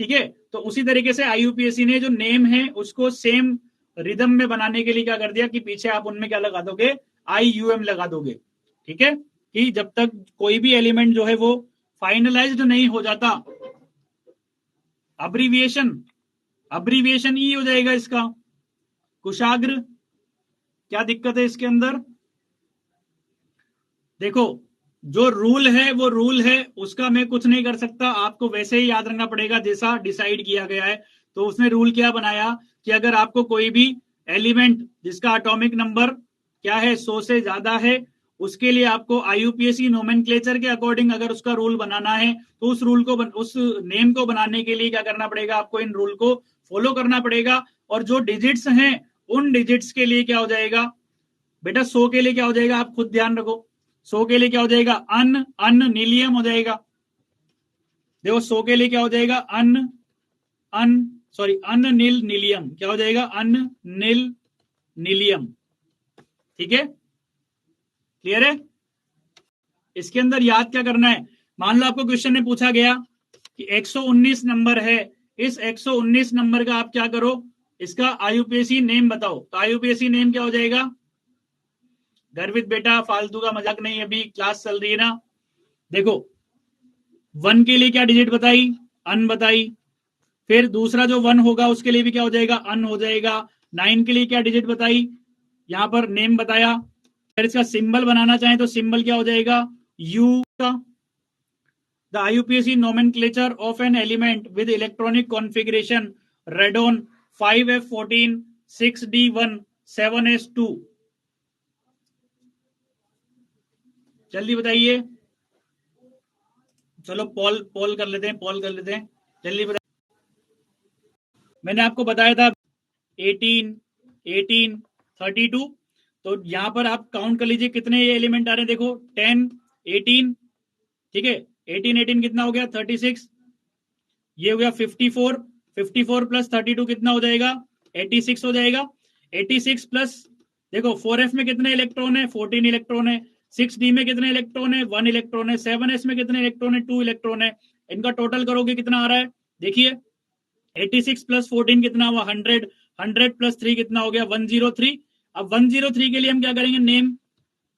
ठीक है, तो उसी तरीके से IUPAC ने जो नेम है उसको सेम रिदम में बनाने के लिए क्या कर दिया कि पीछे आप उनमें क्या लगा दोगे, IUM लगा दोगे। ठीक है, कि जब तक कोई भी एलिमेंट जो है वो फाइनलाइज्ड नहीं हो जाता, अब्रीविएशन E हो जाएगा इसका, कुशाग्र। क्या दिक्कत है इसके अंदर, देखो जो रूल है वो रूल है, उसका मैं कुछ नहीं कर सकता, आपको वैसे ही याद रखना पड़ेगा जैसा डिसाइड किया गया है। तो उसने रूल क्या बनाया कि अगर आपको कोई भी एलिमेंट जिसका एटॉमिक नंबर क्या है 100 से ज्यादा है, उसके लिए आपको IUPAC नोमेनक्लेचर के अकॉर्डिंग अगर उसका रूल बनाना है, तो उस रूल को उस नेम को बनाने के लिए क्या करना पड़ेगा, आपको इन रूल को फॉलो करना पड़ेगा। और जो डिजिट्स हैं उन डिजिट्स के लिए क्या हो जाएगा बेटा, 100 के लिए क्या हो जाएगा, आप खुद ध्यान रखो, 100 के लिए क्या हो जाएगा, अन नीलियम हो जाएगा। देखो 100 के लिए क्या हो जाएगा, अन नील नीलियम, क्या हो जाएगा, अन नील नीलियम। ठीक है, क्लियर है। इसके अंदर याद क्या करना है, मान लो आपको क्वेश्चन में पूछा गया कि 119 नंबर है, इस 119 नंबर का आप क्या करो, इसका IUPAC नेम बताओ। तो IUPAC नेम क्या हो जाएगा, गर्वित बेटा फालतू का मजाक नहीं, अभी क्लास चल रही है ना। देखो 1 के लिए क्या डिजिट बताई, अन बताई, फिर दूसरा जो 1 होगा उसके लिए भी क्या हो जाएगा, अन हो जाएगा। 9 के लिए क्या डिजिट बताई, यहां पर नेम बताया। फिर इसका सिंबल बनाना चाहें तो सिंबल क्या हो जाएगा, U का। The IUPAC nomenclature of an element with electronic configuration radon 5F14 6D1 7S2। जल्दी बताइए, चलो पोल कर लेते हैं, जल्दी बताइए। मैंने आपको बताया था 18 32, तो यहां पर आप काउंट कर लीजिए कितने ये एलिमेंट आ रहे हैं। देखो 10 18, ठीक है, 18 कितना हो गया, 36, ये हो गया 54 प्लस 32 कितना हो जाएगा, 86 हो जाएगा। 86 प्लस देखो 4f में कितने इलेक्ट्रॉन है, 14 इलेक्ट्रॉन है, 6d में कितने इलेक्ट्रॉन है? 1 इलेक्ट्रॉन है। 7s में कितने इलेक्ट्रॉन है? 2 इलेक्ट्रॉन है। इनका टोटल करोगे कितना आ रहा है? देखिए 86 प्लस 14 कितना हुआ? 100। 100 प्लस 3 कितना हो गया? 103। अब 103 के लिए हम क्या करेंगे? नेम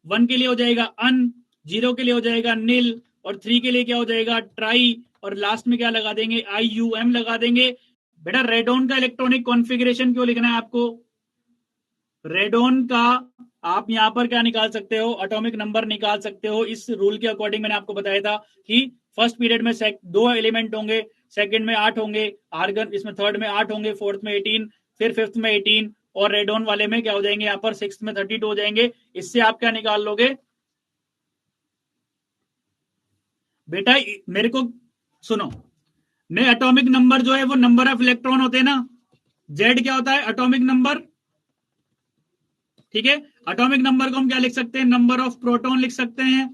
1 के लिए हो जाएगा अन, 0 के लिए हो जाएगा नील, और 3 के लिए क्या हो जाएगा? ट्राई, और लास्ट में क्या लगा देंगे? IUM लगा देंगे। बेटा रेडॉन का इलेक्ट्रॉनिक कॉन्फ़िगरेशन क्यों लिखना है आपको? रेडॉन का आप यहां पर क्या निकाल सकते हो? एटॉमिक नंबर निकाल सकते हो। इस रूल के अकॉर्डिंग मैंने आपको बताया था कि फर्स्ट पीरियड में 2 एलिमेंट होंगे, सेकंड में 8 होंगे, आर्गन इसमें थर्ड में 8 होंगे, फोर्थ में 18, फिर फिफ्थ में 18, और रेडॉन वाले में क्या हो जाएंगे? यहाँ पर सिक्स्थ में 32 हो जाएंगे। इससे आप क्या निकाल लोगे बेटा? मेरे को सुनो, मैं एटॉमिक नंबर जो है वो नंबर ऑफ इलेक्ट्रॉन होते हैं ना। जेड क्या होता है? Atomic number. ठीक है, एटॉमिक नंबर को हम क्या लिख सकते हैं? नंबर ऑफ प्रोटॉन लिख सकते हैं।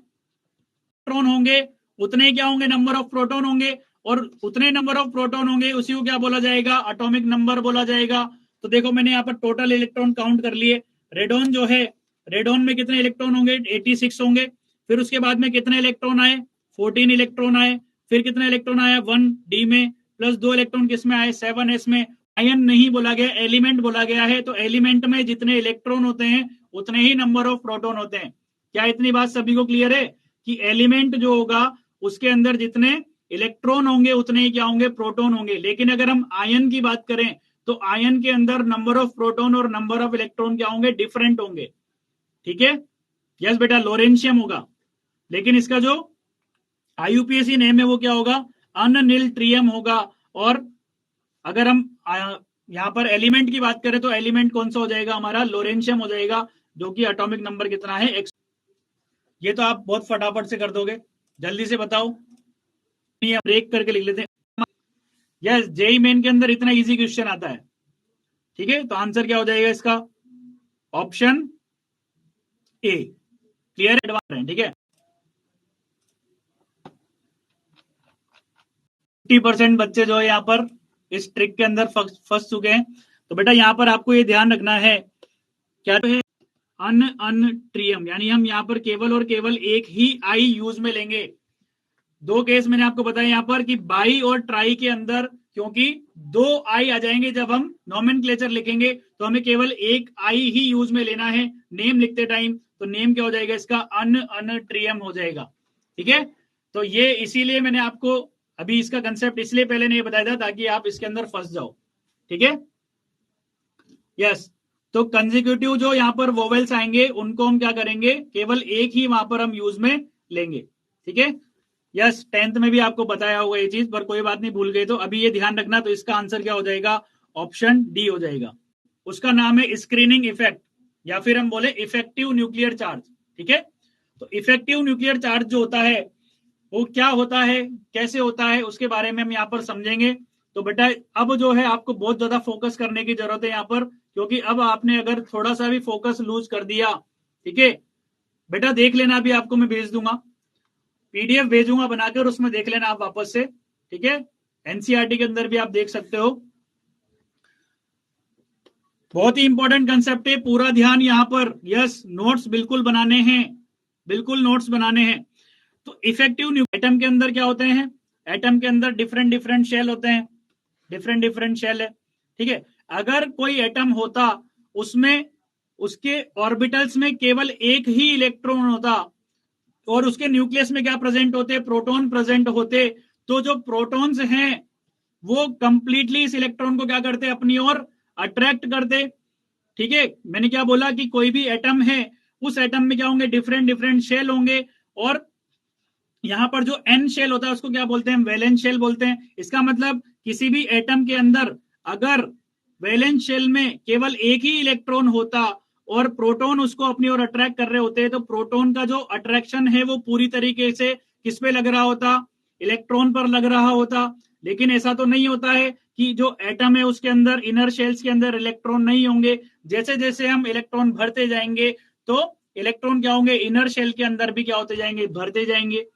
प्रोटॉन होंगे उतने क्या होंगे? नंबर ऑफ प्रोटॉन होंगे, और उतने नंबर ऑफ प्रोटॉन होंगे उसी को क्या बोला जाएगा? एटॉमिक नंबर बोला जाएगा। तो देखो मैंने यहाँ पर टोटल इलेक्ट्रॉन काउंट कर लिए। रेडॉन जो है, रेडॉन में कितने इलेक्ट्रॉन होंगे? 86 होंगे। फिर उसके बाद में कितने इलेक्ट्रॉन आए? 14 इलेक्ट्रॉन आए। फिर कितने इलेक्ट्रॉन आया? 1d में, प्लस 2 इलेक्ट्रॉन किस में आए? 7s में। आयन नहीं बोला गया, एलिमेंट बोला गया है। तो एलिमेंट में जितने इलेक्ट्रॉन होते हैं उतने ही नंबर ऑफ प्रोटॉन होते हैं। क्या इतनी बात सभी को क्लियर है कि एलिमेंट जो होगा उसके अंदर जितने इलेक्ट्रॉन होंगे उतने ही क्या होंगे? प्रोटॉन होंगे। लेकिन अगर हम आयन की बात करें तो आयन के अंदर नंबर ऑफ प्रोटॉन और नंबर ऑफ इलेक्ट्रॉन क्या होंगे? डिफरेंट होंगे। ठीक है, यस बेटा, लोरेंशियम होगा। लेकिन इसका जो IUPAC नेम है वो क्या होगा? अननिल ट्रियम होगा। और अगर हम यहां पर एलिमेंट की बात करें तो एलिमेंट कौन सा हो जाएगा हमारा? लोरेंशियम हो जाएगा, जो कि एटॉमिक नंबर कितना है? X। ये तो आप बहुत फटाफट से कर दोगे, जल्दी से बताओ। ब्रेक करके लिख लेते हैं। यस, जेई मेन के अंदर इतना इजी क्वेश्चन आता है। ठीक है, तो आंसर क्या हो जाएगा इसका? Option A. क्लियर एडवांस है? ठीक है, 50% बच्चे जो है यहाँ पर इस ट्रिक के अंदर फंस चुके हैं। तो बेटा यहाँ पर आपको ये ध्यान रखना है, क्या है? अन ट्रियम, यानी हम यहाँ पर केवल और केवल एक ही आई यूज में लेंगे। 2 केस मैंने आपको बताया यहाँ पर कि बाई और ट्राई के अंदर, क्योंकि 2 आई आ जाएंगे जब हम नॉमेनक्लेचर लिखेंगे, तो हमें केवल एक आई ही यूज में लेना है नेम लिखते टाइम। तो नेम क्या हो जाएगा इसका? अन ट्रियम हो जाएगा। ठीक है, तो ये इसीलिए मैंने आपको अभी इसका कंसेप्ट इसलिए पहले नहीं बताया था ताकि आप इसके अंदर फंस जाओ। ठीक है, यस। तो कंसेक्यूटिव जो यहाँ पर वोवेल्स आएंगे उनको हम क्या करेंगे? केवल एक ही वहां पर हम यूज में लेंगे। ठीक है, यस, 10th में भी आपको बताया होगा ये चीज, पर कोई बात नहीं, भूल गए तो अभी ये ध्यान रखना। तो इसका आंसर क्या हो जाएगा? ऑप्शन डी हो जाएगा। उसका नाम है स्क्रीनिंग इफेक्ट, या फिर हम बोले इफेक्टिव न्यूक्लियर चार्ज। ठीक है, तो इफेक्टिव न्यूक्लियर चार्ज जो होता है वो क्या होता है, कैसे होता है, उसके बारे में हम यहाँ पर समझेंगे। तो बेटा अब जो है आपको बहुत ज्यादा फोकस करने की जरूरत है यहाँ पर, क्योंकि अब आपने अगर थोड़ा सा भी फोकस लूज कर दिया, ठीक है बेटा, देख लेना, अभी आपको मैं भेज दूंगा, PDF भेजूंगा बनाकर, उसमें देख लेना आप वापस से। ठीक है, NCERT के अंदर भी आप देख सकते हो। बहुत ही इंपॉर्टेंट कंसेप्ट है, पूरा ध्यान यहाँ पर। यस, नोट्स बिल्कुल बनाने हैं, बिल्कुल नोट्स बनाने हैं। तो इफेक्टिव एटम के अंदर क्या होते हैं? एटम के अंदर डिफरेंट डिफरेंट शेल होते हैं, डिफरेंट डिफरेंट शेल है। ठीक है, अगर कोई एटम होता उसमें उसके ऑर्बिटल्स में केवल एक ही इलेक्ट्रॉन होता और उसके न्यूक्लियस में क्या प्रेजेंट होते? प्रोटॉन प्रेजेंट होते। तो जो प्रोटॉन्स हैं वो कंप्लीटली इस इलेक्ट्रॉन को क्या करते? अपनी ओर अट्रैक्ट करते। ठीक है, मैंने क्या बोला कि कोई भी एटम है उस एटम में क्या होंगे? डिफरेंट डिफरेंट शेल होंगे, और यहां पर जो एन शेल होता है उसको क्या बोलते हैं? वैलेंस शेल बोलते हैं। इसका मतलब किसी भी एटम के अंदर अगर वैलेंस शेल में केवल एक ही इलेक्ट्रॉन होता और प्रोटॉन उसको अपनी ओर अट्रैक्ट कर रहे होते, तो प्रोटॉन का जो अट्रैक्शन है वो पूरी तरीके से किस पे लग रहा होता? इलेक्ट्रॉन पर लग रहा होता। लेकिन ऐसा तो नहीं होता है कि जो एटम है उसके अंदर इनर शेल्स के अंदर इलेक्ट्रॉन नहीं होंगे। जैसे जैसे हम इलेक्ट्रॉन भरते जाएंगे तो इलेक्ट्रॉन क्या होंगे? इनर शेल के अंदर भी क्या होते जाएंगे? भरते जाएंगे।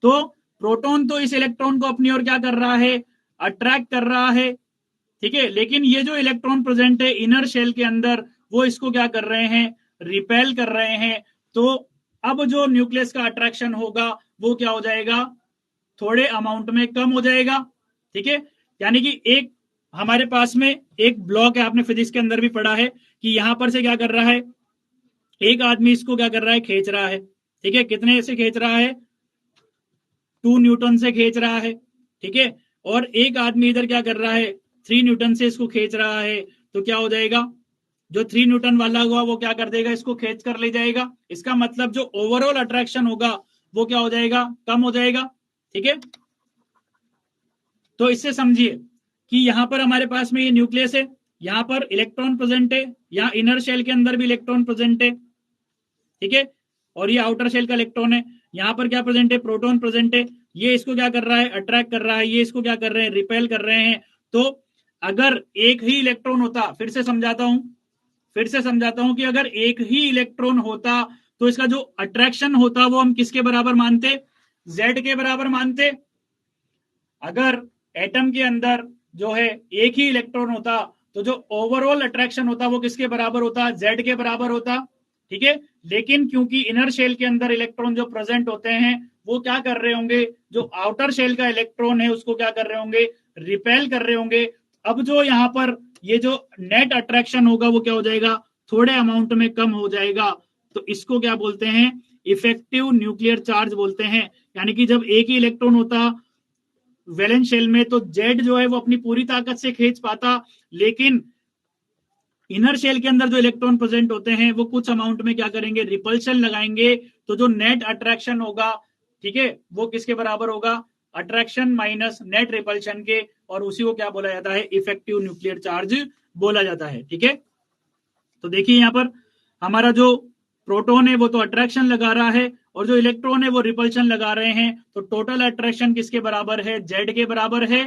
तो प्रोटॉन तो इस इलेक्ट्रॉन को अपनी ओर क्या कर रहा है? अट्रैक्ट कर रहा है। ठीक है, लेकिन ये जो इलेक्ट्रॉन प्रेजेंट है इनर शेल के अंदर वो इसको क्या कर रहे हैं? रिपेल कर रहे हैं। तो अब जो न्यूक्लियस का अट्रैक्शन होगा वो क्या हो जाएगा, थोड़े अमाउंट में कम हो जाएगा। ठीक है, यानी कि एक हमारे पास में एक ब्लॉक है, आपने फिजिक्स के अंदर भी पढ़ा है कि यहां पर से क्या कर रहा है, एक आदमी इसको क्या कर रहा है, खींच रहा है। ठीक है, कितने से खींच रहा है, 2 न्यूटन से खींच रहा है। ठीक है, और एक आदमी इधर क्या कर रहा है, 3 न्यूटन से इसको खींच रहा है। तो क्या हो जाएगा, जो 3 न्यूटन वाला हुआ वो क्या कर देगा, इसको खींच कर ले जाएगा। इसका मतलब जो ओवरऑल अट्रैक्शन होगा वो क्या हो जाएगा, कम हो जाएगा। ठीक है, तो इससे समझिए कि यहां पर हमारे पास में ये न्यूक्लियस है, यहां पर इलेक्ट्रॉन प्रेजेंट है, यहां इनर शेल के अंदर भी इलेक्ट्रॉन प्रेजेंट है। ठीक है, और ये आउटर शेल का इलेक्ट्रॉन है, यहां पर क्या प्रेजेंट है, प्रोटॉन प्रेजेंट है। ये इसको क्या कर रहा है, अट्रैक्ट कर रहा है, ये इसको क्या कर रहे हैं, रिपेल कर रहे हैं। तो अगर एक ही इलेक्ट्रॉन होता, फिर से समझाता हूं कि अगर एक ही इलेक्ट्रॉन होता तो इसका जो अट्रैक्शन होता वो हम किसके बराबर मानते, जेड के बराबर मानते। अगर एटम के अंदर जो है एक ही इलेक्ट्रॉन होता तो जो ओवरऑल अट्रैक्शन होता वो किसके बराबर होता, जेड के बराबर होता। ठीक है, लेकिन क्योंकि इनर शेल के अंदर इलेक्ट्रॉन जो प्रेजेंट होते हैं वो क्या कर रहे होंगे, जो आउटर शेल का इलेक्ट्रॉन है उसको क्या कर रहे होंगे, रिपेल कर रहे होंगे। अब जो यहां पर ये जो नेट अट्रैक्शन होगा वो क्या हो जाएगा, थोड़े अमाउंट में कम हो जाएगा। तो इसको क्या बोलते हैं, इफेक्टिव न्यूक्लियर चार्ज बोलते हैं। यानी कि जब एक ही इलेक्ट्रॉन होता वैलेंस शेल में तो जेड जो है वो अपनी पूरी ताकत से खींच पाता, लेकिन इनर शेल के अंदर जो इलेक्ट्रॉन प्रेजेंट होते हैं वो कुछ अमाउंट में क्या करेंगे, रिपल्शन लगाएंगे। तो जो नेट अट्रैक्शन होगा, ठीक है, वो किसके बराबर होगा, अट्रैक्शन माइनस नेट रिपल्शन के, और उसी को क्या बोला जाता है, इफेक्टिव न्यूक्लियर चार्ज बोला जाता है। ठीक है, तो देखिए यहां पर हमारा जो प्रोटॉन है वो तो अट्रैक्शन लगा रहा है और जो इलेक्ट्रॉन है वो रिपल्शन लगा रहे हैं। तो टोटल अट्रैक्शन किसके बराबर है, जेड के बराबर है।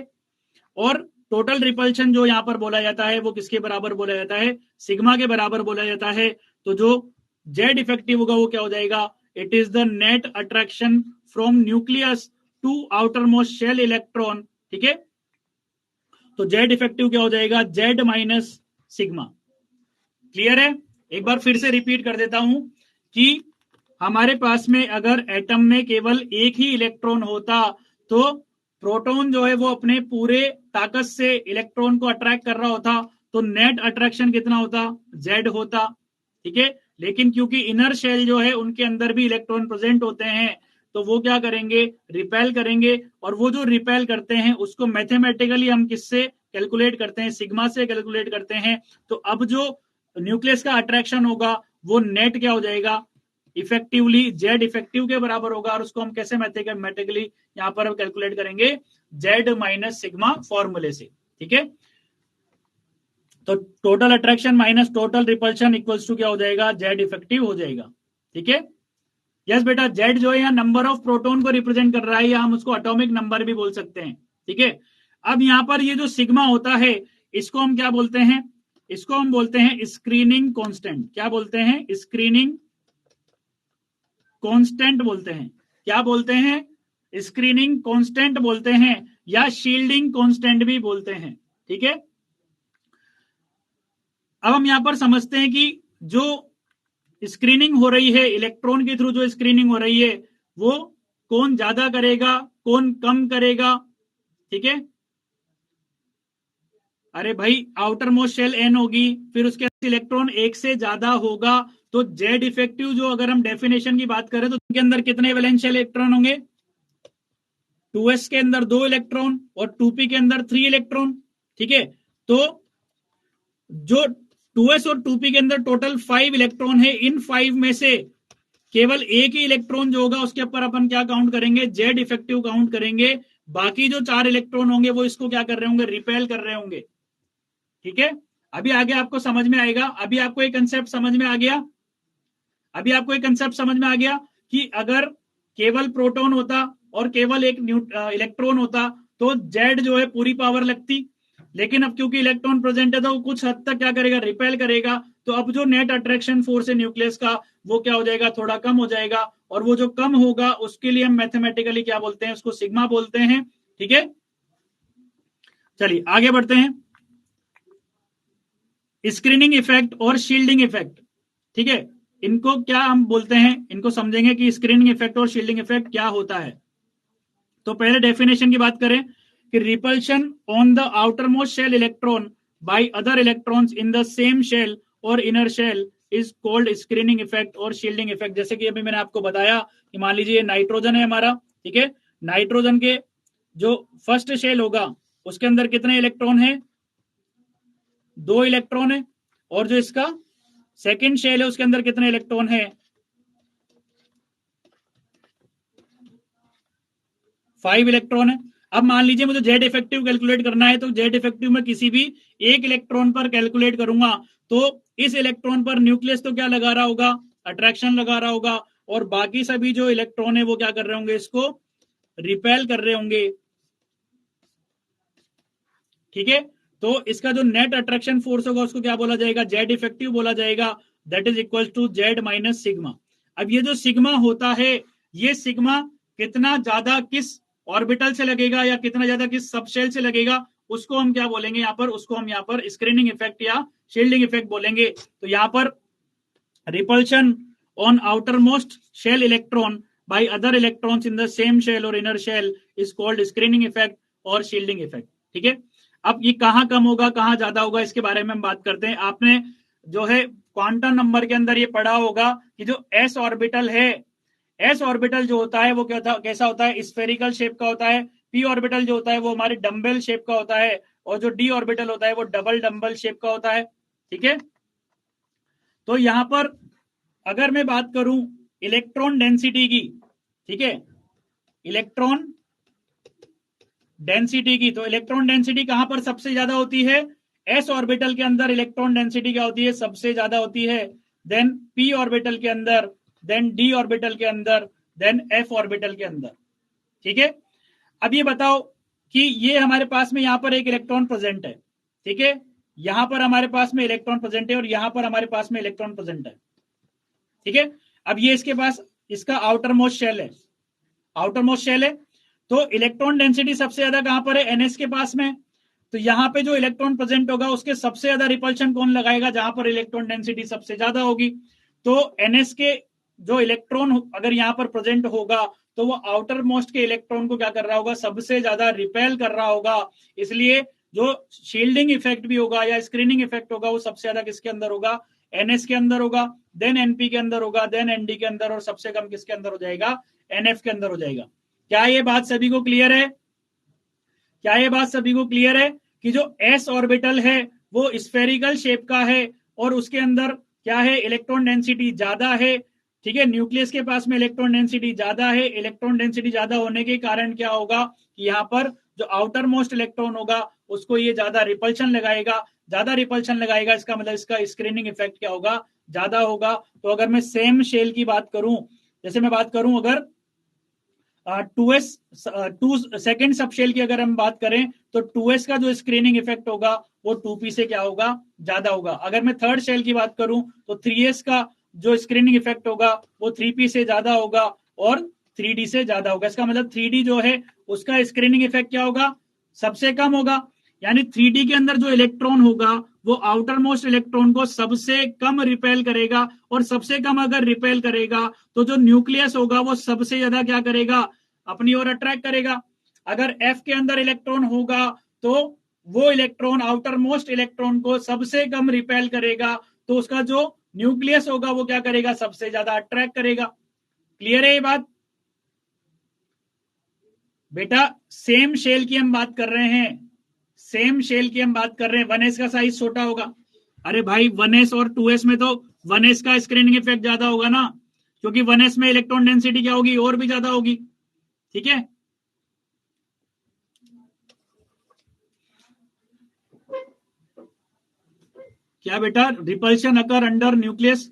और टोटल रिपल्शन जो यहां पर बोला जाता है वो किसके बराबर बोला जाता है, सिग्मा के बराबर बोला जाता है। तो जो जेड इफेक्टिव होगा वो क्या हो जाएगा, it is the net attraction from nucleus to outermost shell electron. ठीक है, तो जेड इफेक्टिव क्या हो जाएगा, जेड माइनस सिग्मा। क्लियर है, एक बार फिर से रिपीट कर देता हूं कि हमारे पास में अगर एटम में केवल एक ही इलेक्ट्रॉन होता तो प्रोटॉन जो है वो अपने पूरे ताकत से इलेक्ट्रॉन को अट्रैक्ट कर रहा होता, तो नेट अट्रैक्शन कितना होता, जेड होता। ठीक है, लेकिन क्योंकि इनर शेल जो है उनके अंदर भी इलेक्ट्रॉन प्रेजेंट होते हैं तो वो क्या करेंगे, रिपेल करेंगे। और वो जो रिपेल करते हैं उसको मैथमेटिकली हम किससे कैलकुलेट करते हैं, सिग्मा से कैलकुलेट करते हैं। तो अब जो न्यूक्लियस का अट्रैक्शन होगा वो नेट क्या हो जाएगा, इफेक्टिवली जेड इफेक्टिव के बराबर होगा। और उसको हम कैसे मैथमेटिकली यहां पर कैलकुलेट करेंगे, जेड माइनस सिग्मा फॉर्मूले से। ठीक है, तो total attraction minus total repulsion equals to क्या हो जाएगा, जेड इफेक्टिव हो जाएगा। ठीक है, यस बेटा, जेड जो है यहाँ नंबर ऑफ प्रोटॉन को रिप्रेजेंट कर रहा है, या हम उसको एटॉमिक नंबर भी बोल सकते हैं। ठीक है, अब यहां पर ये जो सिग्मा होता है इसको हम क्या बोलते हैं, इसको हम बोलते हैं स्क्रीनिंग कांस्टेंट। क्या बोलते हैं, स्क्रीनिंग कांस्टेंट बोलते हैं। क्या बोलते हैं, स्क्रीनिंग कांस्टेंट बोलते हैं, या शील्डिंग कांस्टेंट भी बोलते हैं। ठीक है, अब हम यहां पर समझते हैं कि जो स्क्रीनिंग हो रही है, इलेक्ट्रॉन के थ्रू जो स्क्रीनिंग हो रही है वो कौन ज्यादा करेगा, कौन कम करेगा। ठीक है, अरे भाई आउटर मोस्ट शेल एन होगी, फिर उसके इलेक्ट्रॉन एक से ज्यादा होगा। तो जेड इफेक्टिव जो अगर हम डेफिनेशन की बात करें तो उनके अंदर कितने वैलेंस शेल इलेक्ट्रॉन होंगे, 2s के अंदर 2 इलेक्ट्रॉन और 2p के अंदर 3 इलेक्ट्रॉन। ठीक है, तो जो 2s और 2p के अंदर टोटल 5 इलेक्ट्रॉन है, इन 5 में से केवल एक ही इलेक्ट्रॉन जो होगा उसके ऊपर अपन क्या काउंट करेंगे, जेड इफेक्टिव काउंट करेंगे। बाकी जो 4 इलेक्ट्रॉन होंगे वो इसको क्या कर रहे होंगे, रिपेल कर रहे होंगे। ठीक है, अभी आगे आपको समझ में आएगा। अभी आपको एक कंसेप्ट समझ में आ गया, अभी आपको एक कंसेप्ट समझ में आ गया कि अगर केवल प्रोटॉन होता और केवल एक इलेक्ट्रॉन होता तो जेड जो है पूरी पावर लगती, लेकिन अब क्योंकि इलेक्ट्रॉन प्रेजेंट है तो कुछ हद तक क्या करेगा, रिपेल करेगा। तो अब जो नेट अट्रैक्शन फोर्स है न्यूक्लियस का वो क्या हो जाएगा, थोड़ा कम हो जाएगा। और वो जो कम होगा उसके लिए हम मैथमेटिकली क्या बोलते हैं, उसको सिग्मा बोलते हैं। ठीक है, चलिए आगे बढ़ते हैं। Screening effect or shielding effect. ठीक है, इनको क्या हम बोलते हैं, इनको समझेंगे कि screening effect or shielding effect क्या होता है। तो पहले डेफिनेशन की बात करें कि repulsion on the outermost shell electron by other electrons in the same shell और inner shell is called screening effect or shielding effect. जैसे कि अभी मैंने आपको बताया कि मान लीजिए नाइट्रोजन है हमारा, ठीक है, नाइट्रोजन के जो फर्स्ट शेल होगा उसके अंदर कितने इलेक्ट्रॉन है, 2 इलेक्ट्रॉन है, और जो इसका सेकंड शेल है उसके अंदर कितने इलेक्ट्रॉन है, 5 इलेक्ट्रॉन है। अब मान लीजिए मुझे जेड इफेक्टिव कैलकुलेट करना है, तो जेड इफेक्टिव में किसी भी एक इलेक्ट्रॉन पर कैलकुलेट करूंगा, तो इस इलेक्ट्रॉन पर न्यूक्लियस तो क्या लगा रहा होगा, अट्रैक्शन लगा रहा होगा, और बाकी सभी जो इलेक्ट्रॉन है वो क्या कर रहे होंगे, इसको रिपेल कर रहे होंगे, ठीक है। तो इसका जो नेट अट्रैक्शन फोर्स होगा उसको क्या बोला जाएगा, जेड इफेक्टिव बोला जाएगा, that is equal to Z minus sigma. अब ये जो सिग्मा होता है, ये सिग्मा कितना ज्यादा किस ऑर्बिटल से लगेगा या कितना ज्यादा किस सबशेल से लगेगा, उसको हम क्या बोलेंगे यहाँ पर, उसको हम यहाँ पर स्क्रीनिंग इफेक्ट या शील्डिंग इफेक्ट बोलेंगे। तो यहाँ पर repulsion on outermost shell electron by other electrons in the same shell और inner shell is called screening effect or shielding effect, ठीक है। अब ये कहां कम होगा कहां ज्यादा होगा इसके बारे में हम बात करते हैं। आपने जो है क्वांटम नंबर के अंदर ये पढ़ा होगा कि जो एस ऑर्बिटल है, एस ऑर्बिटल जो होता है वो कैसा होता है, स्फेरिकल शेप का होता है। पी ऑर्बिटल जो होता है वो हमारे डम्बल शेप का होता है, और जो डी ऑर्बिटल होता है वो डबल डम्बल शेप का होता है, ठीक है। तो यहां पर अगर मैं बात करूं इलेक्ट्रॉन डेंसिटी की, ठीक है, इलेक्ट्रॉन डेंसिटी की, तो इलेक्ट्रॉन डेंसिटी कहां पर सबसे ज्यादा होती है, एस ऑर्बिटल के अंदर इलेक्ट्रॉन डेंसिटी क्या होती है, सबसे ज्यादा होती है, देन पी ऑर्बिटल के अंदर, देन डी ऑर्बिटल के अंदर, देन एफ ऑर्बिटल के अंदर, ठीक है। अब ये बताओ कि ये हमारे पास में यहां पर एक इलेक्ट्रॉन प्रेजेंट है, ठीक है, यहां पर हमारे पास में इलेक्ट्रॉन प्रेजेंट है और यहां पर हमारे पास में इलेक्ट्रॉन प्रेजेंट है, ठीक है। अब ये इसके पास इसका आउटर मोस्ट शेल है, आउटर मोस्ट शेल है, तो इलेक्ट्रॉन डेंसिटी सबसे ज्यादा कहां पर है, एनएस के पास में। तो यहां पे जो इलेक्ट्रॉन प्रेजेंट होगा उसके सबसे ज्यादा रिपल्शन कौन लगाएगा, जहां पर इलेक्ट्रॉन डेंसिटी सबसे ज्यादा होगी। तो एनएस के जो इलेक्ट्रॉन अगर यहां पर प्रेजेंट होगा तो वो आउटर मोस्ट के इलेक्ट्रॉन को क्या कर रहा होगा, सबसे ज्यादा रिपेल कर रहा होगा। इसलिए जो शील्डिंग इफेक्ट भी होगा या स्क्रीनिंग इफेक्ट होगा वो सबसे ज्यादा किसके अंदर होगा, एनएस के अंदर होगा, देन एनपी के अंदर होगा, देन एनडी के अंदर, और सबसे कम किसके अंदर हो जाएगा, एनएफ के अंदर हो जाएगा। क्या ये बात सभी को क्लियर है, क्या ये बात सभी को क्लियर है कि जो एस ऑर्बिटल है वो स्फेरिकल शेप का है और उसके अंदर क्या है, इलेक्ट्रॉन डेंसिटी ज्यादा है, ठीक है, न्यूक्लियस के पास में इलेक्ट्रॉन डेंसिटी ज्यादा है। इलेक्ट्रॉन डेंसिटी ज्यादा होने के कारण क्या होगा कि यहाँ पर जो आउटर मोस्ट इलेक्ट्रॉन होगा उसको ये ज्यादा रिपल्शन लगाएगा, ज्यादा रिपल्शन लगाएगा, इसका मतलब इसका स्क्रीनिंग इफेक्ट क्या होगा, ज्यादा होगा। तो अगर मैं सेम शेल की बात करूं, जैसे मैं बात करूं अगर 2s 2 सेकेंड सबशेल की अगर हम बात करें तो 2s का जो स्क्रीनिंग इफेक्ट होगा वो 2p से क्या होगा, ज्यादा होगा। अगर मैं थर्ड शेल की बात करूं तो 3s का जो स्क्रीनिंग इफेक्ट होगा वो 3p से ज्यादा होगा और 3d से ज्यादा होगा। इसका मतलब 3d जो है उसका स्क्रीनिंग इफेक्ट क्या होगा, सबसे कम होगा। यानी 3d के अंदर जो इलेक्ट्रॉन होगा वो आउटर मोस्ट इलेक्ट्रॉन को सबसे कम रिपेल करेगा, और सबसे कम अगर रिपेल करेगा तो जो न्यूक्लियस होगा वो सबसे ज्यादा क्या करेगा, अपनी ओर अट्रैक्ट करेगा। अगर एफ के अंदर इलेक्ट्रॉन होगा तो वो इलेक्ट्रॉन आउटर मोस्ट इलेक्ट्रॉन को सबसे कम रिपेल करेगा, तो उसका जो न्यूक्लियस होगा वो क्या करेगा, सबसे ज्यादा अट्रैक्ट करेगा। क्लियर है ये बात बेटा? सेम शेल की हम बात कर रहे हैं, सेम शेल की हम बात कर रहे हैं, 1s का साइज छोटा होगा। अरे भाई 1s और 2s में तो 1s का स्क्रीनिंग इफेक्ट ज्यादा होगा ना, क्योंकि 1s में इलेक्ट्रॉन डेंसिटी क्या होगी, और भी ज्यादा होगी, ठीक है। क्या बेटा, रिपल्शन अकर अंडर न्यूक्लियस?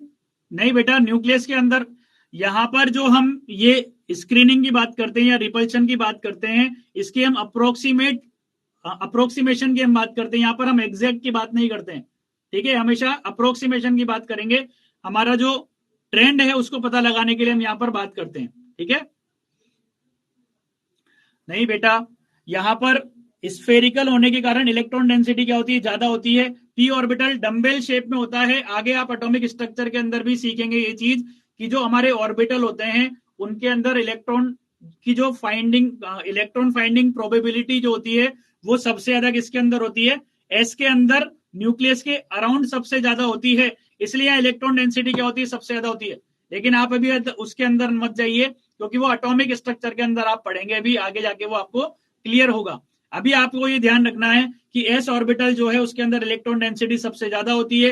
नहीं बेटा, न्यूक्लियस के अंदर यहां पर जो हम ये स्क्रीनिंग की बात करते हैं या रिपल्शन की बात करते हैं, इसकी हम अप्रोक्सीमेशन की हम बात करते हैं, यहां पर हम एग्जैक्ट की बात नहीं करते हैं, ठीक है, हमेशा अप्रोक्सीमेशन की बात करेंगे। हमारा जो ट्रेंड है उसको पता लगाने के लिए हम यहां पर बात करते हैं, ठीक है। नहीं बेटा, यहां पर स्फेरिकल होने के कारण इलेक्ट्रॉन डेंसिटी क्या होती है, ज्यादा होती है। पी ऑर्बिटल डम्बेल शेप में होता है। आगे आप एटॉमिक स्ट्रक्चर के अंदर भी सीखेंगे ये चीज कि जो हमारे ऑर्बिटल होते हैं उनके अंदर इलेक्ट्रॉन की जो इलेक्ट्रॉन फाइंडिंग प्रोबेबिलिटी जो होती है वो सबसे ज्यादा किसके अंदर होती है, एस के अंदर, न्यूक्लियस के अराउंड सबसे ज्यादा होती है। इसलिए यहाँ इलेक्ट्रॉन डेंसिटी क्या होती है, सबसे ज्यादा होती है। लेकिन आप अभी उसके अंदर मत जाइए क्योंकि वो एटॉमिक स्ट्रक्चर के अंदर आप पढ़ेंगे, अभी आगे जाके वो आपको क्लियर होगा। अभी आपको ये ध्यान रखना है कि एस ऑर्बिटल जो है उसके अंदर इलेक्ट्रॉन डेंसिटी सबसे ज्यादा होती है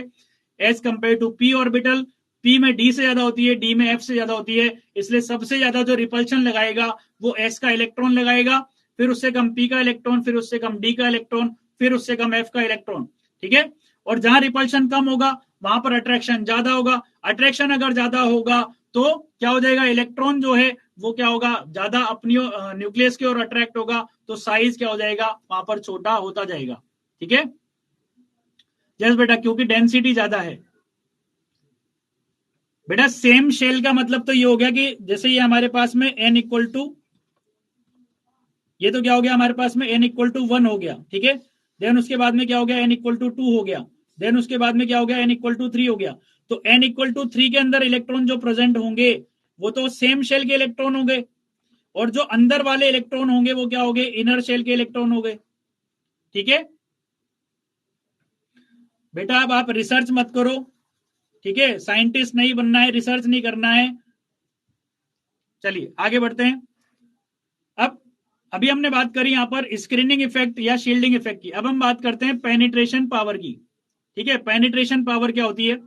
as compare to p orbital. P में डी से ज्यादा होती है, डी में एफ से ज्यादा होती है। इसलिए सबसे ज्यादा जो रिपल्शन लगाएगा वो एस का इलेक्ट्रॉन लगाएगा, फिर उससे कम पी का इलेक्ट्रॉन, फिर उससे कम डी का इलेक्ट्रॉन, फिर उससे कम एफ का इलेक्ट्रॉन। ठीक है। और जहां रिपल्शन कम होगा वहां पर अट्रैक्शन ज्यादा होगा। अट्रैक्शन अगर ज्यादा होगा तो क्या हो जाएगा, इलेक्ट्रॉन जो है वो क्या होगा, ज्यादा अपनी न्यूक्लियस की ओर अट्रैक्ट होगा, तो साइज क्या हो जाएगा, वहां पर छोटा होता जाएगा। ठीक है जैसे बेटा, क्योंकि डेंसिटी ज्यादा है। बेटा सेम शेल का मतलब तो ये हो गया कि जैसे ये हमारे पास में n इक्वल टू, ये तो क्या हो गया हमारे पास में n इक्वल टू 1 हो गया। ठीक है। देन उसके बाद में क्या हो गया, n इक्वल टू 2 हो गया। देन उसके बाद में क्या हो गया, n इक्वल टू 3 हो गया। तो n इक्वल टू 3 के अंदर इलेक्ट्रॉन जो प्रेजेंट होंगे वो तो सेम शेल के इलेक्ट्रॉन होंगे, और जो अंदर वाले इलेक्ट्रॉन होंगे वो क्या होंगे, इनर शेल के इलेक्ट्रॉन होंगे। ठीक है बेटा, अब आप रिसर्च मत करो। ठीक है, साइंटिस्ट नहीं बनना है, रिसर्च नहीं करना है। चलिए आगे बढ़ते हैं। अब अभी हमने बात करी यहां पर स्क्रीनिंग इफेक्ट या शील्डिंग इफेक्ट की। अब हम बात करते हैं पेनिट्रेशन पावर की। ठीक है, पेनिट्रेशन पावर क्या होती है,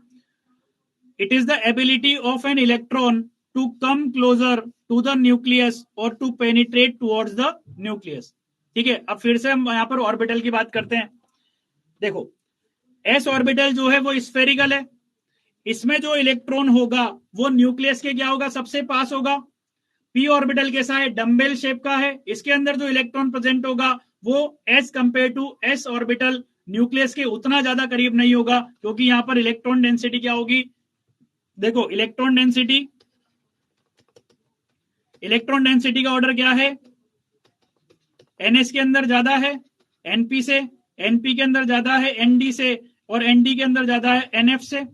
it is the ability of an electron to come closer to the nucleus और to penetrate towards the nucleus. ठीक है, अब फिर से हम यहां पर ऑर्बिटल की बात करते हैं। देखो एस ऑर्बिटल जो है वो स्फेरिकल है, इसमें जो इलेक्ट्रॉन होगा वो न्यूक्लियस के क्या होगा, सबसे पास होगा। पी ऑर्बिटल कैसा है, डम्बेल शेप का है, इसके अंदर जो इलेक्ट्रॉन प्रेजेंट होगा वो as compare to s orbital nucleus के उतना ज्यादा करीब नहीं होगा, क्योंकि यहां पर इलेक्ट्रॉन डेंसिटी क्या होगी, देखो इलेक्ट्रॉन डेंसिटी का ऑर्डर क्या है, एनएस के अंदर ज्यादा है एनपी से, एनपी के अंदर ज्यादा है एनडी से, और एनडी के अंदर ज्यादा है एनएफ से।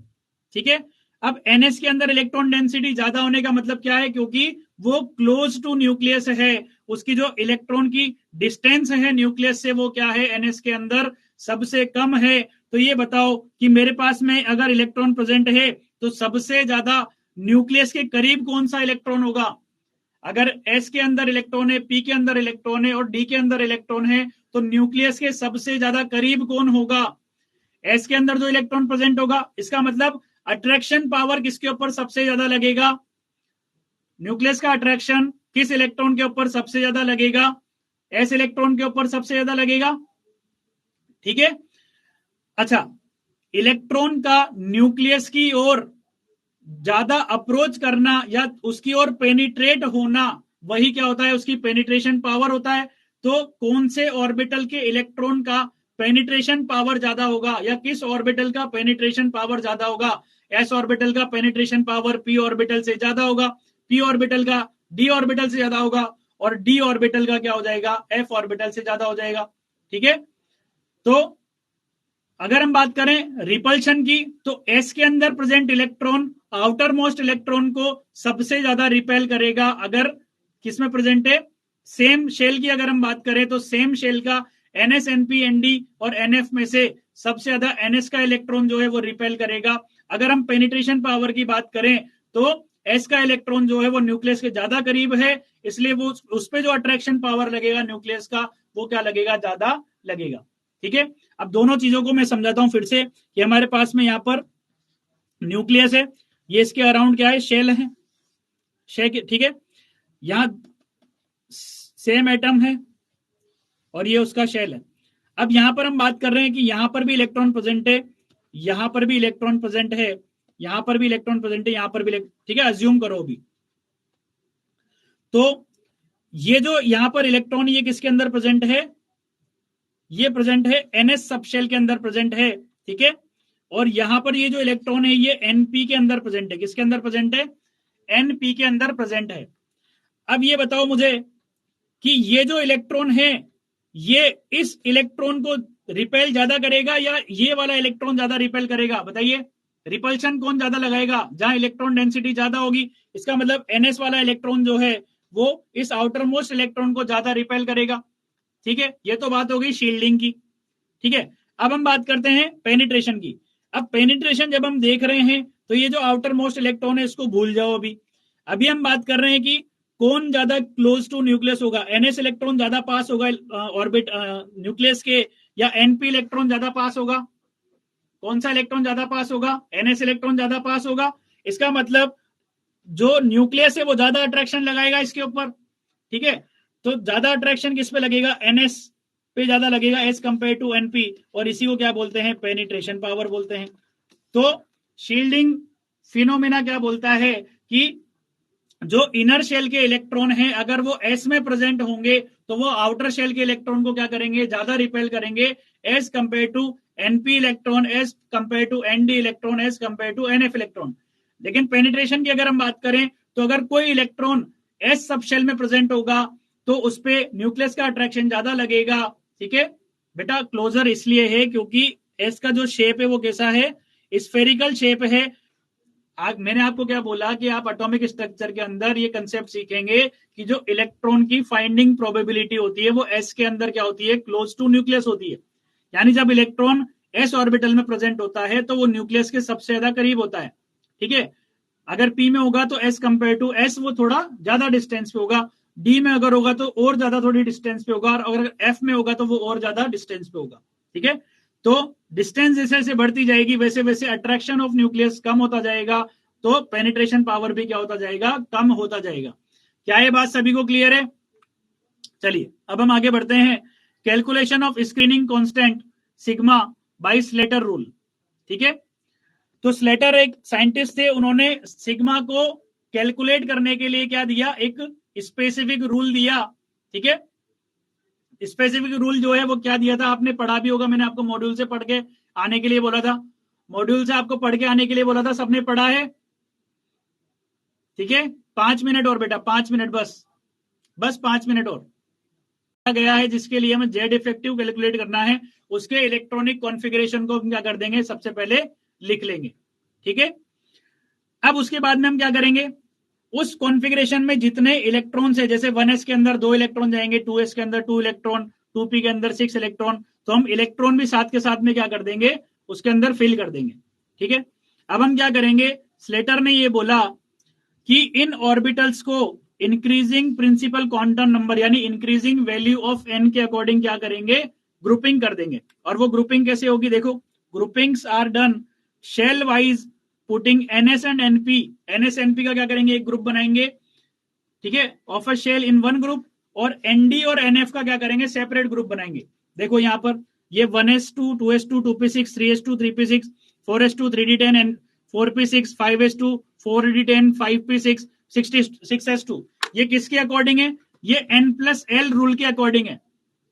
ठीक है, अब एनएस के अंदर इलेक्ट्रॉन डेंसिटी ज्यादा होने का मतलब क्या है, क्योंकि वो क्लोज टू न्यूक्लियस है, उसकी जो इलेक्ट्रॉन की डिस्टेंस है न्यूक्लियस से वो क्या है, एनएस के अंदर सबसे कम है। तो ये बताओ कि मेरे पास में अगर इलेक्ट्रॉन प्रेजेंट है तो सबसे ज्यादा न्यूक्लियस के करीब कौन सा इलेक्ट्रॉन होगा। अगर एस के अंदर इलेक्ट्रॉन है, पी के अंदर इलेक्ट्रॉन है और डी के अंदर इलेक्ट्रॉन है, तो न्यूक्लियस के सबसे ज्यादा करीब कौन होगा, एस के अंदर जो इलेक्ट्रॉन प्रेजेंट होगा। इसका मतलब अट्रैक्शन पावर किसके ऊपर सबसे ज्यादा लगेगा, न्यूक्लियस का अट्रैक्शन किस इलेक्ट्रॉन के ऊपर सबसे ज्यादा लगेगा, एस इलेक्ट्रॉन के ऊपर सबसे ज्यादा लगेगा। ठीक है, अच्छा इलेक्ट्रॉन का न्यूक्लियस की ओर ज्यादा अप्रोच करना या उसकी ओर पेनिट्रेट होना, वही क्या होता है, उसकी पेनिट्रेशन पावर होता है। तो कौन से ऑर्बिटल के इलेक्ट्रॉन का पेनिट्रेशन पावर ज्यादा होगा, या किस ऑर्बिटल का पेनिट्रेशन पावर ज्यादा होगा, एस ऑर्बिटल का पेनिट्रेशन पावर पी ऑर्बिटल से ज्यादा होगा, पी ऑर्बिटल का डी ऑर्बिटल से ज्यादा होगा, और डी ऑर्बिटल का क्या हो जाएगा, एफ ऑर्बिटल से ज्यादा हो जाएगा। ठीक है, तो अगर हम बात करें रिपल्शन की, तो एस के अंदर present electron outer most electron को सबसे ज्यादा रिपेल करेगा। अगर किसमें प्रेजेंट है, सेम शेल की अगर हम बात करें तो सेम शेल का एनएस, एनपी, एनडी और एनएफ में से सबसे ज्यादा एनएस का इलेक्ट्रॉन जो है वो रिपेल करेगा। अगर हम पेनिट्रेशन पावर की बात करें तो एस का इलेक्ट्रॉन जो है वो न्यूक्लियस के ज्यादा करीब है, इसलिए वो उस पे जो अट्रैक्शन पावर लगेगा न्यूक्लियस का वो क्या लगेगा, ज्यादा लगेगा। ठीक है, अब दोनों चीजों को मैं समझाता हूं फिर से कि हमारे पास में यहाँ पर न्यूक्लियस है, ये इसके अराउंड क्या है, शेल है, ठीक है, यहां सेम एटम है और ये उसका शेल है। अब यहां पर हम बात कर रहे हैं कि यहां पर भी इलेक्ट्रॉन प्रेजेंट है, यहां पर भी इलेक्ट्रॉन प्रेजेंट है, यहां पर भी इलेक्ट्रॉन प्रेजेंट है, यहां पर भी, ठीक है, अज्यूम करो अभी। तो ये जो यहां पर इलेक्ट्रॉन ये किसके अंदर प्रेजेंट है, ये प्रेजेंट है एनएस सबशेल के अंदर प्रेजेंट है। ठीक है, और यहां पर ये जो इलेक्ट्रॉन है ये एनपी के अंदर प्रेजेंट है, किसके अंदर प्रेजेंट है, एनपी के अंदर प्रेजेंट है। अब ये बताओ मुझे कि ये जो इलेक्ट्रॉन है ये इस इलेक्ट्रॉन को रिपेल ज्यादा करेगा या ये वाला इलेक्ट्रॉन ज्यादा रिपेल करेगा? बताइए, रिपल्शन कौन ज्यादा लगाएगा? जहां इलेक्ट्रॉन डेंसिटी ज्यादा होगी, इसका मतलब NS वाला इलेक्ट्रॉन जो है वो इस आउटर मोस्ट इलेक्ट्रॉन को ज्यादा रिपेल करेगा। ठीक है, ये तो बात हो गई शील्डिंग की। ठीक है, अब हम बात करते हैं पेनिट्रेशन की। अब पेनिट्रेशन जब हम देख रहे हैं तो ये जो आउटर मोस्ट इलेक्ट्रॉन है इसको भूल जाओ। अभी हम बात कर रहे हैं कि कौन ज्यादा क्लोज टू न्यूक्लियस होगा, NS इलेक्ट्रॉन ज्यादा पास होगा ऑर्बिट न्यूक्लियस के, या NP इलेक्ट्रॉन ज्यादा पास होगा? कौन सा इलेक्ट्रॉन ज्यादा पास होगा? NS इलेक्ट्रॉन ज्यादा पास होगा। इसका मतलब जो न्यूक्लियस है वो ज्यादा अट्रैक्शन लगाएगा इसके ऊपर। ठीक है, तो ज्यादा अट्रैक्शन किस पे लगेगा? NS पे ज्यादा लगेगा एज कंपेयर टू NP, और इसी को क्या बोलते हैं? पेनिट्रेशन पावर बोलते हैं। तो शील्डिंग फिनोमेना क्या बोलता है कि जो इनर शेल के इलेक्ट्रॉन हैं अगर वो S में प्रेजेंट होंगे तो वो आउटर शेल के इलेक्ट्रॉन को क्या करेंगे? ज्यादा रिपेल करेंगे as compare to NP electron, as compare to ND electron, as compare to NF electron. लेकिन पेनिट्रेशन की अगर हम बात करें तो अगर कोई इलेक्ट्रॉन S सब शेल में प्रेजेंट होगा तो उस पे न्यूक्लियस का अट्रैक्शन ज्यादा लगेगा। ठीक है बेटा, क्लोजर इसलिए है क्योंकि S का जो शेप है वो कैसा है? स्फेरिकल शेप है। मैंने आपको क्या बोला कि आप एटॉमिक स्ट्रक्चर के अंदर ये कंसेप्ट सीखेंगे कि जो इलेक्ट्रॉन की फाइंडिंग प्रोबेबिलिटी होती है वो S के अंदर क्या होती है? क्लोज टू न्यूक्लियस होती है। यानी जब इलेक्ट्रॉन S ऑर्बिटल में प्रेजेंट होता है तो वो न्यूक्लियस के सबसे ज्यादा करीब होता है। ठीक है, अगर P में होगा तो S कंपेयर टू S वो थोड़ा ज्यादा डिस्टेंस पे होगा, D में अगर होगा तो और ज्यादा थोड़ी डिस्टेंस पे होगा, और अगर F में होगा तो वो और ज्यादा डिस्टेंस पे होगा। ठीक है, तो डिस्टेंस जैसे जैसे बढ़ती जाएगी वैसे वैसे अट्रैक्शन ऑफ न्यूक्लियस कम होता जाएगा, तो पेनिट्रेशन पावर भी क्या होता जाएगा? कम होता जाएगा। क्या ये बात सभी को क्लियर है? चलिए अब हम आगे बढ़ते हैं। Calculation of screening constant sigma bye Slater rule. ठीक है, तो स्लेटर एक साइंटिस्ट थे, उन्होंने सिग्मा को कैलकुलेट करने के लिए क्या दिया? एक स्पेसिफिक रूल दिया। ठीक है, स्पेसिफिक रूल जो है वो क्या दिया था? आपने पढ़ा भी होगा, मैंने आपको मॉड्यूल से पढ़ के आने के लिए बोला था, मॉड्यूल से आपको पढ़ के आने के लिए बोला था, सबने पढ़ा है? ठीक है, 5 मिनट और बेटा, 5 मिनट बस 5 मिनट और गया है, जिसके लिए हमें जेड इफेक्टिव कैलकुलेट करना है। उसके इलेक्ट्रॉनिक कॉन्फ़िगरेशन को हम क्या कर देंगे? सबसे पहले लिख लेंगे। ठीक है, अब उसके बाद में हम क्या करेंगे? उस कॉन्फ़िगरेशन में जितने इलेक्ट्रॉन है, जैसे 1s के अंदर 2 इलेक्ट्रॉन जाएंगे, 2s के अंदर 2 इलेक्ट्रॉन, 2p के अंदर 6 इलेक्ट्रॉन, तो हम इलेक्ट्रॉन भी साथ के साथ में क्या कर देंगे? उसके अंदर फिल कर देंगे। ठीक है, अब हम क्या करेंगे? स्लेटर ने ये बोला कि इन ऑर्बिटल्स को इंक्रीजिंग प्रिंसिपल क्वांटम नंबर यानी इंक्रीजिंग वैल्यू ऑफ n के अकॉर्डिंग क्या करेंगे? ग्रुपिंग कर देंगे। और वो ग्रुपिंग कैसे होगी? देखो, groupings are done shell wise putting NS and NP। NS NP का क्या करेंगे? एक ग्रुप बनाएंगे। ठीक है, of a shell in one group, और ND और NF का क्या करेंगे? सेपरेट ग्रुप बनाएंगे। देखो यहां पर ये 1s2 2s2 2p6 3s2 3p6 4s2 3d10 and 4p6 5s2 4d10 5p6 6s2, ये किसके अकॉर्डिंग है? ये n+l रूल के अकॉर्डिंग है।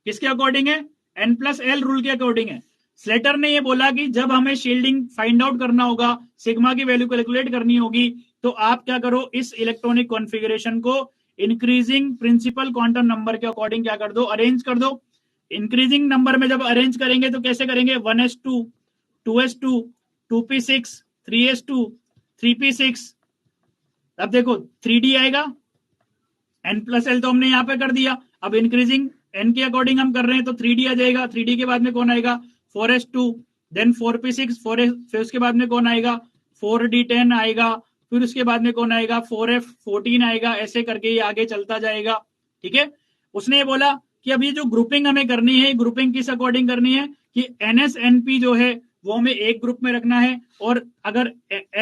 किसके अकॉर्डिंग है? n+l रूल के अकॉर्डिंग है। स्लेटर ने ये बोला कि जब हमें शील्डिंग फाइंड आउट करना होगा, सिग्मा की वैल्यू कैलकुलेट करनी होगी, तो आप क्या करो? इस इलेक्ट्रॉनिक कॉन्फ़िगरेशन को इंक्रीजिंग प्रिंसिपल क्वांटम नंबर के अकॉर्डिंग क्या कर दो? अरेंज कर दो। इंक्रीजिंग नंबर में जब अरेंज करेंगे तो कैसे करेंगे? 1s2 2s2 2p6 3s2 3p6। अब देखो 3d आएगा, n+l तो हमने यहां पे कर दिया। अब इंक्रीजिंग n के अकॉर्डिंग हम कर रहे हैं तो 3d आ जाएगा। 3d के बाद में कौन आएगा? 4s2, देन 4p6, फिर उसके बाद में कौन आएगा? 4d10 आएगा, फिर उसके बाद में कौन आएगा? 4f14 आएगा। ऐसे करके ये आगे चलता जाएगा। ठीक है, उसने ये बोला कि अब ये जो ग्रुपिंग हमें करनी है, ग्रुपिंग किस अकॉर्डिंग करनी है? कि NS NP जो है वो हमें एक ग्रुप में रखना है, और अगर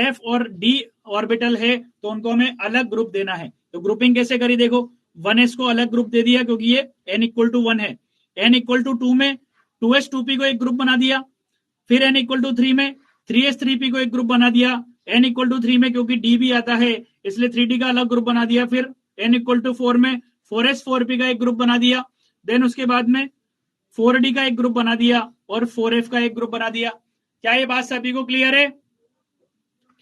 F और D ऑर्बिटल है तो उनको हमें अलग ग्रुप देना है। तो ग्रुपिंग कैसे करी? देखो, 1s को अलग ग्रुप दे दिया क्योंकि ये n=1 है। n=2 में 2s 2p को एक ग्रुप बना दिया। फिर n=3 में 3s 3p को एक ग्रुप बना दिया। n=3 में क्योंकि d भी आता है इसलिए 3d का अलग ग्रुप बना दिया। फिर n=4 में 4s 4p का एक ग्रुप बना दिया। देन उसके बाद में 4d का एक ग्रुप बना दिया और 4f का एक ग्रुप बना दिया। क्या ये बात सभी को क्लियर है?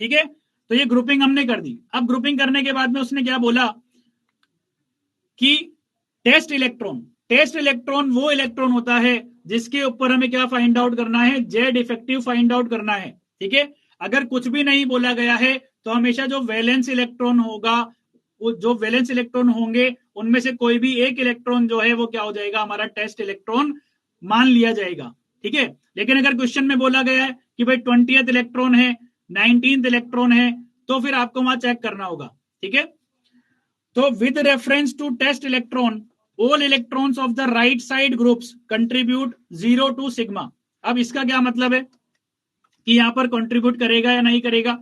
ठीक है, तो ये ग्रुपिंग हमने कर दी। अब ग्रुपिंग करने के बाद में उसने क्या बोला कि टेस्ट टेस्ट इलेक्ट्रॉन वो इलेक्ट्रॉन होता है जिसके ऊपर हमें क्या फाइंड आउट करना है, जेड इफेक्टिव फाइंड आउट करना है। ठीक है, अगर कुछ भी नहीं बोला गया है तो हमेशा जो वैलेंस इलेक्ट्रॉन होगा, जो वैलेंस इलेक्ट्रॉन होंगे उनमें से कोई भी एक इलेक्ट्रॉन जो है वो क्या हो जाएगा, हमारा टेस्ट इलेक्ट्रॉन मान लिया जाएगा। ठीक है, लेकिन अगर क्वेश्चन में बोला गया है कि भाई 20th इलेक्ट्रॉन है, 19th इलेक्ट्रॉन है, तो फिर आपको वहां चेक करना होगा। ठीक है, तो with reference to test electron all electrons of the right side groups contribute 0 to sigma. अब इसका क्या मतलब है कि यहां पर कंट्रीब्यूट करेगा या नहीं करेगा।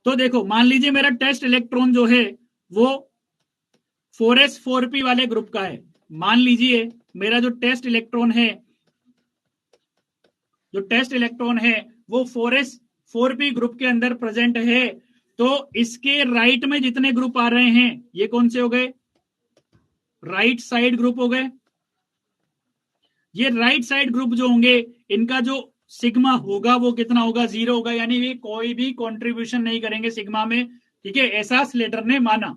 तो देखो, मान लीजिए मेरा टेस्ट इलेक्ट्रॉन जो है वो 4s4p वाले ग्रुप का है। मान लीजिए मेरा जो टेस्ट इलेक्ट्रॉन है वो 4s4p ग्रुप के अंदर प्रेजेंट है। तो इसके राइट में जितने ग्रुप आ रहे हैं ये कौन से हो गए, राइट साइड ग्रुप हो गए। ये राइट साइड ग्रुप जो होंगे इनका जो सिग्मा होगा वो कितना होगा, 0 होगा, यानी ये कोई भी कंट्रीब्यूशन नहीं करेंगे सिग्मा में। ठीक है, ऐसा स्लेटर ने माना,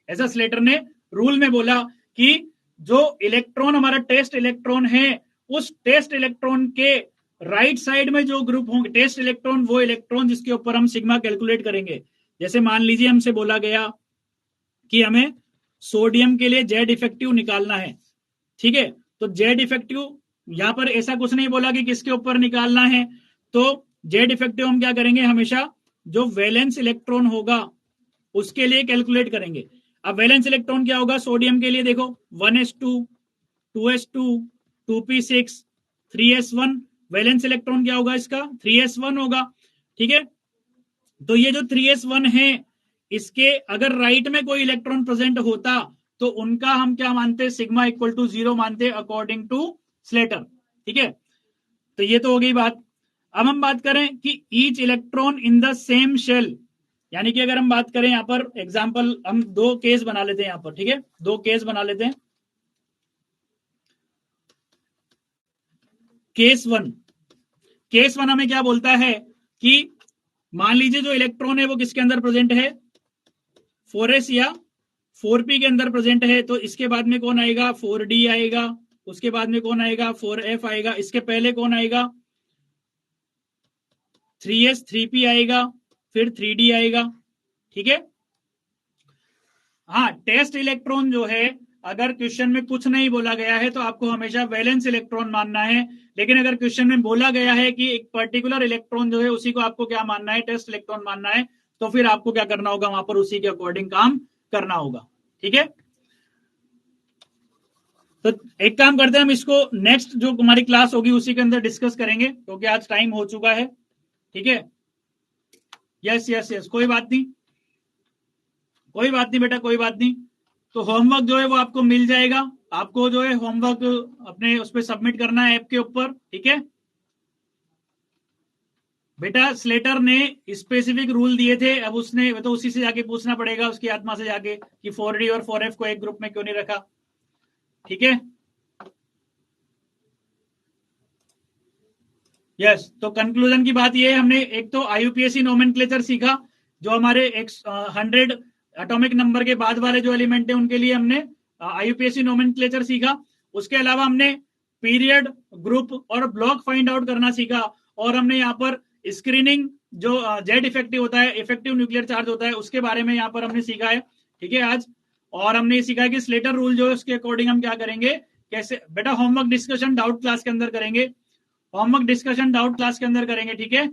ऐसा स्लेटर ने रूल में बोला कि जो इलेक्ट्रॉन हमारा टेस्ट इलेक्ट्रॉन है उस टेस्ट इलेक्ट्रॉन के राइट साइड में जो ग्रुप होंगे, टेस्ट इलेक्ट्रॉन वो इलेक्ट्रॉन जिसके ऊपर हम सिग्मा कैलकुलेट करेंगे। जैसे मान लीजिए हमसे बोला गया कि हमें सोडियम के लिए जेड इफेक्टिव निकालना है। ठीक है, तो जेड इफेक्टिव यहां पर ऐसा कुछ नहीं बोला कि किसके ऊपर निकालना है, तो जेड इफेक्टिव हम क्या करेंगे, हमेशा जो वैलेंस इलेक्ट्रॉन होगा उसके लिए कैलकुलेट करेंगे। अब वैलेंस इलेक्ट्रॉन क्या होगा सोडियम के लिए, देखो 1s2 2s2 2p6 3s1, valence electron क्या होगा इसका, 3s1 होगा। ठीक है, तो ये जो 3s1 है इसके अगर राइट में कोई इलेक्ट्रॉन प्रेजेंट होता तो उनका हम क्या मानते, सिग्मा इक्वल टू 0 मानते अकॉर्डिंग टू स्लेटर। ठीक है, तो ये तो हो गई बात। अब हम बात करें कि each electron in the same shell, यानी कि अगर हम बात करें यहां पर एग्जांपल, हम दो केस बना लेते हैं यहां पर। ठीक है, दो केस बना लेते हैं। केस वन हमें क्या बोलता है कि मान लीजिए जो इलेक्ट्रॉन है वो किसके अंदर प्रेजेंट है, 4s या 4p के अंदर प्रेजेंट है। तो इसके बाद में कौन आएगा, 4d आएगा, उसके बाद में कौन आएगा, 4f आएगा, इसके पहले कौन आएगा, 3s 3p आएगा, फिर 3d आएगा। ठीक है, हाँ, टेस्ट इलेक्ट्रॉन जो है अगर क्वेश्चन में कुछ नहीं बोला गया है तो आपको हमेशा वैलेंस इलेक्ट्रॉन मानना है। लेकिन अगर क्वेश्चन में बोला गया है कि एक पर्टिकुलर इलेक्ट्रॉन जो है उसी को आपको क्या मानना है, टेस्ट इलेक्ट्रॉन मानना है, तो फिर आपको क्या करना होगा, वहां पर उसी के अकॉर्डिंग काम करना होगा। ठीक है, तो एक काम करते हैं, हम इसको नेक्स्ट जो हमारी क्लास होगी उसी के अंदर डिस्कस करेंगे क्योंकि आज टाइम हो चुका है। ठीक है, यस यस यस, कोई बात नहीं, कोई बात नहीं बेटा, कोई बात नहीं। तो होमवर्क जो है वो आपको मिल जाएगा, आपको जो है होमवर्क अपने उस पर सबमिट करना है ऐप के ऊपर। ठीक है बेटा, स्लेटर ने स्पेसिफिक रूल दिए थे, अब उसने तो उसी से जाके पूछना पड़ेगा उसकी आत्मा से जाके कि 4d और 4f को एक ग्रुप में क्यों नहीं रखा। ठीक है, यस, तो कंक्लूजन की बात ये है, हमने एक तो आईयूपीएसी नोमेनक्लेचर सीखा, जो हमारे 100 एटॉमिक नंबर के बाद वाले जो एलिमेंट है उनके लिए हमने आईयूपीएसी नोमेनक्लेचर सीखा। उसके अलावा हमने पीरियड, ग्रुप और ब्लॉक फाइंड आउट करना सीखा, और हमने यहाँ पर स्क्रीनिंग जो जेड इफेक्टिव होता है, इफेक्टिव न्यूक्लियर चार्ज होता है, उसके बारे में यहाँ पर हमने सीखा है। ठीक है आज, और हमने सीखा कि स्लेटर रूल जो है उसके अकॉर्डिंग हम क्या करेंगे, कैसे। बेटा होमवर्क डिस्कशन डाउट क्लास के अंदर करेंगे, होमवर्क डिस्कशन डाउट क्लास के अंदर करेंगे। ठीक है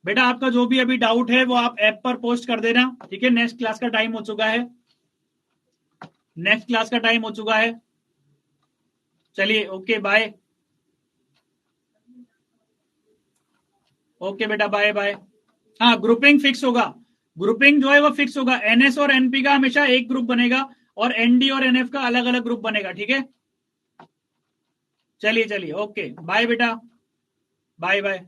बेटा, आपका जो भी अभी डाउट है वो आप ऐप पर पोस्ट कर देना। ठीक है, नेक्स्ट क्लास का टाइम हो चुका है, नेक्स्ट क्लास का टाइम हो चुका है। चलिए, ओके बाय, ओके बेटा, बाय बाय। हाँ, ग्रुपिंग फिक्स होगा, ग्रुपिंग जो है वो फिक्स होगा। एनएस और एनपी का हमेशा एक ग्रुप बनेगा और एनडी और एनएफ का अलग अलग ग्रुप बनेगा। ठीक है, चलिए चलिए, ओके बाय बेटा, बाय बाय।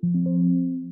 है।